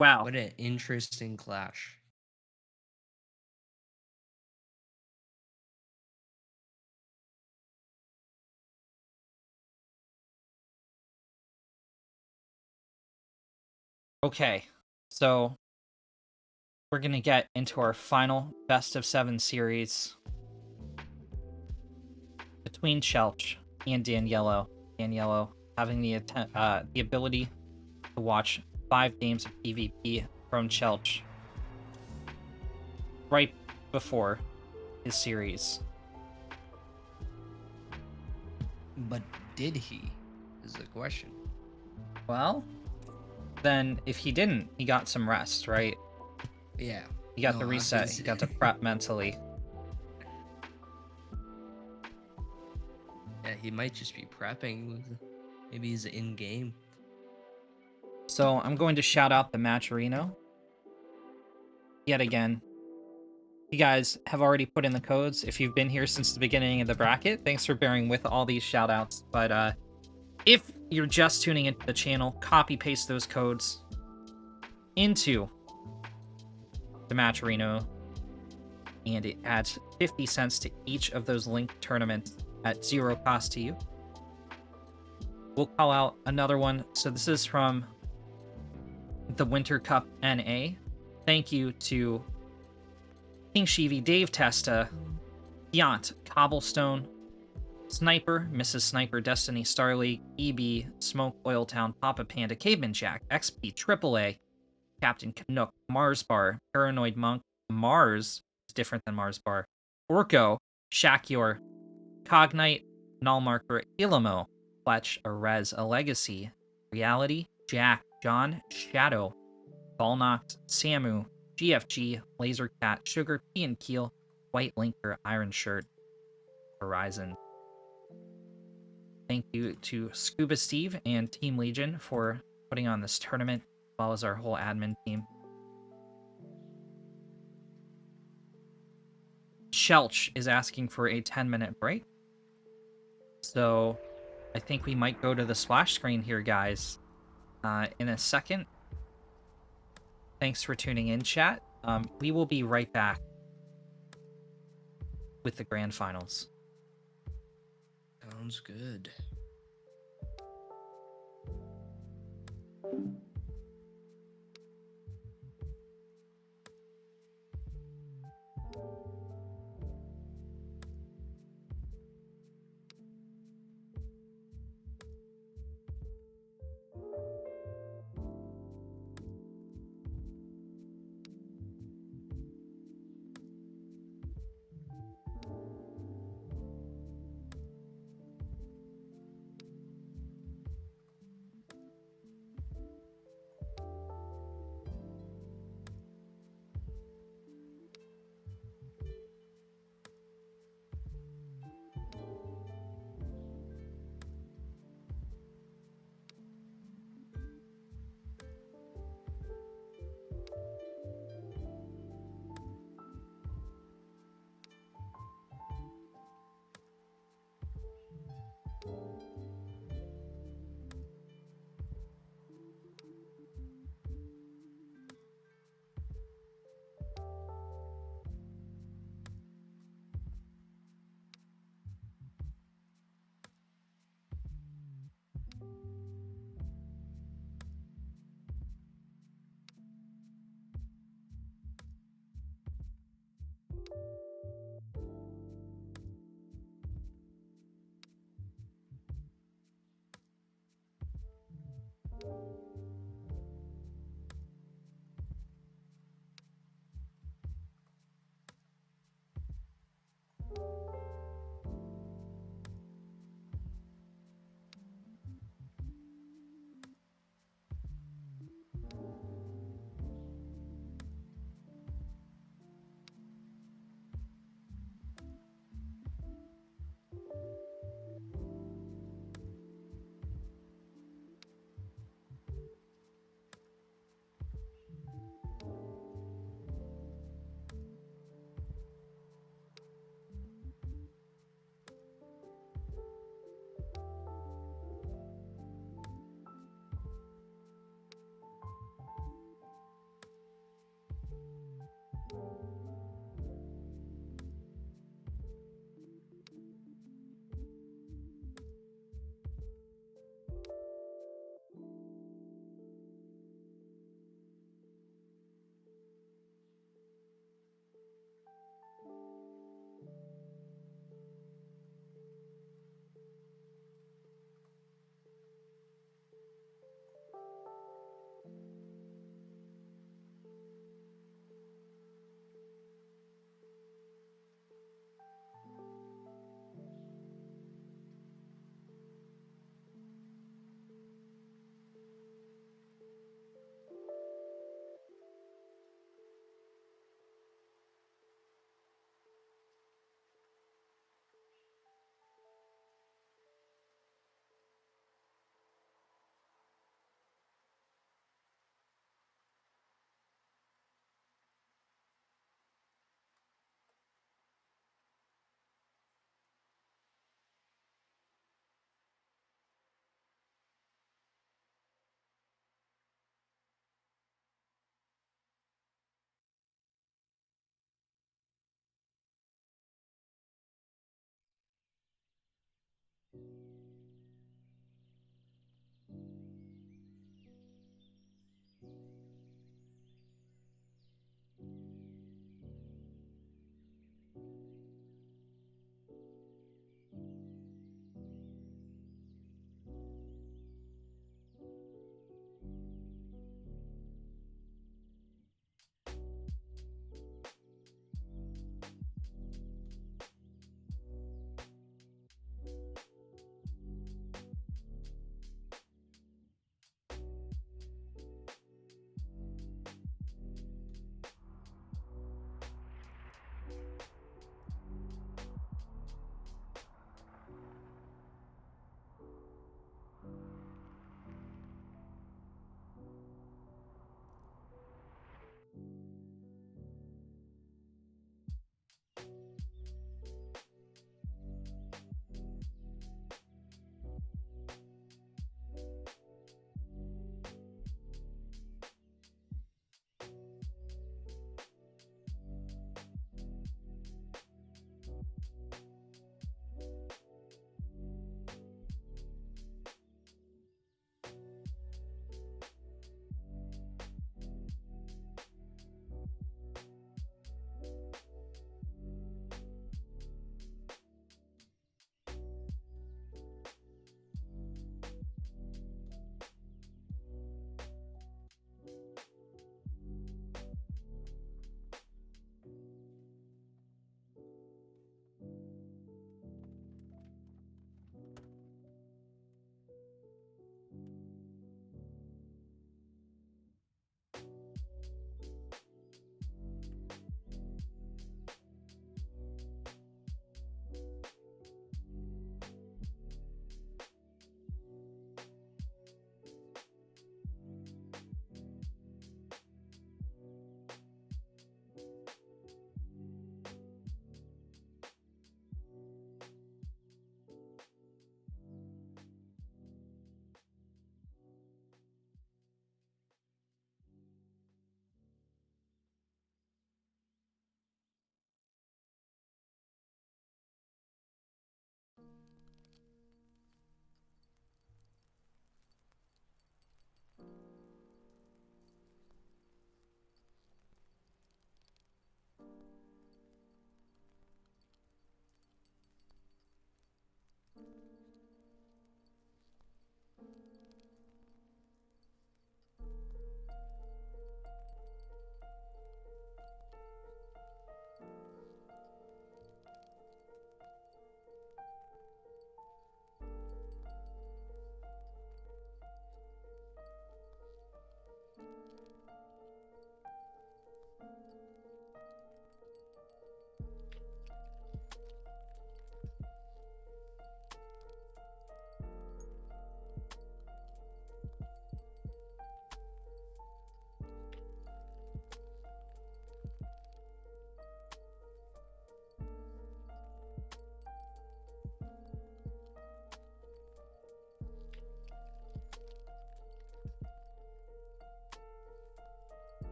Wow. What an interesting clash. Okay, so we're gonna get into our final best of 7 series between Chelch and Daniello. Daniello having the ability to watch 5 games of PvP from Chelch right before his series. But did he? Is the question. Well, then if he didn't, he got some rest, right? Yeah. He got the reset. He got to prep mentally. Yeah, he might just be prepping. Maybe he's in game. So I'm going to shout out the Matcherino. Yet again. You guys have already put in the codes. If you've been here since the beginning of the bracket, thanks for bearing with all these shout outs. But if you're just tuning into the channel, copy paste those codes into the Matcherino, and it adds 50 cents to each of those linked tournaments at 0 cost to you. We'll call out another one. So this is from the Winter Cup NA. Thank you to King Shivi, Dave Testa, Piant, Cobblestone, Sniper, Mrs. Sniper, Destiny, Star League, EB, Smoke, Oil Town, Papa Panda, Caveman Jack, XP, AAA, Captain Canuck, Mars Bar, Paranoid Monk, Mars is different than Mars Bar, Orko, Shakior, Cognite, Nullmarker, Ilamo, Fletch, a Rez, a Legacy, Reality, Jack, John, Shadow, Ballnox, Samu, GFG, Lasercat, Sugar, P and Keel, White Linker, Iron Shirt, Horizon. Thank you to Scuba Steve and Team Legion for putting on this tournament, as well as our whole admin team. Chelch is asking for a 10-minute break. So I think we might go to the splash screen here, guys, in a second. Thanks for tuning in, chat. We will be right back with the grand finals. Sounds good.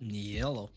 Yellow.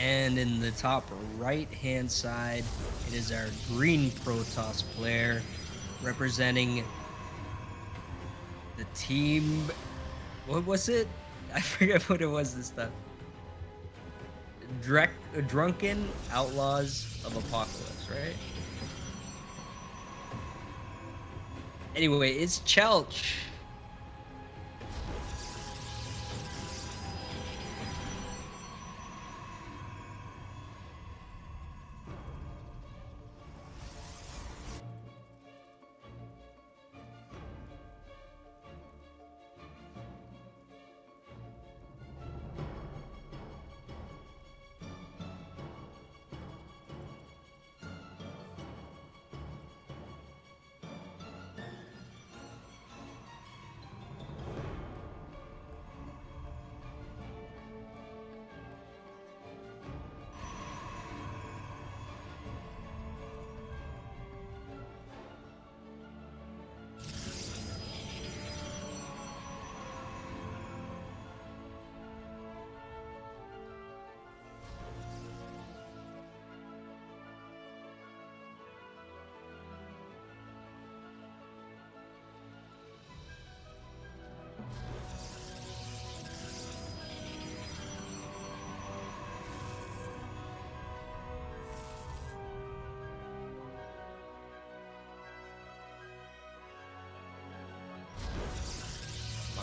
And in the top right hand side, it is our green Protoss player representing the team. What was it? I forget what it was this time. Drunken Outlaws of Apocalypse, right? Anyway, it's Chelch.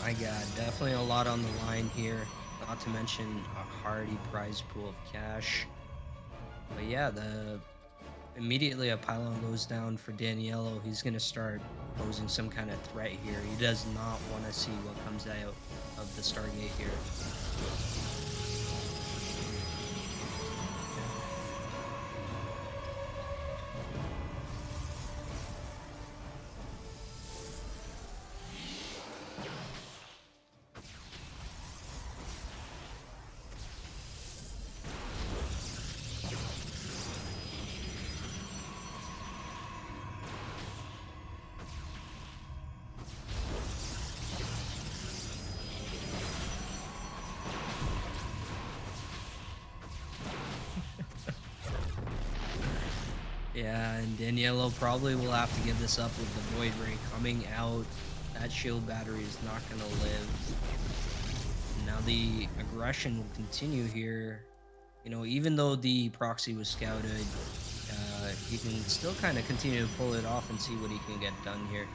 My God, definitely a lot on the line here. Not to mention a hearty prize pool of cash. But yeah, the immediately a pylon goes down for Daniello. He's gonna start posing some kind of threat here. He does not want to see what comes out of the Stargate here. Yeah, and Daniello probably will have to give this up with the Void Ray coming out. That shield battery is not going to live. Now the aggression will continue here. You know, even though the proxy was scouted, he can still kind of continue to pull it off and see what he can get done here.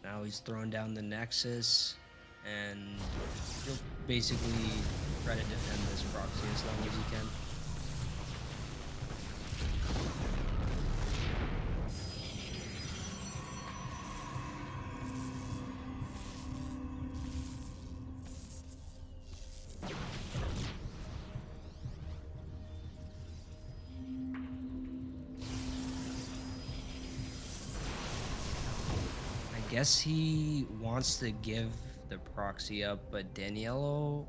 Now he's throwing down the Nexus, and he'll basically try to defend this proxy as long as he can. I guess he wants to give the proxy up, but Daniello,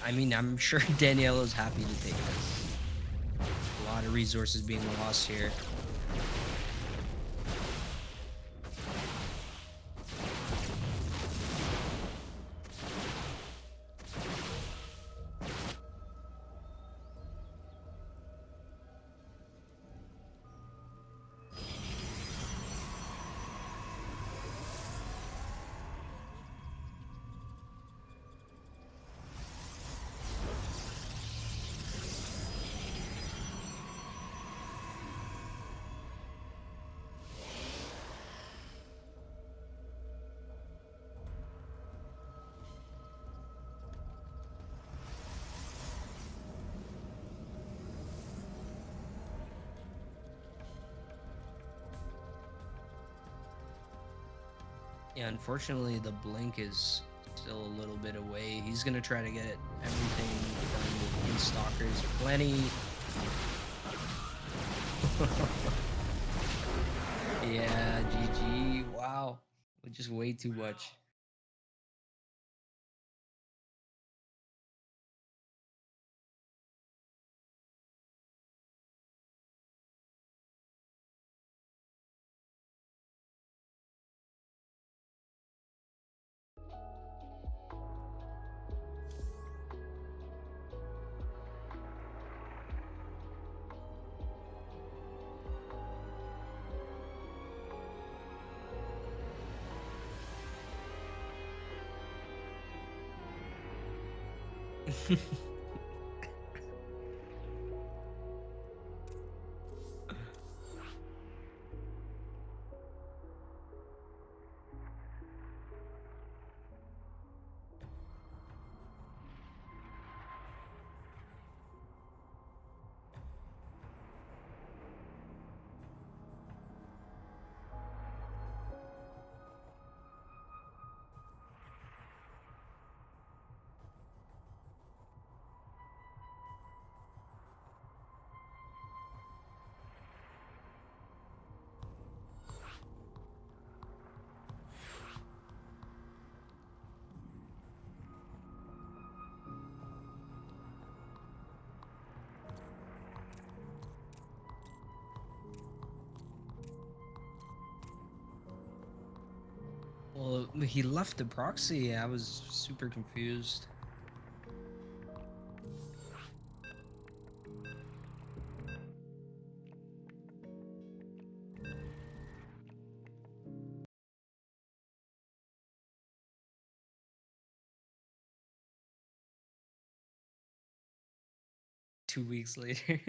I mean, I'm sure Daniello's happy to take this. A lot of resources being lost here. Yeah, unfortunately, the blink is still a little bit away. He's going to try to get everything done with these stalkers. Plenty. Yeah, GG. Wow. Just way too much. Well, he left the proxy. I was super confused. Two weeks later.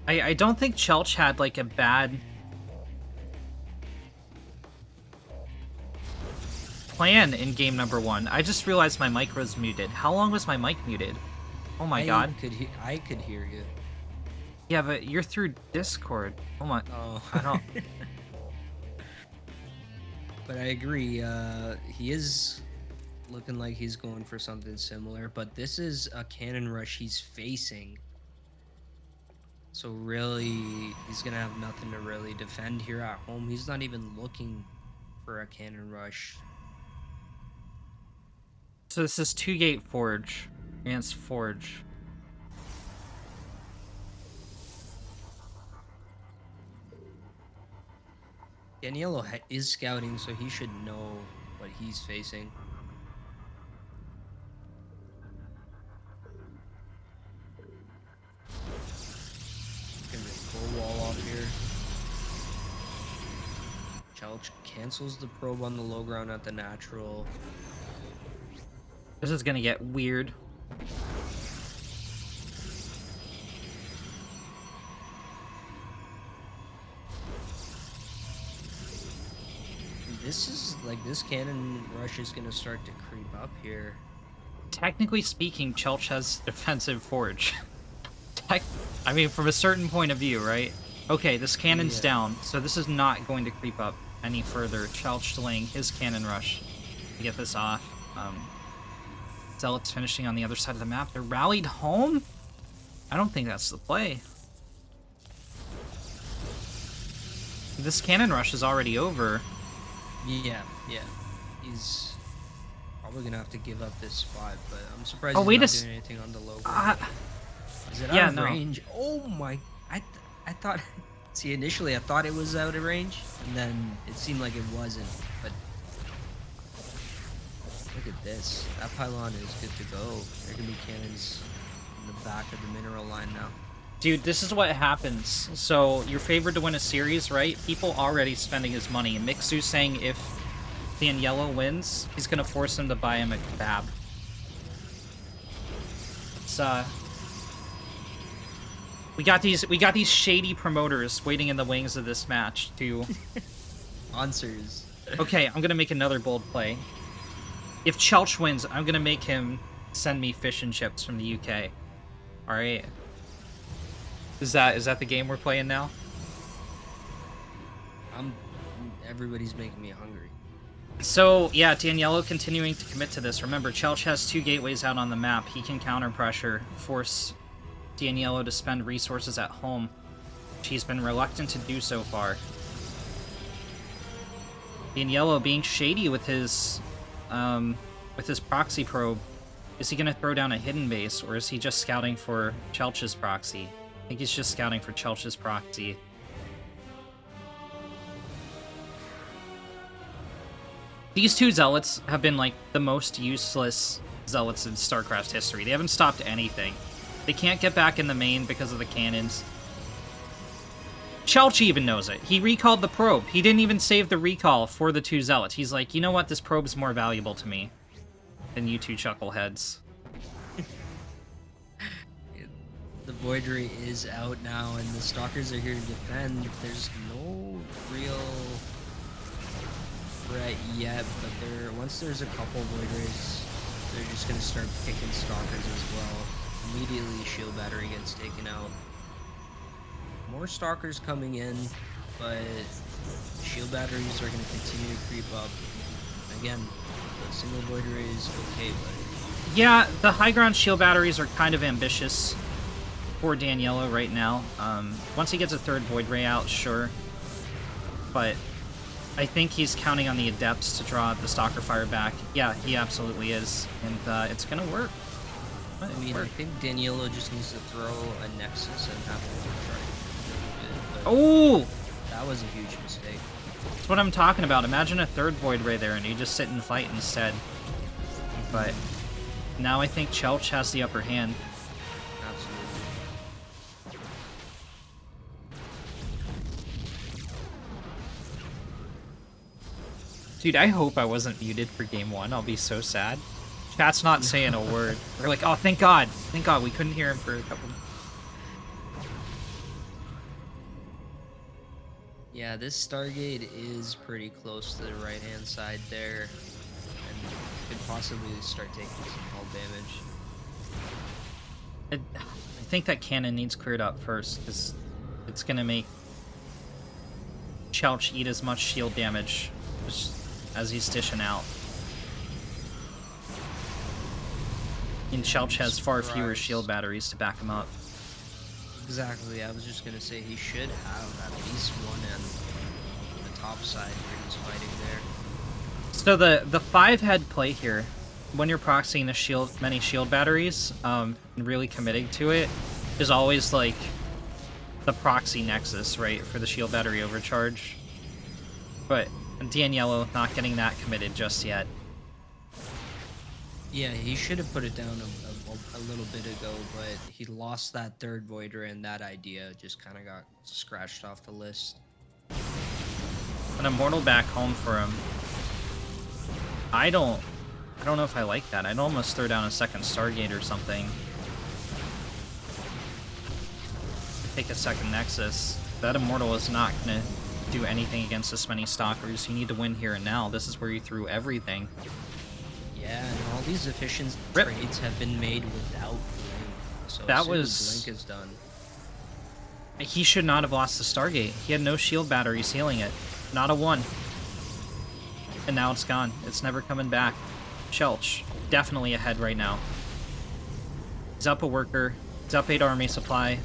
I don't think Chelch had like a bad plan in game number 1. I just realized my mic was muted. How long was my mic muted? Oh my god. I could hear you. Yeah, but you're through Discord. Oh my. Oh. I don't. But I agree. He is looking like he's going for something similar, but this is a cannon rush he's facing. So really, he's gonna have nothing to really defend here at home. He's not even looking for a cannon rush. So this is 2-gate Forge against Forge. Daniello is scouting, so he should know what he's facing. Gonna full wall off here. Chelch cancels the probe on the low ground at the natural. This is gonna get weird. This is like this cannon rush is gonna start to creep up here. Technically speaking, Chelch has defensive Forge. I mean, from a certain point of view, right? Okay, this cannon's down, so this is not going to creep up any further. Chelch delaying his cannon rush to get this off. Zealots finishing on the other side of the map. They're rallied home? I don't think that's the play. This cannon rush is already over. Yeah. He's probably gonna have to give up this spot, but I'm surprised Oh, he's wait not a doing anything on the low ground. Is it out of range? Oh my! I thought. See, initially I thought it was out of range, and then it seemed like it wasn't. But look at this. That pylon is good to go. There can be cannons in the back of the mineral line now. Dude, this is what happens. So, you're favored to win a series, right? People already spending his money. And Mixu's saying if Daniello wins, he's gonna force him to buy him a kebab. It's, we got these shady promoters waiting in the wings of this match to... Answers. Okay, I'm gonna make another bold play. If Chelch wins, I'm gonna make him send me fish and chips from the UK. Alright. Is that the game we're playing now? Everybody's making me hungry. So, yeah, Daniello continuing to commit to this. Remember, Chelch has 2 gateways out on the map. He can counter pressure, force Daniello to spend resources at home. She's been reluctant to do so far. Daniello being shady with his proxy probe. Is he gonna throw down a hidden base, or is he just scouting for Chelch's proxy? I think he's just scouting for Chelch's proxy. These 2 zealots have been, like, the most useless zealots in StarCraft's history. They haven't stopped anything. They can't get back in the main because of the cannons. Chelch even knows it. He recalled the probe. He didn't even save the recall for the 2 zealots. He's like, you know what? This probe's more valuable to me than you 2 chuckleheads. The Voidry is out now, and the Stalkers are here to defend. There's no real threat yet, but once there's a couple Voidries, they're just gonna start picking Stalkers as well. Immediately, Shield Battery gets taken out. More Stalkers coming in, but Shield Batteries are gonna continue to creep up. Again, the single Voidry is okay, but yeah, the high ground shield batteries are kind of ambitious for Daniello right now. Once he gets a 3rd Void Ray out, sure, but I think he's counting on the Adepts to draw the Stalker Fire back. Yeah, he absolutely is, and it's gonna work. I mean, I think Daniello just needs to throw a Nexus and have a overcharge. Oh! That was a huge mistake. That's what I'm talking about. Imagine a 3rd Void Ray there and you just sit and fight instead. But now I think Chelch has the upper hand. Absolutely. Dude, I hope I wasn't muted for game 1. I'll be so sad. Chat's not saying a word. We're like, oh, thank God. Thank God we couldn't hear him for a couple. Yeah, this Stargate is pretty close to the right-hand side there, and could possibly start taking some hull damage. I think that cannon needs cleared up first, because it's going to make Chelch eat as much shield damage as he's dishing out. And Chelch has far fewer shield batteries to back him up. Exactly, I was just gonna say he should have at least one on the top side where he's fighting there. So the 5-head play here, when you're proxying the many shield batteries, and really committing to it, is always like the proxy nexus, right, for the shield battery overcharge. But Daniello not getting that committed just yet. Yeah, he should have put it down a little bit ago, but he lost that 3rd Voider, and that idea just kind of got scratched off the list. An Immortal back home for him. I don't know if I like that. I'd almost throw down a 2nd Stargate or something. Take a 2nd Nexus. That Immortal is not gonna do anything against this many Stalkers. You need to win here and now. This is where you threw everything. Yeah, and all these efficient trades have been made without Blink. So that as soon was as Blink is done. He should not have lost the Stargate. He had no shield battery sealing it. Not a 1. And now it's gone. It's never coming back. Chelch, definitely ahead right now. He's up a worker. He's up 8 army supply.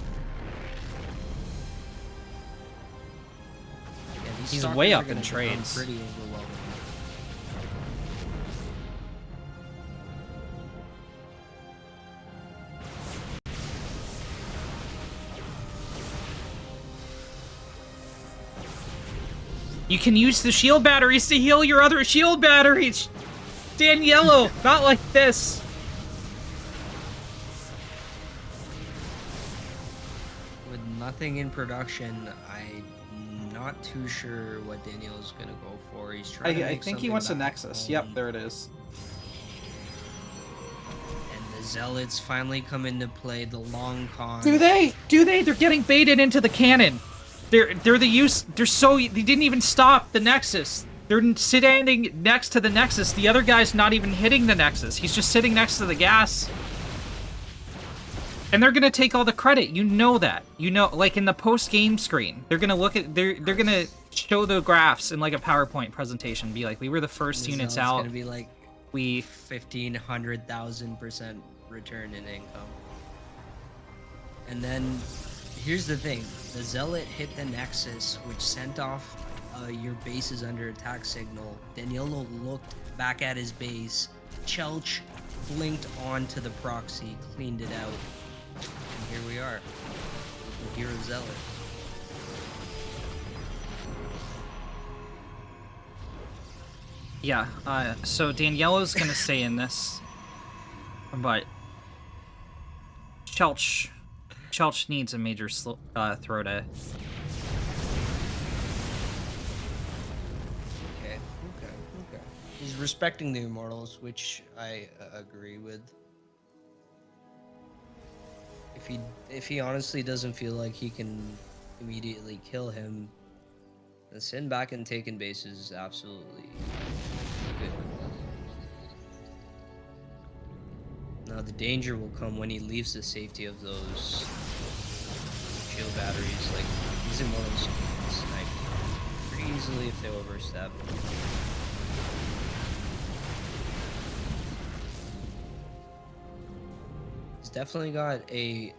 Yeah, He's way up in trades. Pretty overwhelming. You can use the shield batteries to heal your other shield batteries! Daniello, not like this! With nothing in production, I'm not too sure what Daniel's gonna go for. He's trying to make I think he wants a Nexus. Yep, there it is. And the Zealots finally come into play, the long con. Do they? Do they? They're getting baited into the cannon. They didn't even stop the Nexus. They're standing next to the Nexus. The other guy's not even hitting the Nexus. He's just sitting next to the gas. And they're gonna take all the credit. You know that. You know, like in the post-game screen, they're gonna look at they're gonna show the graphs in like a PowerPoint presentation. Be like, we were the first units It's out. gonna be like We 1,500,000% return in income. And then here's the thing: the Zealot hit the Nexus, which sent off your bases under attack signal. Danielo looked back at his base. Chelch blinked onto the proxy, cleaned it out, and here we are. The hero Zealot. Yeah, so Daniello's gonna stay in this, but Chelch needs a major throw to. Okay. He's respecting the Immortals, which I agree with. If he honestly doesn't feel like he can immediately kill him, then sitting back and taking bases is absolutely good. Now the danger will come when he leaves the safety of those shield batteries. Like, these Immortals can snipe pretty easily if they overstep. He's definitely got a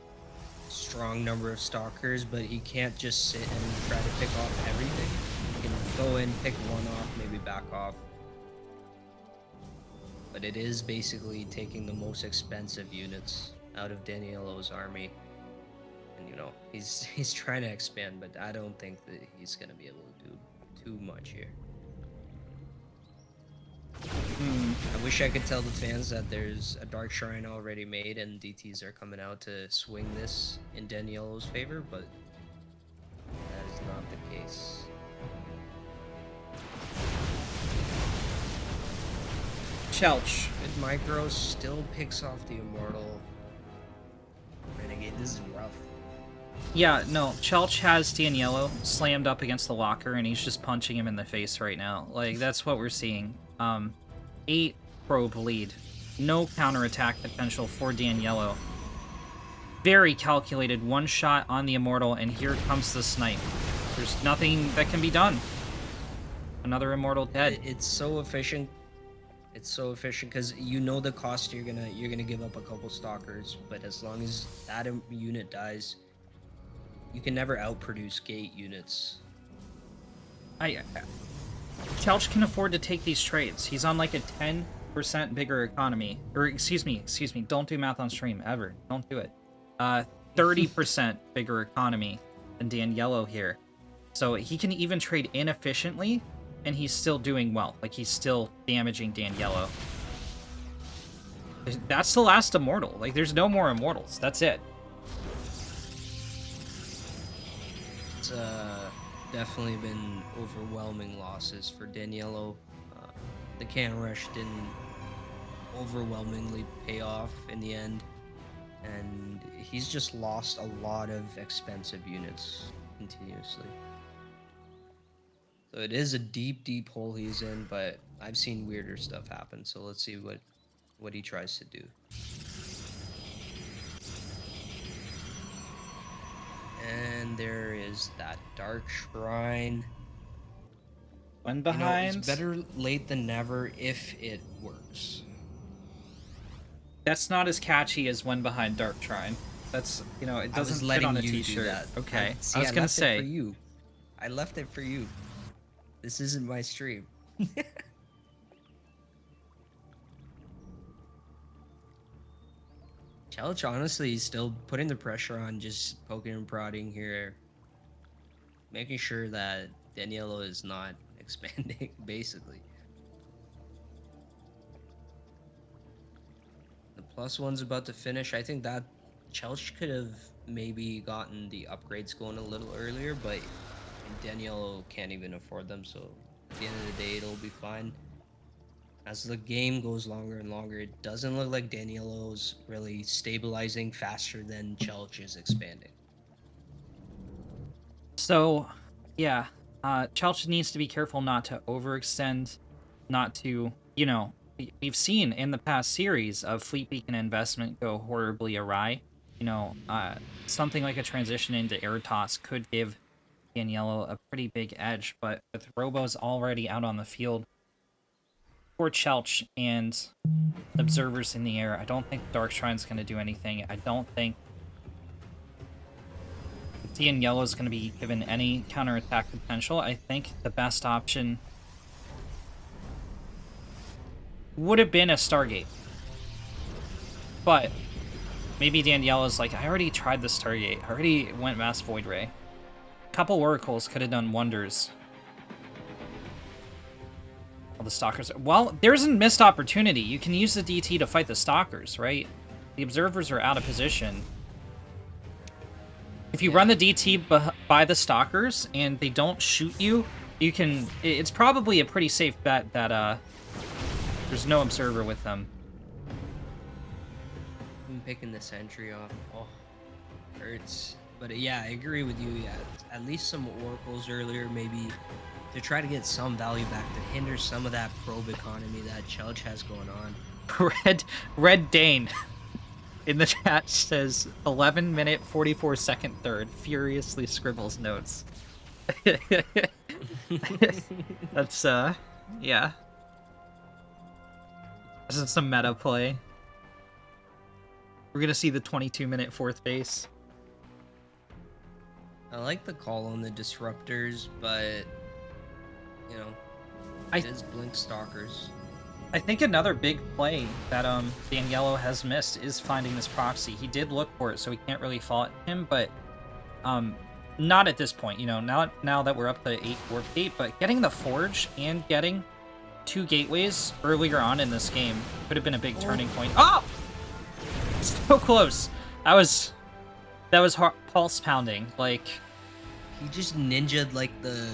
strong number of stalkers, but he can't just sit and try to pick off everything. He can go in, pick one off, maybe back off. But it is basically taking the most expensive units out of Danielo's army. And, you know, he's trying to expand, but I don't think that he's going to be able to do too much here. I wish I could tell the fans that there's a Dark Shrine already made and DTs are coming out to swing this in Danielo's favor, but that is not the case. Chelch. Good micro still picks off the Immortal. Renegade, this is rough. Yeah, no, Chelch has Daniello slammed up against the locker, and he's just punching him in the face right now. Like, that's what we're seeing. 8 probe lead. No counterattack potential for Daniello. Very calculated one shot on the Immortal, and here comes the snipe. There's nothing that can be done. Another Immortal dead. It's so efficient. It's so efficient because you know the cost you're gonna give up a couple stalkers, but as long as that unit dies, you can never outproduce gate units. Chelch can afford to take these trades. He's on like a 10% bigger economy. Or excuse me, don't do math on stream ever. Don't do it. 30% bigger economy than Daniello here. So he can even trade inefficiently, and he's still doing well. Like, he's still damaging Daniello. That's the last Immortal. Like, there's no more Immortals. That's it. It's definitely been overwhelming losses for Daniello. The can rush didn't overwhelmingly pay off in the end, and he's just lost a lot of expensive units continuously. So it is a deep hole he's in, but I've seen weirder stuff happen, so let's see what he tries to do. And there is that Dark Shrine. One behind. You know, it's better late than never if it works. That's not as catchy as One Behind Dark Shrine. That's, you know, it doesn't fit on a t-shirt. Okay. I was gonna say. For you. I left it for you. This isn't my stream. Challenge honestly is still putting the pressure on, just poking and prodding here. Making sure that Daniello is not expanding, basically. The +1's about to finish. I think that Chelch could have maybe gotten the upgrades going a little earlier, but Daniello can't even afford them, so at the end of the day, it'll be fine. As the game goes longer and longer, it doesn't look like Daniello's really stabilizing faster than Chelch is expanding. So, yeah, Chelch needs to be careful not to overextend, not to, you know, we've seen in the past series of Fleet Beacon investment go horribly awry. you know, something like a transition into air toss could give Daniello a pretty big edge, but with Robos already out on the field for Chelch and observers in the air, I don't think Dark Shrine's going to do anything. I don't think Daniello is going to be given any counterattack potential. I think the best option would have been a Stargate. But maybe Daniela's like, I already tried the Stargate. I already went Mass Void Ray. A couple Oracles could have done wonders. Well, the Stalkers... Well, there's a missed opportunity. You can use the DT to fight the Stalkers, right? The Observers are out of position. If you run the DT by the Stalkers and they don't shoot you, you can... It's probably a pretty safe bet that there's no Observer with them. I'm picking the Sentry off. Oh, hurts. But yeah, I agree with you. Yeah, at least some Oracles earlier, maybe to try to get some value back to hinder some of that probe economy that Chelch has going on. Red Dane in the chat says 11-minute 44-second third. Furiously scribbles notes. That's yeah. This is some meta play. We're gonna see the 22-minute fourth base. I like the call on the disruptors, but you know, it is Blink Stalkers. I think another big play that Daniello has missed is finding this proxy. He did look for it, so we can't really fault him, but not at this point. You know, now that we're up to 8 warp gate, but getting the Forge and getting 2 gateways earlier on in this game could have been a big turning point. Oh! So close. That was pulse pounding. Like, he just ninja'd like the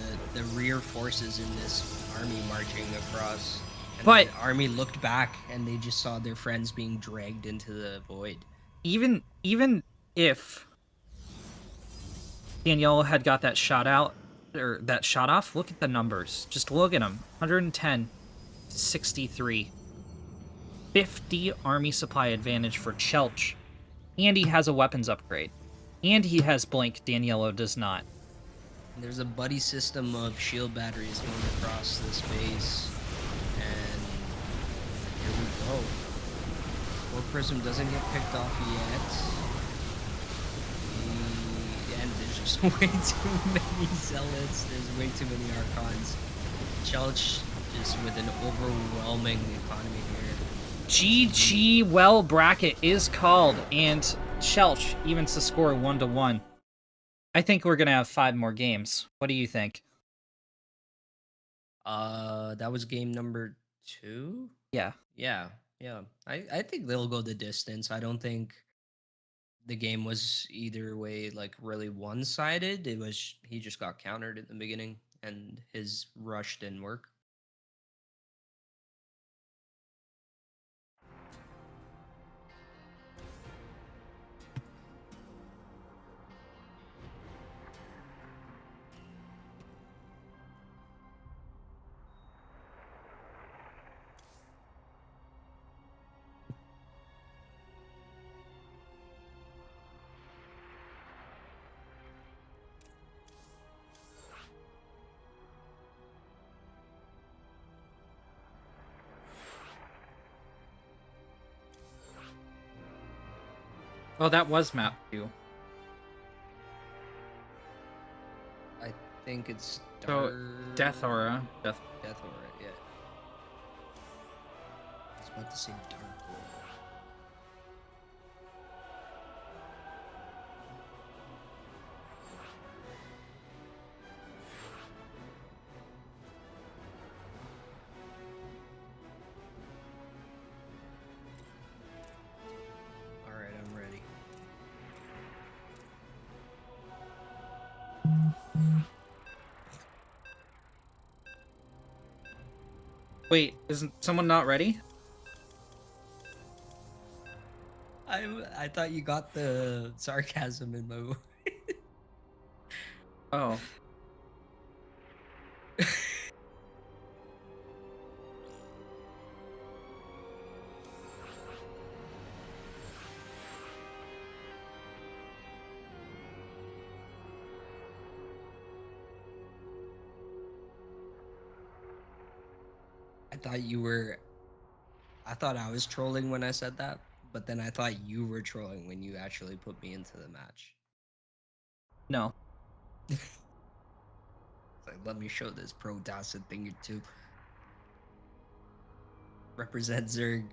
rear forces in this army marching across. And but the army looked back and they just saw their friends being dragged into the void. Even if Daniello had got that shot out or that shot off, look at the numbers. Just look at them. 110 to 63. 50 army supply advantage for Chelch. And he has a weapons upgrade. And he has Blink. Daniello does not. There's a buddy system of shield batteries going across this base. And here we go. War Prism doesn't get picked off yet. And there's just way too many Zealots. There's way too many Archons. Chelch just with an overwhelming economy here. GG, well, bracket is called, and Chelch evens the score 1-1. I think we're gonna have 5 more games. What do you think? That was game number 2? Yeah. Yeah. I think they'll go the distance. I don't think the game was either way like really one-sided. It was he just got countered at the beginning and his rush didn't work. Oh, that was map 2. I think it's So, Death Aura. Death Aura, yeah. I was about to say Dark Aura. Alright, I'm ready. Wait, isn't someone not ready? I thought you got the sarcasm in my voice. Oh. I thought I was trolling when I said that, but then I thought you were trolling when you actually put me into the match. No. It's like, let me show this Protoss a thing or two. Represent Zerg.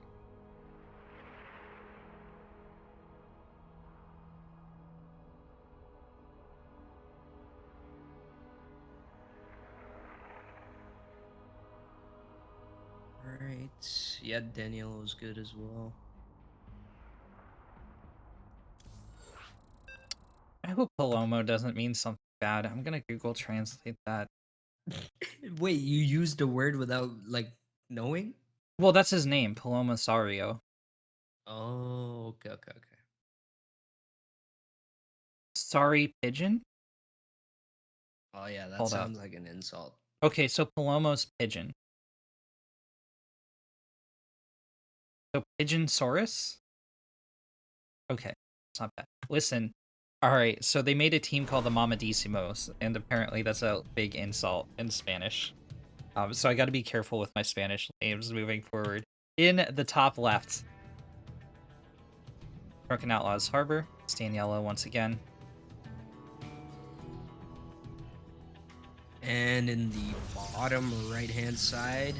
Alright. Yeah, Danielle was good as well. I hope Palomo doesn't mean something bad. I'm gonna Google Translate that. Wait, you used a word without, like, knowing? Well, that's his name, Paloma Sario. Oh, okay. Sorry, pigeon? Oh, yeah, that Hold up. sounds like an insult. Okay, so Palomo's pigeon. So Pigeonsaurus? Okay, it's not bad. Listen, alright, so they made a team called the Mamadísimos, and apparently that's a big insult in Spanish. So I gotta be careful with my Spanish names moving forward. In the top left, Drunken Outlaws Harbor, Stan Yellow once again. And in the bottom right-hand side,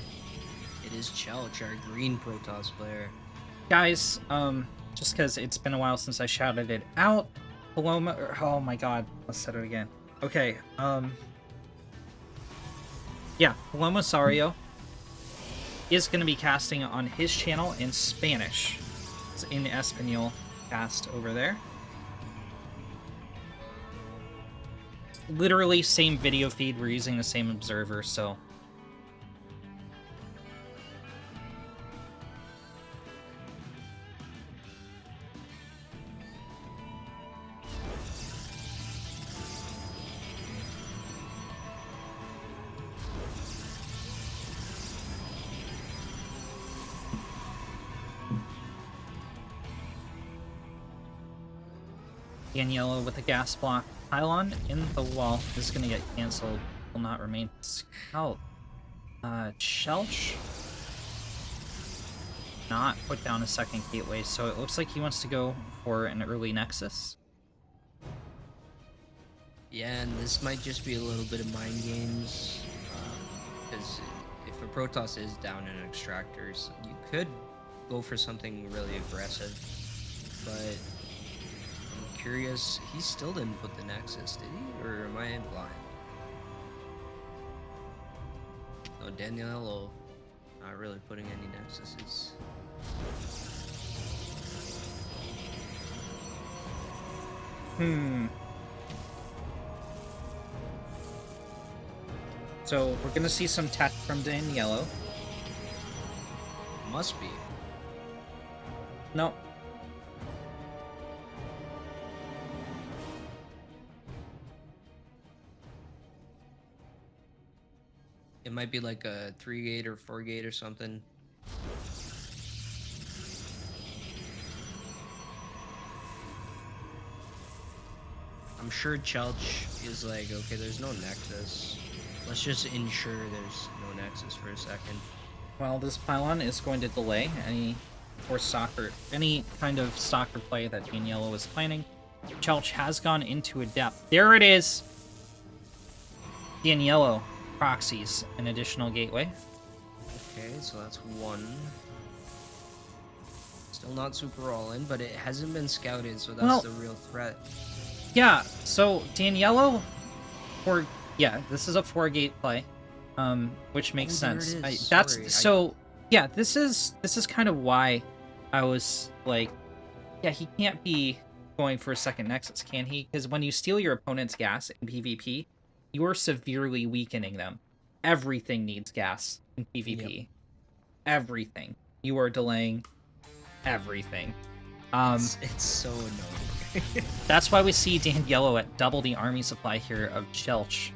it is Chelch, our green Protoss player. Guys, just because it's been a while since I shouted it out, Paloma, oh my god, let's set it again. Okay, yeah, Paloma Sario is going to be casting on his channel in Spanish. It's in Espanol cast over there. Literally same video feed, we're using the same observer, so... Daniela with a gas block pylon in the wall. This is going to get canceled. Will not remain scout. Shelch. Not put down a second gateway, so it looks like he wants to go for an early Nexus. Yeah, and this might just be a little bit of mind games. Because if a Protoss is down in extractors, you could go for something really aggressive. But I'm curious, he still didn't put the Nexus, did he? Or am I blind? No, Daniello not really putting any Nexuses. So we're gonna see some tech from Daniello. Must be. No. It might be like a 3-gate or 4-gate or something. I'm sure Chelch is like, okay, there's no Nexus. Let's just ensure there's no Nexus for a second. Well, this pylon is going to delay any kind of soccer play that Daniello was planning. Chelch has gone into a depth. There it is! Daniello proxies an additional gateway. Okay, so that's one. Still not super all in, but it hasn't been scouted, so that's the real threat. Yeah, so Daniello, this is a 4-gate play, which makes sense. Yeah, this is kind of why I was like, yeah, he can't be going for a second Nexus, can he? Because when you steal your opponent's gas in PvP, you're severely weakening them. Everything needs gas in PvP. Yep. Everything. You are delaying everything. It's so annoying. That's why we see Daniello at double the army supply here of Chelch.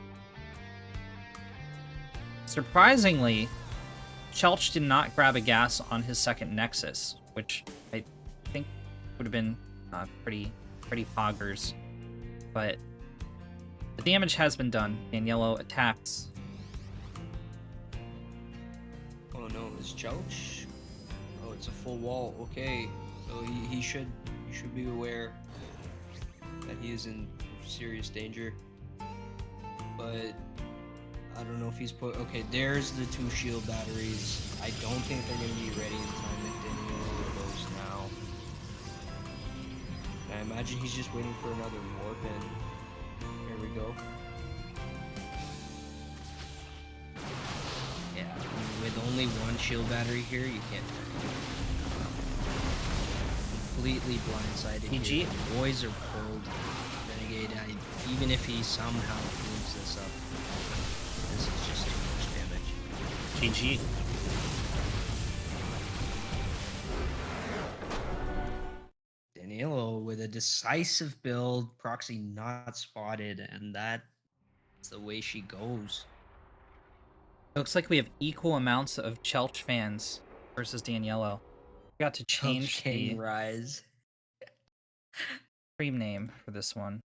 Surprisingly, Chelch did not grab a gas on his second Nexus, which I think would have been pretty poggers. But the damage has been done. Daniello attacks. Well, Oh no, is Chouch? Oh, it's a full wall. Okay, so he should be aware that he is in serious danger. But I don't know if he's put. Okay, there's the 2 shield batteries. I don't think they're gonna be ready in time if Daniel goes now. I imagine he's just waiting for another warp, and here we go. Yeah, with only 1 shield battery here, you can't turn it. Completely blindsided GG. here. The boys are pulled. Renegade, even if he somehow cleans this up, this is just too much damage. GG. Danilo with a decisive build, proxy not spotted, and that's the way she goes. Looks like we have equal amounts of Chelch fans versus Daniello. Got to change the Rise. stream name for this one.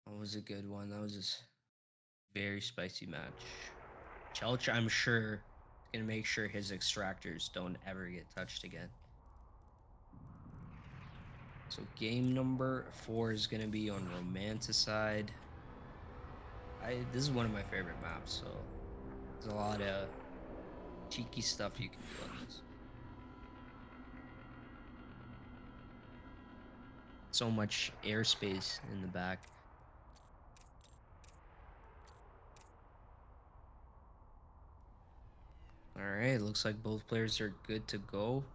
That was a good one. That was just very spicy match. Chelch, I'm sure, is gonna make sure his extractors don't ever get touched again. So game number 4 is gonna be on Romanticide. This is one of my favorite maps, so there's a lot of cheeky stuff you can do on this. So much airspace in the back. All right, looks like both players are good to go.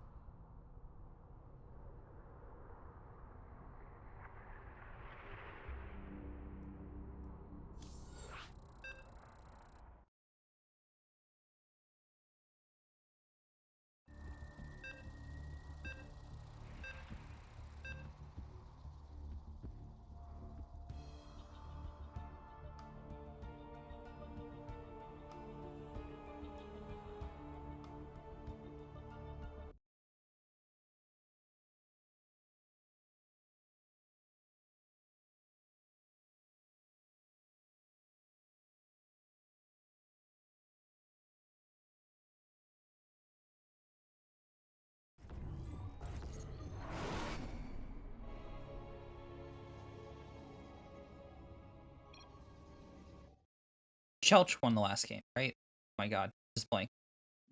Chelch won the last game, right? Oh my god, just blank.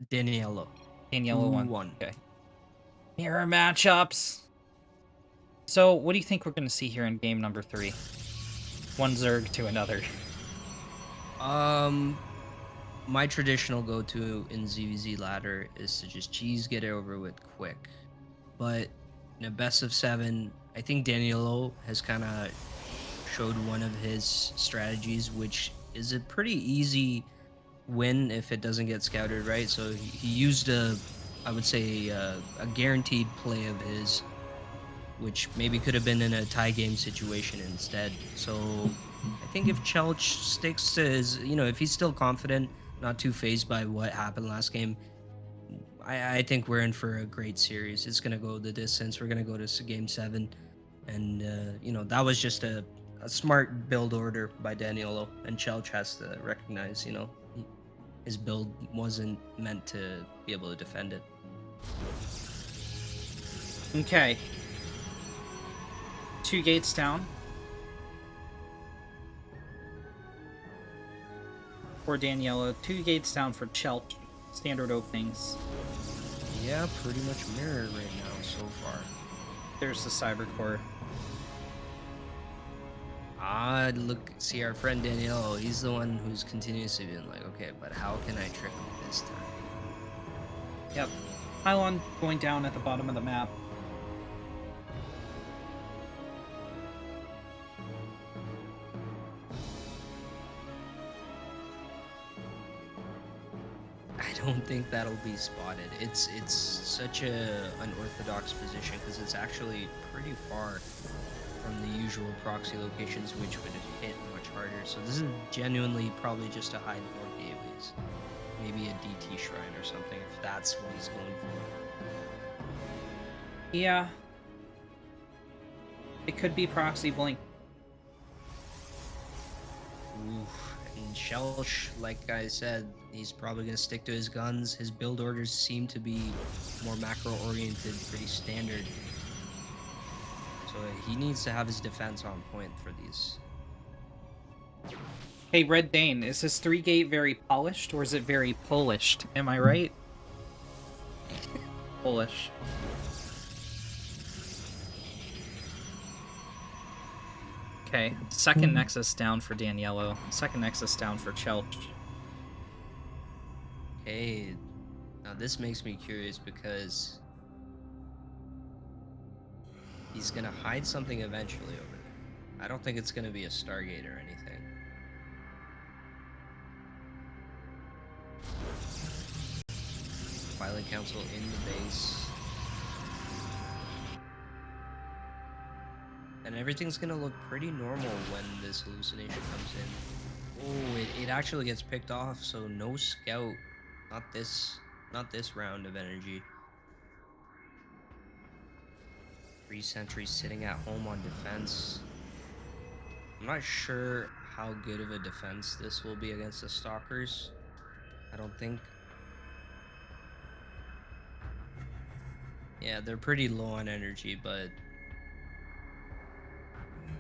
Daniello. Daniello won. 2-1. Okay. Mirror matchups. So, what do you think we're going to see here in game number 3? One Zerg to another. My traditional go-to in ZVZ ladder is to just cheese get it over with quick. But in a best of 7, I think Daniello has kind of showed one of his strategies, which is a pretty easy win if it doesn't get scouted right. So he used I would say, a guaranteed play of his, which maybe could have been in a tie game situation instead. So I think if Chelch sticks to his, if he's still confident, not too phased by what happened last game, I think we're in for a great series. It's going to go the distance. We're going to go to game 7. And, that was just a smart build order by Daniello. And Chelch has to recognize, his build wasn't meant to be able to defend it. Okay. 2 gates down. For Daniello. 2 gates down for Chelch. Standard openings. Yeah, pretty much mirror right now so far. There's the Cybercore. Look, see our friend Daniello. He's the one who's continuously been like, okay, but how can I trick him this time? Yep. Pylon going down at the bottom of the map. I don't think that'll be spotted. It's such a unorthodox position because it's actually pretty far from the usual proxy locations, which would hit much harder. So this is genuinely probably just to hide more gateways. Maybe a DT shrine or something if that's what he's going for. Yeah. It could be proxy blink. Oof. And Shelch, like I said, he's probably going to stick to his guns. His build orders seem to be more macro-oriented, pretty standard. So he needs to have his defense on point for these. Hey, Red Dane, is his 3-gate very polished, or is it very polished? Am I right? Polish. Okay, second Nexus down for Daniello. Second Nexus down for Chelch. Okay, now this makes me curious because he's gonna hide something eventually over there. I don't think it's gonna be a Stargate or anything. Twilight Council in the base. And everything's gonna look pretty normal when this hallucination comes in. Oh, it actually gets picked off, so no scout. Not this round of energy. 3 sentries sitting at home on defense. I'm not sure how good of a defense this will be against the stalkers. I don't think. Yeah, they're pretty low on energy, but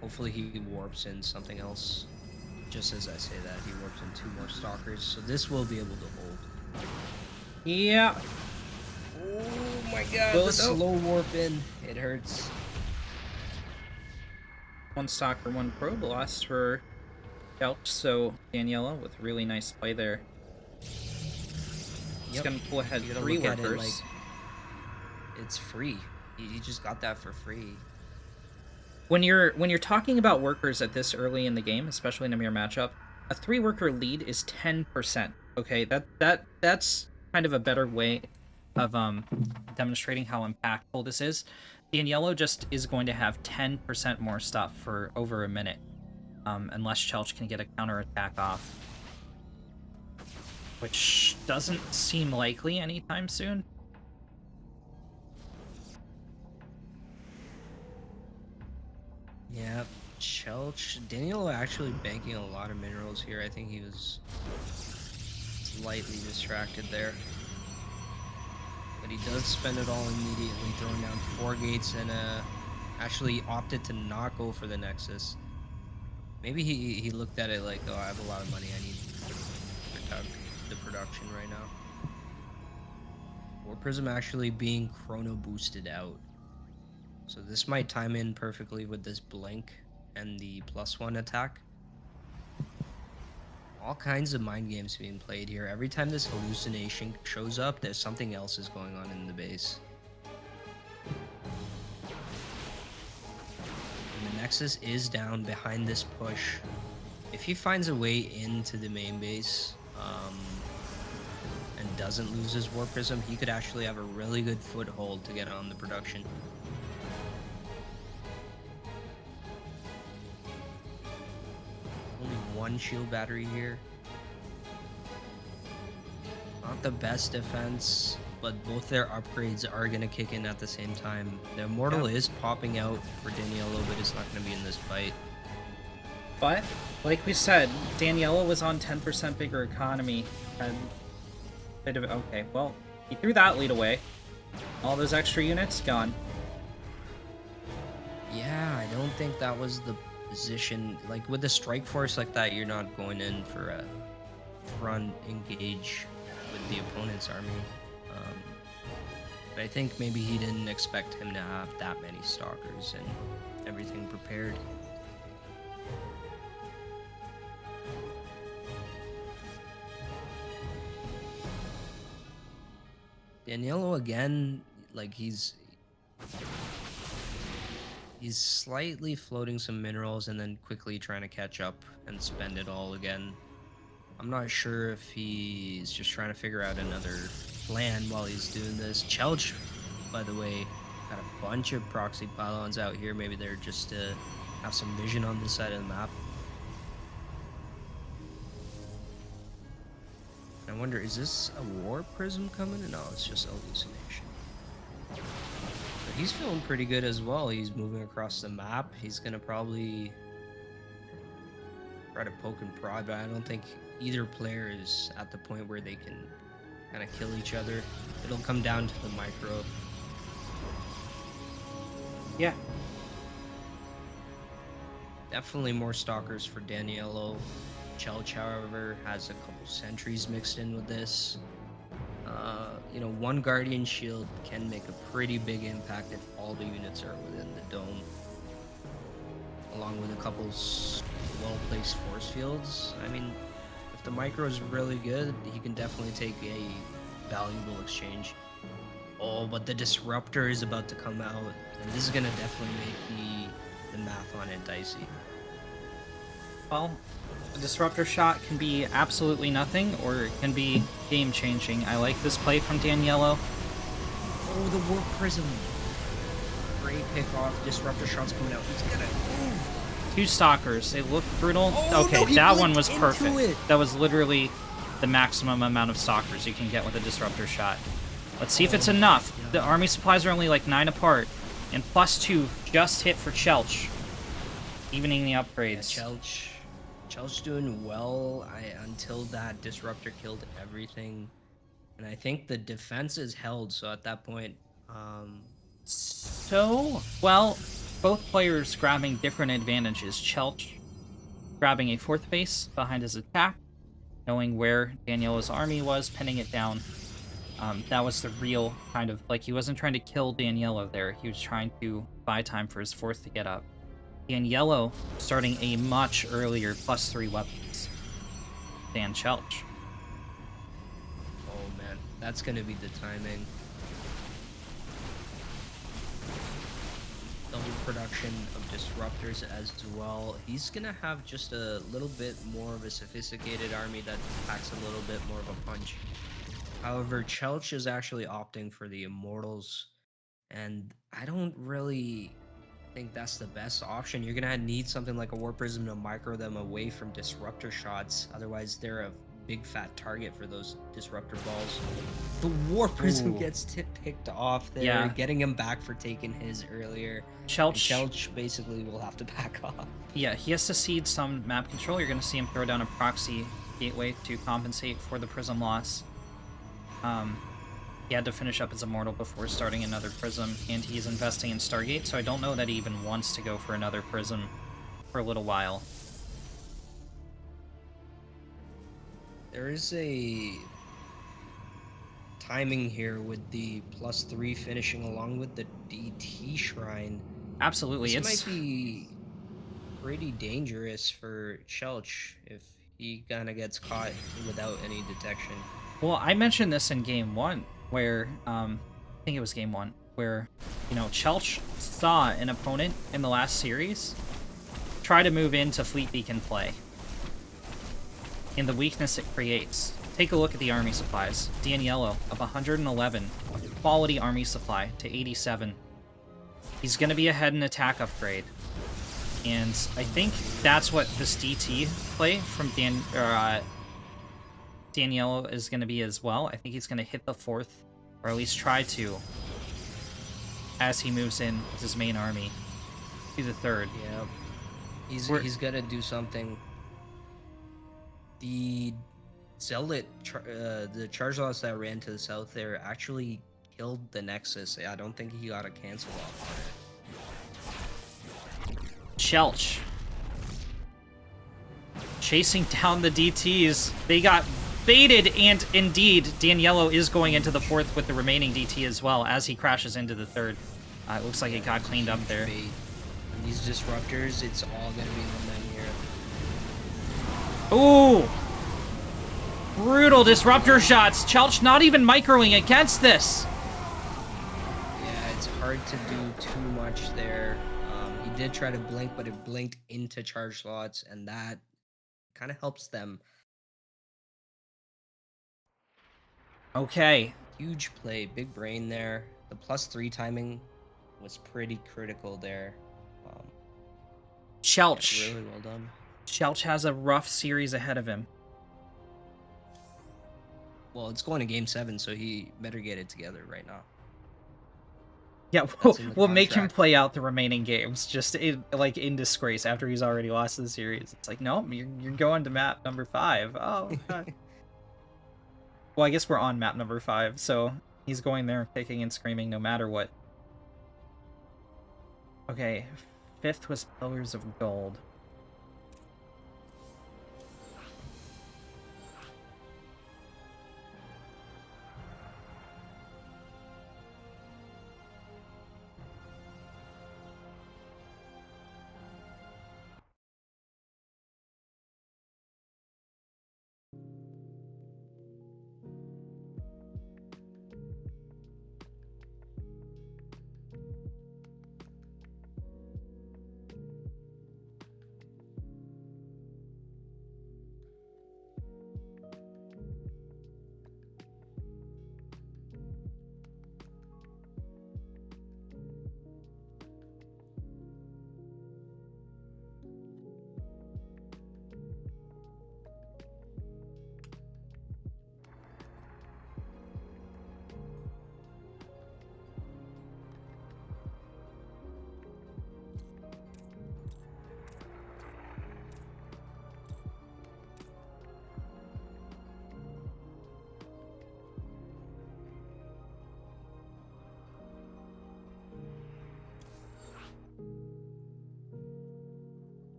hopefully he warps in something else. Just as I say that, he warps in 2 more stalkers, so this will be able to hold. Yeah. Oh my god, Well, the slow warp in. It hurts. 1 stalker, 1 probe lost for Chelch, so Daniela with really nice play there. He's gonna pull ahead You gotta 3 look at it workers. like it's free. He just got that for free. When you're talking about workers at this early in the game, especially in a mirror matchup, a 3-worker lead is 10%. Okay, that's kind of a better way of demonstrating how impactful this is. Daniello just is going to have 10% more stuff for over a minute, unless Chelch can get a counterattack off, which doesn't seem likely anytime soon. Yeah, Chelch. Daniel actually banking a lot of minerals here. I think he was slightly distracted there. But he does spend it all immediately, throwing down 4 gates and actually opted to not go for the Nexus. Maybe he looked at it like, oh, I have a lot of money. I need to protect the production right now. War Prism actually being chrono boosted out. So this might time in perfectly with this blink and the +1 attack. All kinds of mind games being played here. Every time this hallucination shows up, there's something else is going on in the base. And the Nexus is down behind this push. If he finds a way into the main base and doesn't lose his War Prism, he could actually have a really good foothold to get on the production. Only 1 shield battery here. Not the best defense, but both their upgrades are going to kick in at the same time. The Immortal is popping out for Daniello, but it's not going to be in this fight. But, like we said, Daniela was on 10% bigger economy, and bit of okay, well, he threw that lead away. All those extra units gone. Yeah, I don't think that was the position. Like, with a strike force like that, you're not going in for a front engage with the opponent's army. But I think maybe he didn't expect him to have that many stalkers and everything prepared. Daniello again, like he's slightly floating some minerals and then quickly trying to catch up and spend it all again. I'm not sure if he's just trying to figure out another plan while he's doing this. Chelch, by the way, got a bunch of proxy pylons out here. Maybe they're just to have some vision on this side of the map. I wonder, is this a war prism coming? No, it's just a hallucination. So He's feeling pretty good as well. He's moving across the map. He's gonna probably try to poke and prod, but I don't think either player is at the point where they can kind of kill each other. It'll come down to the micro. Yeah. Definitely more stalkers for Daniello. Chelch, however, has a couple sentries mixed in with this. One Guardian Shield can make a pretty big impact if all the units are within the dome. Along with a couple well-placed force fields. I mean, if the micro is really good, he can definitely take a valuable exchange. Oh, but the Disruptor is about to come out, and this is going to definitely make the math on it dicey. Well, a Disruptor shot can be absolutely nothing, or it can be game-changing. I like this play from Daniello. Oh, the Warp Prism. Great pick off. Disruptor shots coming out. He's gonna move. 2 Stalkers. They look brutal. Oh, okay, no, that one was perfect. it. That was literally the maximum amount of Stalkers you can get with a Disruptor shot. Let's see if it's enough. yeah. The army supplies are only like 9 apart, and +2 just hit for Chelch, evening the upgrades. Yeah, Chelch doing well until that Disruptor killed everything. And I think the defense is held, so at that point, Well, both players grabbing different advantages. Chelch grabbing a 4th base behind his attack, knowing where Daniello's army was, pinning it down. That was the real kind of, like, he wasn't trying to kill Daniello there. He was trying to buy time for his 4th to get up. Daniello starting a much earlier +3 weapons than Chelch. oh man, that's gonna be the timing. Double production of Disruptors as well. He's gonna have just a little bit more of a sophisticated army that packs a little bit more of a punch. However, Chelch is actually opting for the Immortals, and I don't really think that's the best option. You're gonna need something like a Warp Prism to micro them away from Disruptor shots. Otherwise, they're a big fat target for those Disruptor balls. The Warp Prism Ooh. gets picked off there, Yeah. getting him back for taking his earlier. And Chelch basically will have to back off. Yeah, he has to cede some map control. You're going to see him throw down a proxy gateway to compensate for the Prism loss. He had to finish up his Immortal before starting another Prism, and he's investing in Stargate, so I don't know that he even wants to go for another Prism for a little while. There is a timing here with the +3 finishing along with the DT Shrine. Absolutely, This might be pretty dangerous for Chelch if he kind of gets caught without any detection. Well, I mentioned this in Game 1, where, I think it was Game 1, where, Chelch saw an opponent in the last series try to move into Fleet Beacon play, and the weakness it creates. Take a look at the army supplies. Daniello of 111, quality army supply to 87. He's going to be ahead in attack upgrade. And I think that's what this DT play from Daniello is going to be as well. I think he's going to hit the 4th, or at least try to, as he moves in with his main army to the 3rd. Yeah, he's gonna do something. The Zealot, the charge loss that ran to the south there actually killed the Nexus. I don't think he got a cancel off on it. Chelch chasing down the DTs. They got baited, and indeed, Daniello is going into the 4th with the remaining DT as well as he crashes into the 3rd. It looks like it got cleaned up there. And these Disruptors, it's all gonna be on them here. Ooh! Brutal Disruptor shots. Chelch not even microing against this. Yeah, it's hard to do too much there. He did try to blink, but it blinked into charge slots, and that kind of helps them. Okay. Huge play, big brain there. The +3 timing was pretty critical there. Chelch. Really well done. Chelch has a rough series ahead of him. Well, it's going to Game 7, so he better get it together right now. Yeah, That's in the we'll make him contract. play out the remaining games, just in disgrace after he's already lost the series. It's like, no, you're going to map number 5. Oh, God. Well, I guess we're on map number 5, so he's going there kicking and screaming no matter what. Okay, 5th was Pillars of Gold.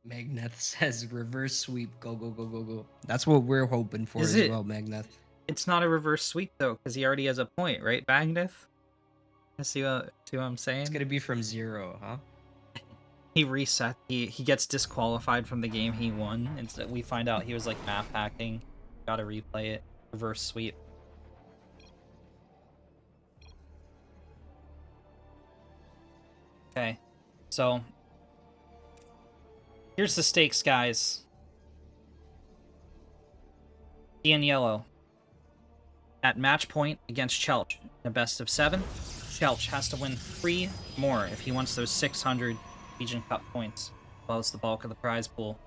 Magneth says reverse sweep, go go go go go. That's what we're hoping for Is as it? well, Magneth. It's not a reverse sweep, though, because he already has a point, right, Bagneth? See what I'm saying? It's gonna be from 0, huh? He reset. He gets disqualified from the game he won. Instead, we find out he was like map hacking. Gotta replay it. Reverse sweep. Okay, so here's the stakes, guys. Yellow at match point against Chelch in a best of 7. Chelch has to win 3 more if he wants those 600 Legion Cup points, well as the bulk of the prize pool.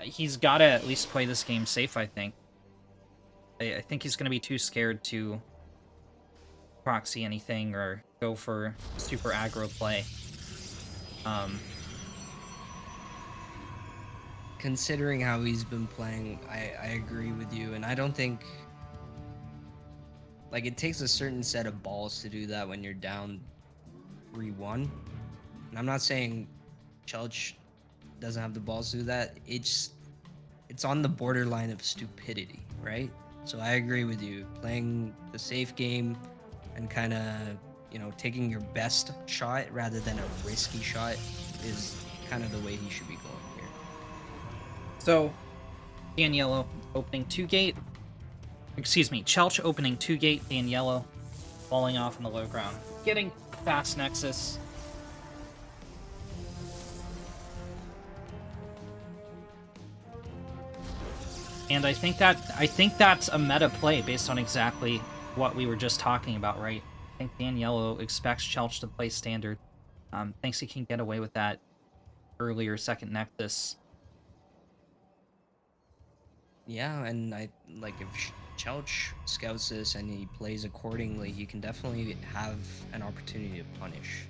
He's got to at least play this game safe, I think. I think he's going to be too scared to proxy anything or go for super aggro play. Considering how he's been playing, I agree with you, and I don't think like it takes a certain set of balls to do that when you're down 3-1. And I'm not saying Chelch doesn't have the balls to do that. It's on the borderline of stupidity, right? So I agree with you. Playing the safe game and kind of, taking your best shot rather than a risky shot is kind of the way he should be going here. So, Yellow opening 2 gate. Excuse me, Chelch opening 2 gate, Yellow falling off in the low ground. Getting fast Nexus. And I think that's a meta play based on exactly what we were just talking about, right? I think Yellow expects Chelch to play standard. Thinks he can get away with that earlier second Nexus. Yeah, and if Chelch scouts this and he plays accordingly, he can definitely have an opportunity to punish.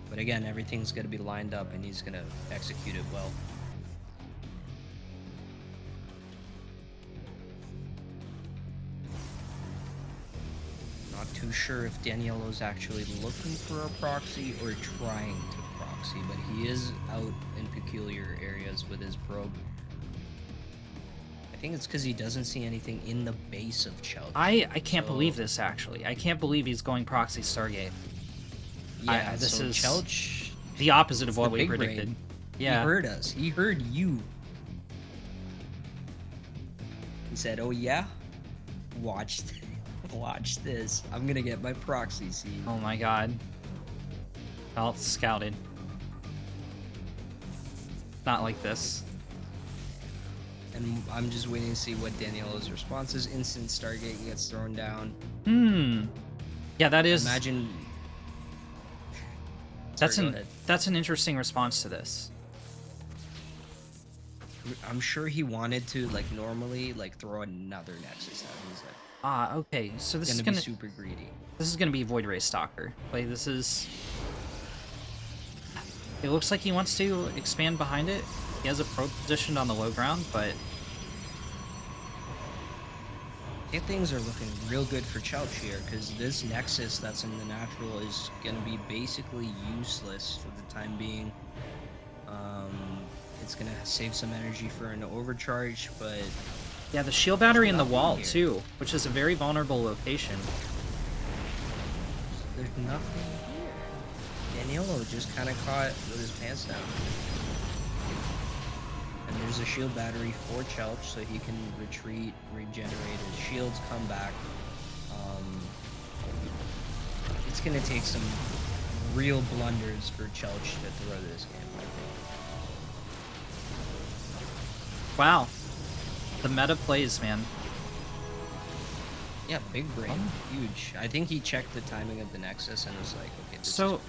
But again, everything's going to be lined up and he's going to execute it well. Not too sure if Daniello's actually looking for a proxy or trying to proxy, but he is out in peculiar areas with his probe. I think it's because he doesn't see anything in the base of Chelch. I can't believe this, actually. I can't believe he's going proxy Stargate. Yeah, this is Chelch, the opposite of what we big predicted. brain. Yeah. He heard us. He heard you. He said, "Oh yeah, watch this. I'm gonna get my proxy seed." Oh my god. Well, it's scouted. Not like this. And I'm just waiting to see what Danielo's response is. Instant Stargate gets thrown down. Yeah, that is. Imagine. That's Sorry, go ahead. that's an interesting response to this. I'm sure he wanted to, like, normally, like, throw another Nexus out. He's like, Okay, so this is gonna gonna be super greedy. this is gonna be Void Ray Stalker. Like this is. It looks like he wants to expand behind it. He has a probe positioned on the low ground, but I think things are looking real good for Chelch here, because this Nexus that's in the natural is gonna be basically useless for the time being. It's gonna save some energy for an overcharge, but yeah, the shield battery in the wall here. too, which is a very vulnerable location. There's nothing here. Danielo just kind of caught with his pants down. And there's a shield battery for Chelch, so he can retreat, regenerate his shields, come back. It's gonna take some real blunders for Chelch to throw this game, I think. Wow, the meta plays, man. Yeah, big brain, huge. I think he checked the timing of the Nexus and was like, okay, this So is...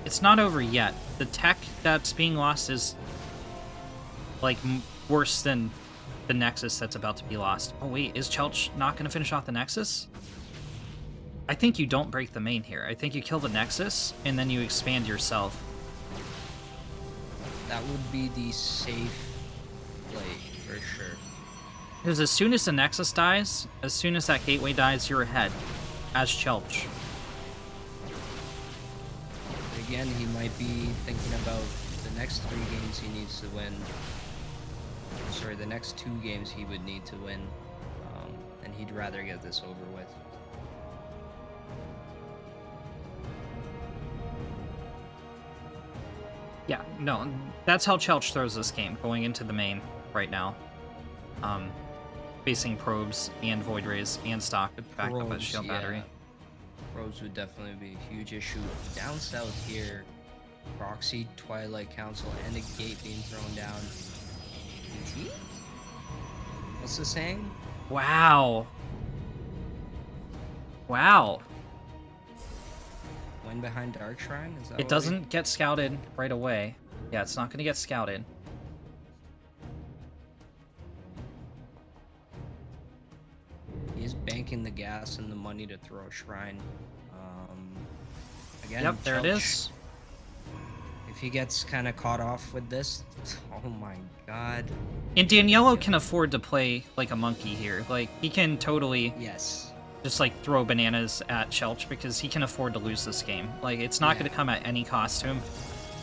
it's not over yet. The tech that's being lost is like worse than the Nexus that's about to be lost. Oh wait, is Chelch not going to finish off the Nexus? I think you don't break the main here. I think you kill the Nexus and then you expand yourself. That would be the safe play for sure. Because as soon as the Nexus dies, as soon as that gateway dies, you're ahead as Chelch. Again, he might be thinking about the next 3 games he needs to win. Sorry, the next 2 games he would need to win. And he'd rather get this over with. Yeah, no, that's how Chelch throws this game, going into the main right now. Facing probes and void rays and stock back up at shield battery. Probes would definitely be a huge issue. Down south here, Proxy, Twilight Council, and a gate being thrown down. ET? What's the saying? Wow. Wow. When behind Dark Shrine? Is that It doesn't get scouted right away. Yeah, it's not going to get scouted. He's banking the gas and the money to throw a shrine. Again, Yep, there it Chelch, is. If he gets kind of caught off with this, oh my god. And Danielo can afford to play like a monkey here. Like, he can totally Yes. just like throw bananas at Chelch because he can afford to lose this game. Like, it's not going to come at any cost to him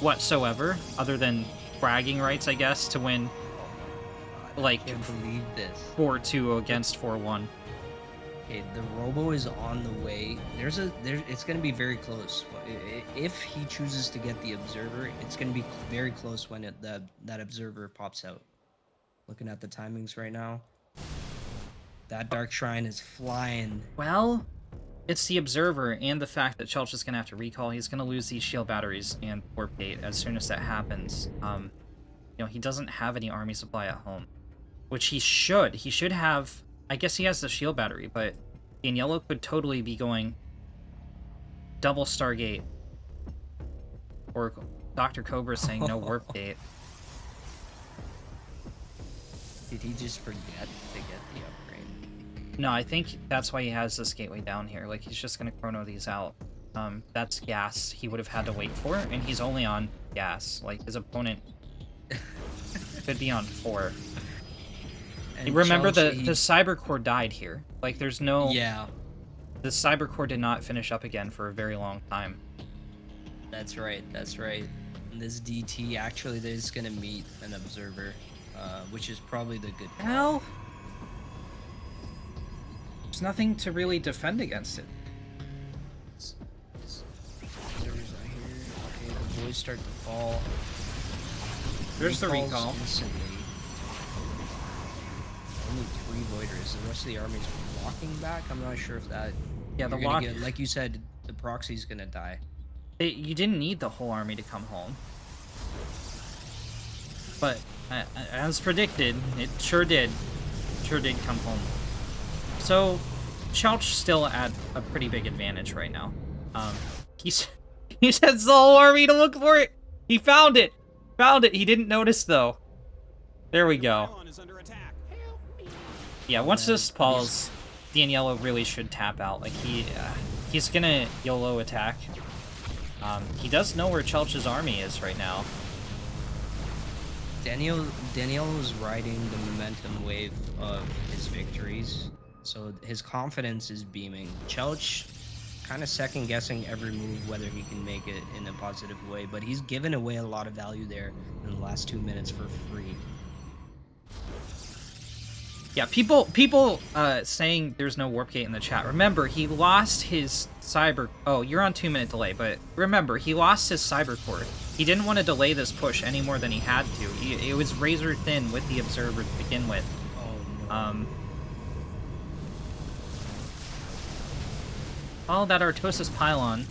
whatsoever, other than bragging rights, I guess, to win like I can't believe this. 4-2 against 4-1. Okay, the Robo is on the way. It's gonna be very close. If he chooses to get the Observer, it's gonna be very close when that Observer pops out. Looking at the timings right now, that Dark Shrine is flying. Well, it's the Observer and the fact that Chelch is going to have to recall. He's going to lose these shield batteries and warp gate as soon as that happens. You know, he doesn't have any army supply at home, which he should. He should have. I guess he has the shield battery, but Danielo could totally be going double Stargate. Or Dr. Cobra saying no warp gate. Did he just forget to get the upgrade? No, I think that's why he has this gateway down here. Like, he's just going to chrono these out. That's gas he would have had to wait for, and he's only on gas. Like, his opponent could be on 4. And Remember, Chelch, the Cyber Core died here. Like, there's no... Yeah, The Cyber Core did not finish up again for a very long time. that's right. That's right. And this DT actually is gonna meet an Observer, which is probably the good. Well... There's nothing to really defend against it. Observers are here. Okay, the boys start to fall. There's the Recalls recall. Instantly. Only 3 Voiders. The rest of the army's walking back. I'm not sure if that. Yeah, the you're gonna walk... get, like you said, the proxy's gonna die. You didn't need the whole army to come home. But As predicted, it sure did. Sure did come home. So, Chouch still at a pretty big advantage right now. He's he sends the whole army to look for it. He found it. Found it. He didn't notice though. There we go. Yeah, once this falls, Daniello really should tap out. Like he's gonna YOLO attack. He does know where Chelch's army is right now. Daniello's riding the momentum wave of his victories, so his confidence is beaming. Chelch kind of second guessing every move whether he can make it in a positive way, but he's given away a lot of value there in the last 2 minutes for free. Yeah, people saying there's no warp gate in the chat. Remember, he lost his cyber. Oh, you're on 2-minute delay, but remember, he lost his cyber cord. He didn't want to delay this push any more than he had to. It was razor thin with the observer to begin with. Oh no. Follow that Artosis pylon,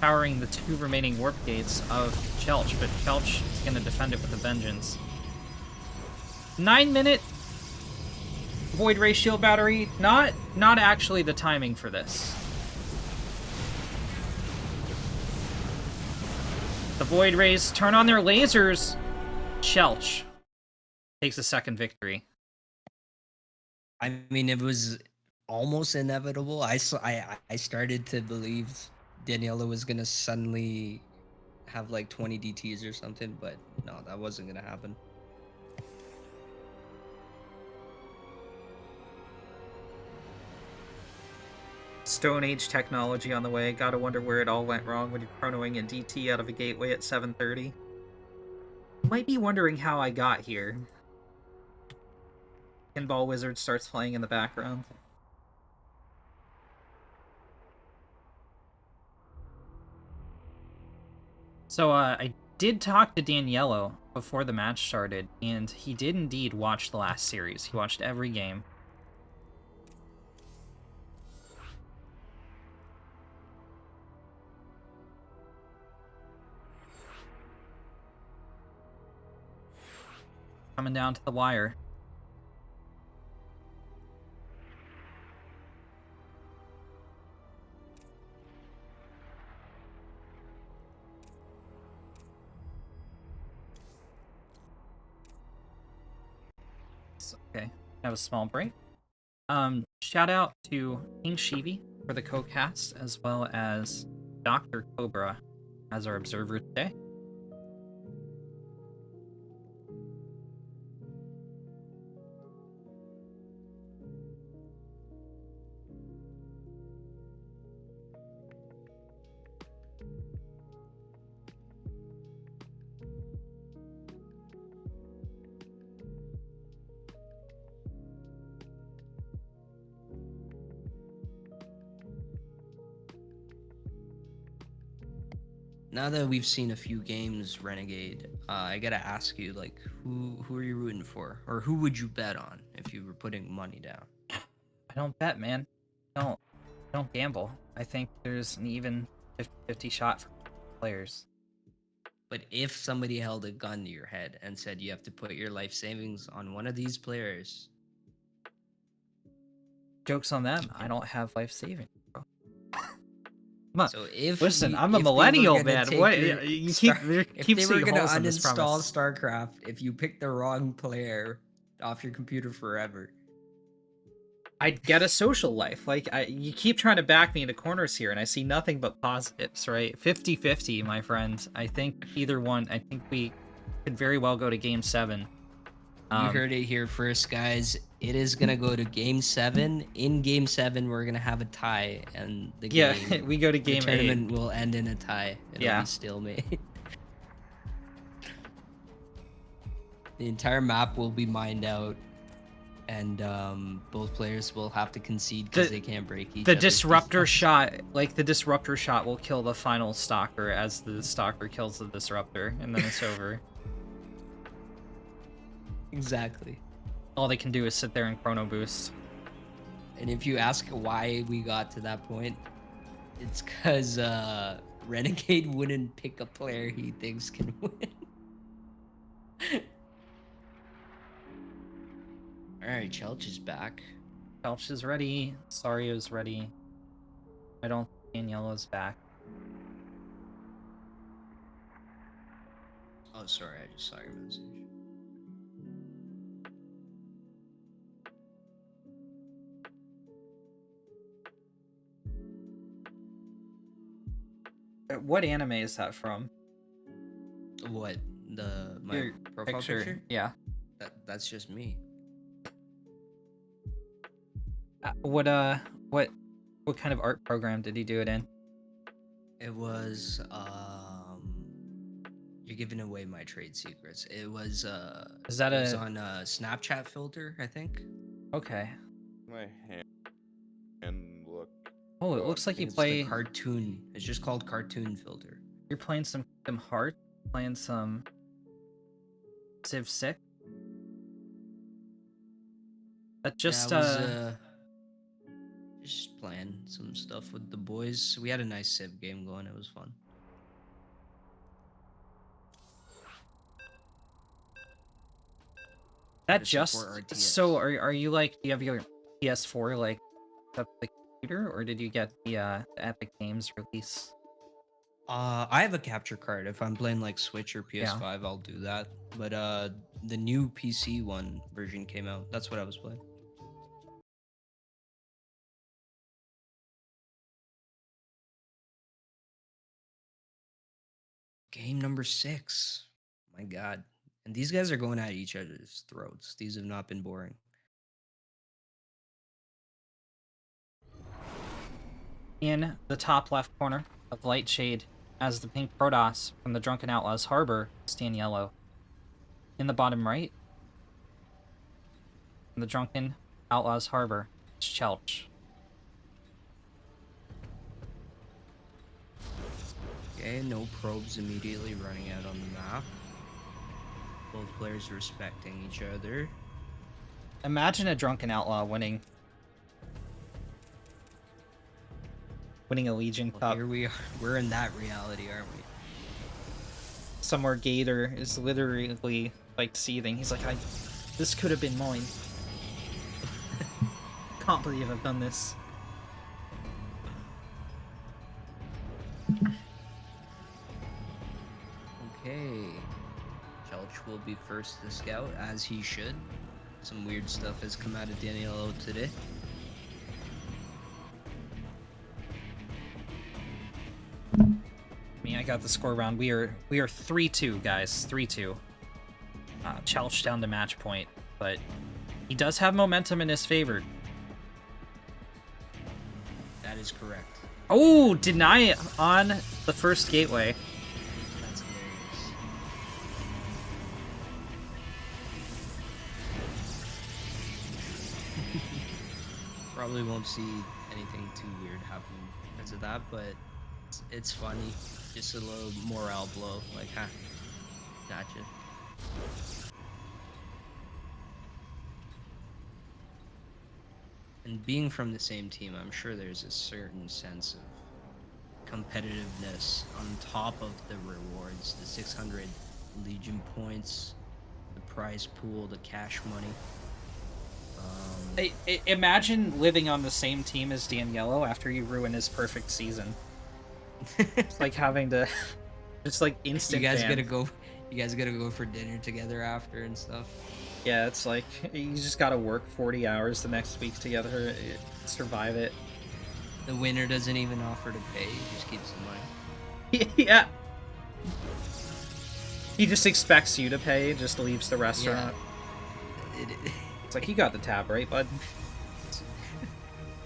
powering the 2 remaining warp gates of Chelch, but Chelch is going to defend it with a vengeance. 9-minute Void Ray shield battery, not actually the timing for this. The Void Rays turn on their lasers. Chelch takes a second victory. I mean, it was almost inevitable. I started to believe Daniela was gonna suddenly have like 20 DTs or something, but no, that wasn't gonna happen. Stone Age technology on the way. Gotta wonder where it all went wrong when you're chronoing a DT out of a gateway at 7:30. Might be wondering how I got here. Pinball Wizard starts playing in the background. So, I did talk to Daniello before the match started, and he did indeed watch the last series. He watched every game. Coming down to the wire. Okay, have a small break. Shout out to King Shivi for the co-cast, as well as Dr. Cobra as our observer today. Now that we've seen a few games, Renegade, I gotta ask you, like, who are you rooting for, or who would you bet on if you were putting money down? I don't bet, man. Don't gamble. I think there's an even 50-50 shot for players. But if somebody held a gun to your head and said you have to put your life savings on one of these players, Joke's on them. I don't have life saving. Come on. so if Listen, we- I'm a if they were millennial, gonna man. take What your you Star- keep if they were seeing gonna holes in this uninstall premise. StarCraft, if you pick the wrong player off your computer forever. I'd get a social life. Like, you keep trying to back me into corners here, and I see nothing but positives, right? 50-50, my friend. I think either one. I think we could very well go to Game 7. You heard it here first, guys. It is gonna go to Game 7. In Game 7, we're gonna have a tie, and the game, we go to Game the 8. tournament will end in a tie. It'll Yeah. be stalemate. The entire map will be mined out, and both players will have to concede because they can't break each The other's disruptor defense. shot, like the disruptor shot, will kill the final stalker as the stalker kills the disruptor, and then it's over. Exactly. All they can do is sit there and chrono boost. And if you ask why we got to that point, it's because Renegade wouldn't pick a player he thinks can win. Alright, Chelch is back. Felch is ready. Sario's ready. I don't think Daniela's back. Oh, sorry, I just saw your message. What anime is that from? What? My Your profile picture? Yeah. That's just me. What kind of art program did he do it in? It was you're giving away my trade secrets. It was Is that it was a on a Snapchat filter, I think. okay? My hand look. Oh, it Go looks on. I like you think it's the play. cartoon. It's just called cartoon filter. You're playing some Kingdom Hearts, playing some Civ 6. That just yeah, I was just playing some stuff with the boys. We had a nice Civ game going. It was fun. that To just support RTS. so are you like, do you have your PS4 like up the computer, or did you get the Epic Games release? I have a capture card. If I'm playing like Switch or PS5, I'll do that. But the new PC one version came out. That's what I was playing. Game number 6. My God. And these guys are going at each other's throats. These have not been boring. In the top left corner of Light Shade, as the pink Protoss from the Drunken Outlaws Harbor, stand yellow. In the bottom right, from the Drunken Outlaws Harbor, it's Chelch. Okay, no probes immediately running out on the map. Both players respecting each other. Imagine a Drunken Outlaw winning a Legion Well, Cup. here we are. We're in that reality, aren't we? Somewhere Gator is literally like seething. He's like, this could have been mine. Can't believe I've done this. Okay. Chelch will be first to scout, as he should. Some weird stuff has come out of Daniello today. I got the score round. We are 3-2, guys. 3-2. Chelch down to match point, but he does have momentum in his favor. That is correct. Oh, deny on the first gateway. That's hilarious. Probably won't see anything too weird happen because of that, but it's funny. Just a little morale blow. Like, huh, gotcha. And being from the same team, I'm sure there's a certain sense of competitiveness on top of the rewards, the 600 Legion points, the prize pool, the cash money. Imagine living on the same team as Daniello after you ruin his perfect season. It's like having to, just like instant. You guys ban. gotta go. You guys gotta go for dinner together after and stuff. Yeah, it's like you just gotta work 40 hours the next week together, survive it. The winner doesn't even offer to pay. He just keeps the money. Yeah. He just expects you to pay, just leaves the restaurant. Yeah. It's like, you got the tab, right, bud?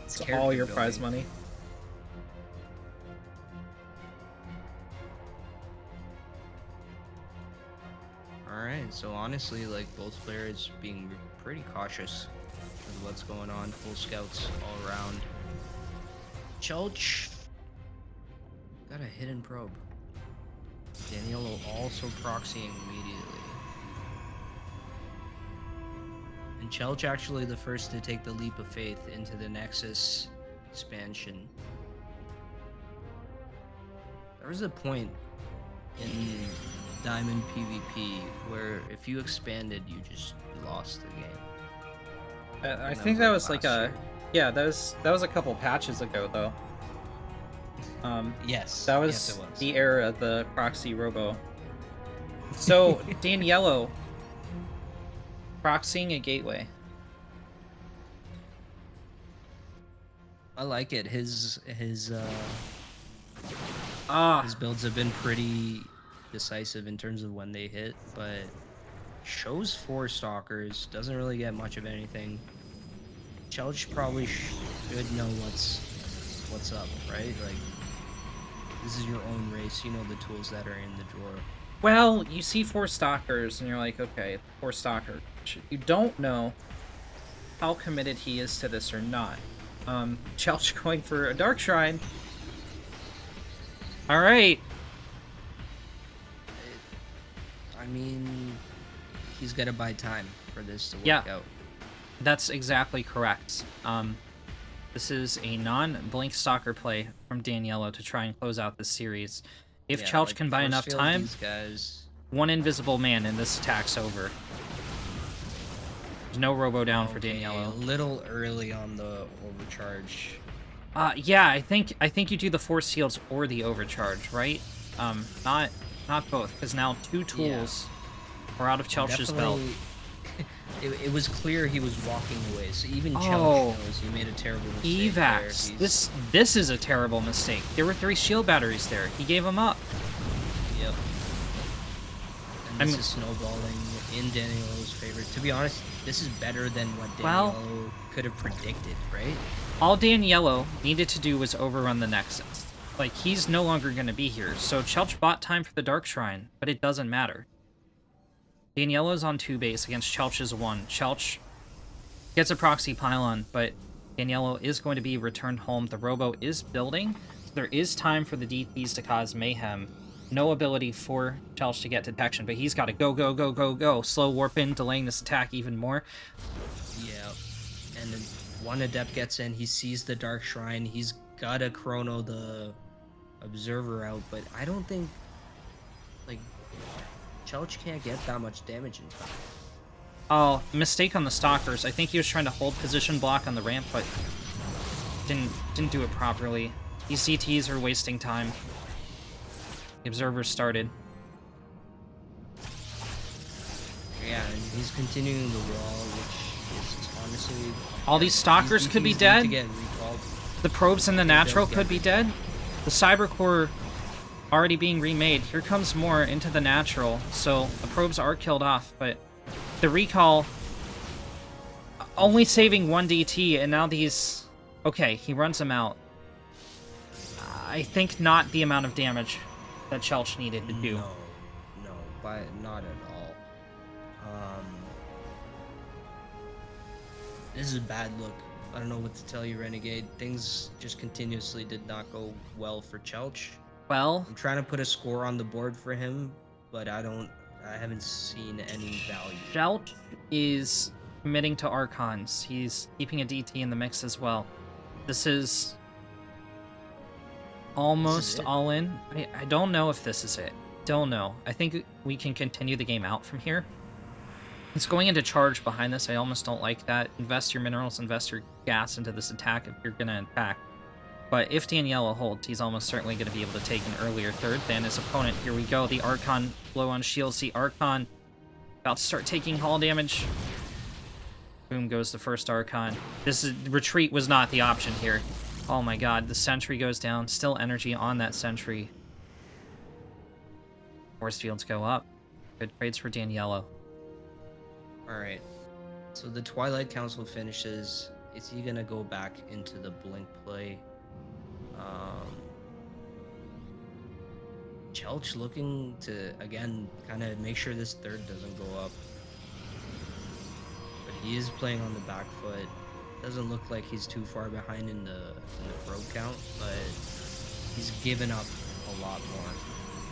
It's all your prize money. Alright, so honestly, like, both players being pretty cautious with what's going on. Full scouts all around. Chelch got a hidden probe. Daniello also proxying immediately. And Chelch actually the first to take the leap of faith into the Nexus expansion. There was a point in Diamond PvP where if you expanded, you just lost the game. I That think was, that like, was like last a year. yeah, that was a couple patches ago though. Yes. That yes, was it was. the era of the proxy robo. So Daniello proxying a gateway. I like it. Ah, His builds have been pretty decisive in terms of when they hit, but shows 4 stalkers, doesn't really get much of anything. Chelch probably should know what's up, right? Like, this is your own race. You know the tools that are in the drawer. well, you see 4 stalkers and you're like, okay, 4 stalkers. You don't know how committed he is to this or not. Chelch going for a dark shrine. All right. I mean, he's got to buy time for this to work Yeah. out. That's exactly correct. This is a non-blink stalker play from Daniello to try and close out this series. If Yeah, Chelch like, can buy force enough field time, these guys. one invisible man and this attack's over. There's no robo down for Okay, Daniello. a little early on the overcharge. Yeah, I think you do the force fields or the overcharge, right? Not both, because now 2 tools are out of Chelch's belt. Definitely- It was clear he was walking away, so even Chelch Oh. knows he made a terrible mistake. there. Evax. He's- This is a terrible mistake. There were 3 shield batteries there. He gave them up. Yep. And I this mean- is snowballing in Daniello's favor. To be honest, this is better than what Well- Daniello could have predicted, right? All Daniello needed to do was overrun the Nexus. Like, he's no longer going to be here, so Chelch bought time for the Dark Shrine, but it doesn't matter. Daniello's on 2 base against Chelch's 1. Chelch gets a proxy pylon, but Daniello is going to be returned home. The robo is building, so there is time for the DPs to cause mayhem. No ability for Chelch to get detection, but he's got to go, go, go, go, go. Slow warp in, delaying this attack even more. Yeah. And then one adept gets in, he sees the Dark Shrine, he's got to chrono the observer out, but I don't think, like, Chelch can't get that much damage in time. Oh, mistake on the stalkers. I think he was trying to hold position block on the ramp, but didn't do it properly. These CTs are wasting time. The observers started. Yeah, and he's continuing the wall, which is honestly... All these stalkers could be DPs need dead. to get recalled. The probes and the natural get could be dead. The cybercore already being remade. Here comes more into the natural, so the probes are killed off, but the recall only saving 1 DT, and now these... Okay, he runs them out. I think not the amount of damage that Chelch needed to do. No, but not at all. This is a bad look. I don't know what to tell you, Renegade. Things just continuously did not go well for Chelch. Well, I'm trying to put a score on the board for him, but I haven't seen any value. Chelch is committing to Archons. He's keeping a DT in the mix as well. This is almost it? all in. I don't know if this is it. Don't know. I think we can continue the game out from here. It's going into charge behind this. I almost don't like that. Invest your minerals, invest your gas into this attack if you're going to attack. But if Daniello holds, he's almost certainly going to be able to take an earlier third than his opponent. Here we go. The Archon blow on shields. The Archon about to start taking hull damage. Boom goes the first Archon. Retreat was not the option here. Oh my god, the sentry goes down. Still energy on that sentry. Force fields go up. Good trades for Daniello. Alright. So the Twilight Council finishes. Is he gonna go back into the Blink play? Chelch looking to, again, kind of make sure this third doesn't go up. But he is playing on the back foot. Doesn't look like he's too far behind in the probe count, but he's given up a lot more.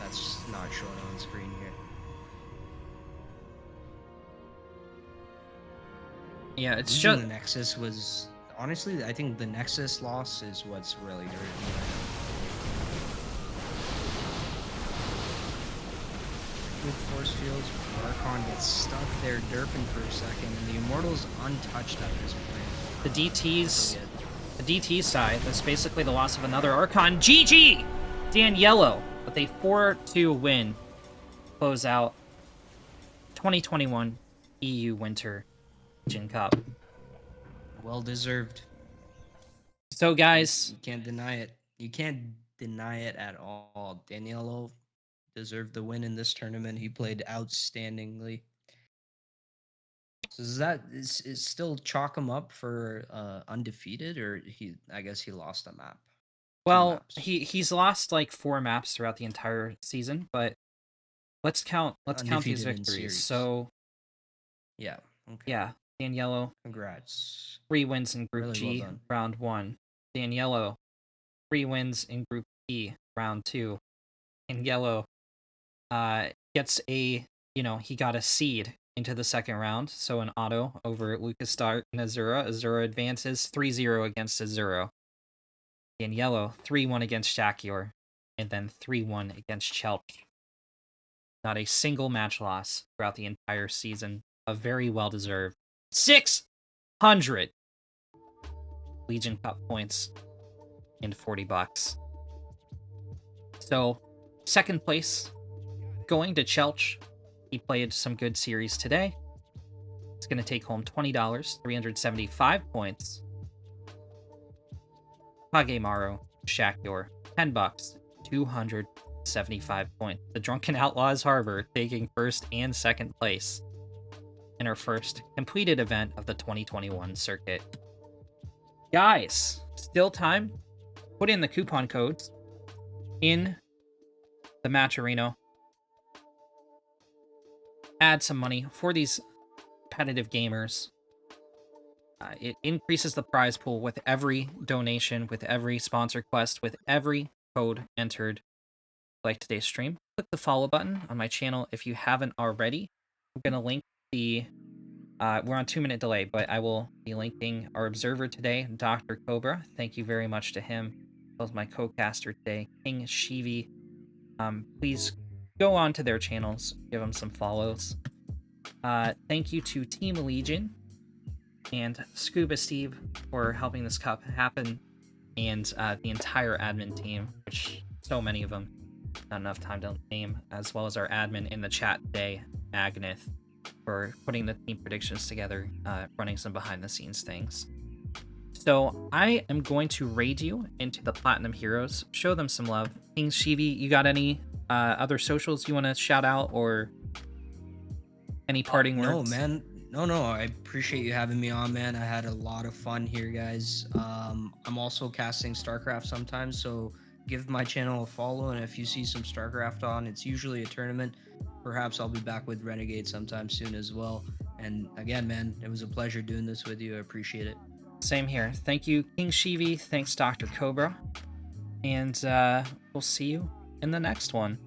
That's not shown on screen here. Yeah, it's Losing just... the Nexus was, honestly, I think the Nexus loss is what's really hurting me right now. With force fields, Archon Archon gets stuck there derping for a second, and the Immortal's untouched at this point. The DT side, that's basically the loss of another Archon. GG! Daniello with a 4-2 win. Close out 2021 EU Winter Legion Cup. Well deserved. So, guys, You can't deny it. You can't deny it at all. Daniello deserved the win in this tournament. He played outstandingly. So is still chalk him up for undefeated, or I guess he lost a map. well, maps. he's lost like 4 maps throughout the entire season, but let's count these Undefeated in victories. series. So, Yeah. Okay. yeah, Daniello, Congrats. 3 wins in Group Really G, well done. round 1. Daniello, 3 wins in Group E, round 2. And Yellow gets he got a seed into the second round, so an auto over Lucas Stark and Azura. Azura advances 3-0 against Azura. And Yellow, 3-1 against Shakior, and then 3-1 against Chelch. Not a single match loss throughout the entire season. A very well-deserved 600 Legion Cup points and $40. So, second place, going to Chelch. He played some good series today. It's going to take home $20, 375 points. Kagemaru, Shakior, $10, 275 points. The Drunken Outlaws Harbor taking first and second place in our first completed event of the 2021 circuit. Guys, still time. Put in the coupon codes in the match arena. Add some money for these competitive gamers. It increases the prize pool with every donation, with every sponsor quest, with every code entered. Like today's stream, click the follow button on my channel if you haven't already. I'm going to link the... we're on 2-minute delay, but I will be linking our observer today, Dr. Cobra. Thank you very much to him. As well as my co-caster today, King Shivi. Please go on to their channels, give them some follows. Thank you to Team Legion and Scuba Steve for helping this cup happen, and the entire admin team, which so many of them, not enough time to name, as well as our admin in the chat today, Agnith, for putting the team predictions together, running some behind the scenes things. So I am going to raid you into the Platinum Heroes, show them some love. King Shivi, you got any other socials you want to shout out, or any parting words? No, man. No. I appreciate you having me on, man. I had a lot of fun here, guys. I'm also casting StarCraft sometimes, so give my channel a follow. And if you see some StarCraft on, it's usually a tournament. Perhaps I'll be back with Renegade sometime soon as well. And again, man, it was a pleasure doing this with you. I appreciate it. Same here. Thank you, King Shivi. Thanks, Dr. Cobra. And we'll see you in the next one.